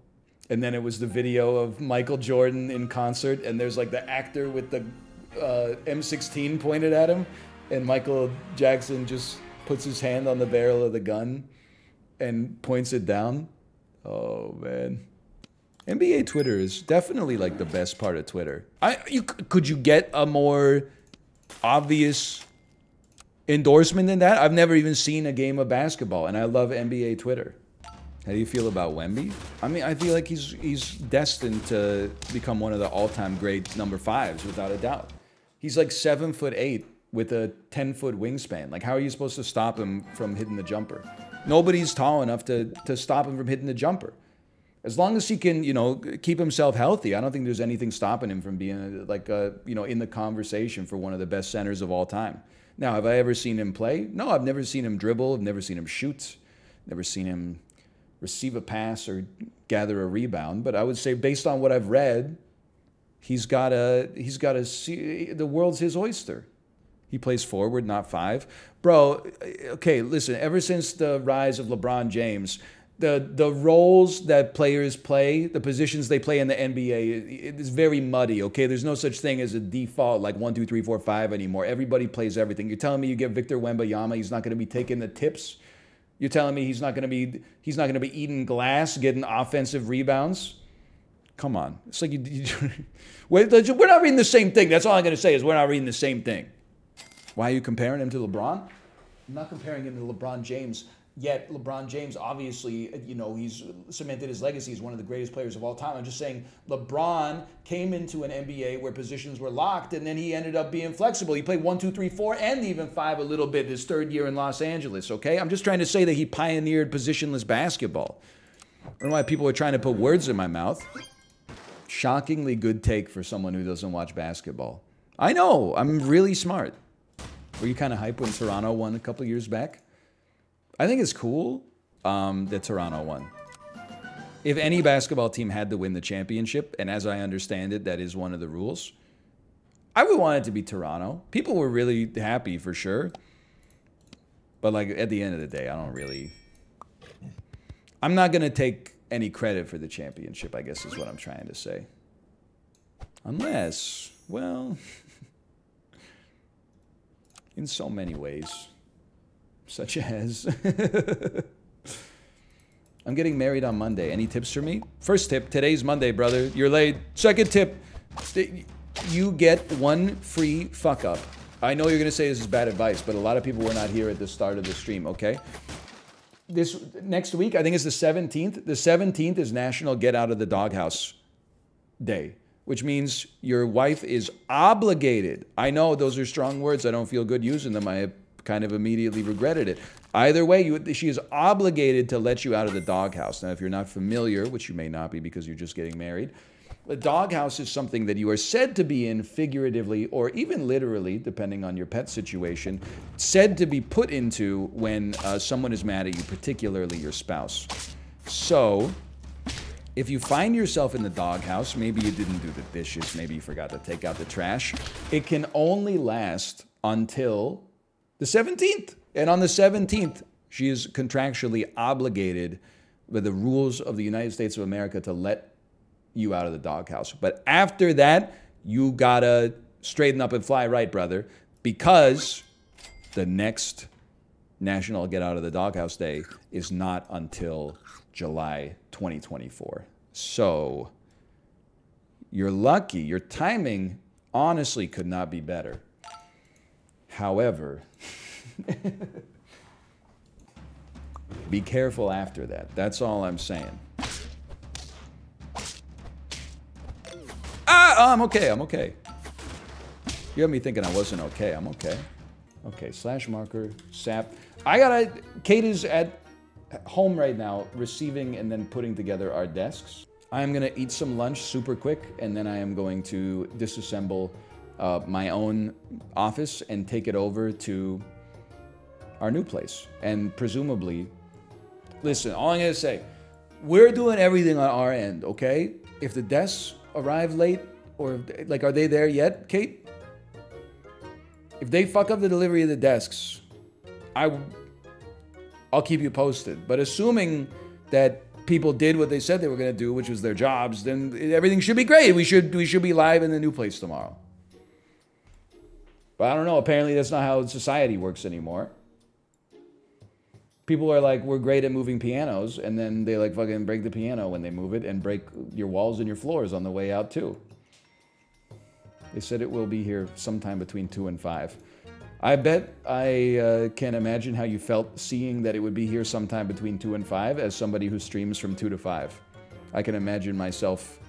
And then it was the video of Michael Jordan in concert, and there's like the actor with the M16 pointed at him, and Michael Jackson just puts his hand on the barrel of the gun and points it down. Oh, man. NBA Twitter is definitely like the best part of Twitter. Could you get a more obvious endorsement than that? I've never even seen a game of basketball, and I love NBA Twitter. How do you feel about Wemby? I mean, I feel like he's destined to become one of the all-time great number 5s, without a doubt. He's like 7'8" with a 10-foot wingspan. Like, how are you supposed to stop him from hitting the jumper? Nobody's tall enough to stop him from hitting the jumper. As long as he can, you know, keep himself healthy, I don't think there's anything stopping him from being like, you know, in the conversation for one of the best centers of all time. Now, have I ever seen him play? No, I've never seen him dribble. I've never seen him shoot. Never seen him receive a pass or gather a rebound. But I would say, based on what I've read, he's got the world's his oyster. He plays forward, not 5. Bro, okay, listen, ever since the rise of LeBron James, the roles that players play, the positions they play in the NBA, it is very muddy, okay? There's no such thing as a default like 1, 2, 3, 4, 5 anymore. Everybody plays everything. You're telling me you get Victor Wembanyama, he's not going to be taking the tips? You're telling me he's not going to be eating glass, getting offensive rebounds? Come on. It's like we're not reading the same thing. That's all I'm going to say is we're not reading the same thing. Why are you comparing him to LeBron? I'm not comparing him to LeBron James. Yet LeBron James, obviously, you know, he's cemented his legacy as one of the greatest players of all time. I'm just saying LeBron came into an NBA where positions were locked, and then he ended up being flexible. He played 1, 2, 3, 4, and even 5 a little bit his 3rd year in Los Angeles, okay? I'm just trying to say that he pioneered positionless basketball. I don't know why people are trying to put words in my mouth. Shockingly good take for someone who doesn't watch basketball. I know, I'm really smart. Were you kind of hyped when Toronto won a couple years back? I think it's cool that Toronto won. If any basketball team had to win the championship, and as I understand it, that is one of the rules, I would want it to be Toronto. People were really happy for sure. But like at the end of the day, I'm not going to take any credit for the championship, I guess is what I'm trying to say. Unless, well, in so many ways. Such as, I'm getting married on Monday. Any tips for me? First tip, today's Monday, brother. You're late. Second tip, you get 1 free fuck up. I know you're going to say this is bad advice, but a lot of people were not here at the start of the stream, okay? This next week, I think it's the 17th. The 17th is National Get Out of the Doghouse Day, which means your wife is obligated. I know those are strong words. I don't feel good using them. I kind of immediately regretted it. Either way, she is obligated to let you out of the doghouse. Now, if you're not familiar, which you may not be because you're just getting married, the doghouse is something that you are said to be in figuratively or even literally, depending on your pet situation, said to be put into when someone is mad at you, particularly your spouse. So, if you find yourself in the doghouse, maybe you didn't do the dishes, maybe you forgot to take out the trash, it can only last until the 17th. And on the 17th, she is contractually obligated by the rules of the United States of America to let you out of the doghouse. But after that, you gotta straighten up and fly right, brother, because the next National Get Out of the Doghouse Day is not until July 2024. So you're lucky. Your timing honestly could not be better. However, be careful after that. That's all I'm saying. I'm okay. I'm okay. You have me thinking I wasn't okay. I'm okay. Okay, slash marker, sap. Kate is at home right now, receiving and then putting together our desks. I'm gonna eat some lunch super quick, and then I am going to disassemble my own office and take it over to our new place. And presumably, listen, all I'm gonna say, we're doing everything on our end, okay? If the desks arrive late, or like, are they there yet, Kate? If they fuck up the delivery of the desks, I'll keep you posted. But assuming that people did what they said they were going to do, which was their jobs, then everything should be great. We should be live in the new place tomorrow. But I don't know. Apparently, that's not how society works anymore. People are like, we're great at moving pianos, and then they like fucking break the piano when they move it and break your walls and your floors on the way out too. They said it will be here sometime between 2 and 5. I bet I can imagine how you felt seeing that it would be here sometime between 2 and 5 as somebody who streams from 2 to 5. I can imagine myself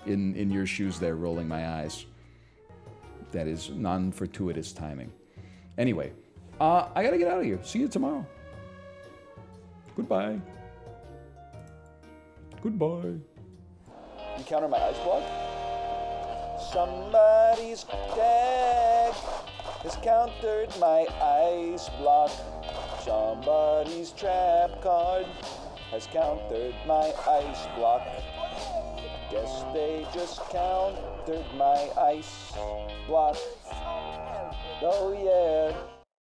in your shoes there, rolling my eyes. That is non-fortuitous timing. Anyway, I gotta get out of here. See you tomorrow. Goodbye. Goodbye. Encounter my ice block? Somebody's tag has countered my ice block. Somebody's trap card has countered my ice block. Guess they just countered my ice block. Oh yeah.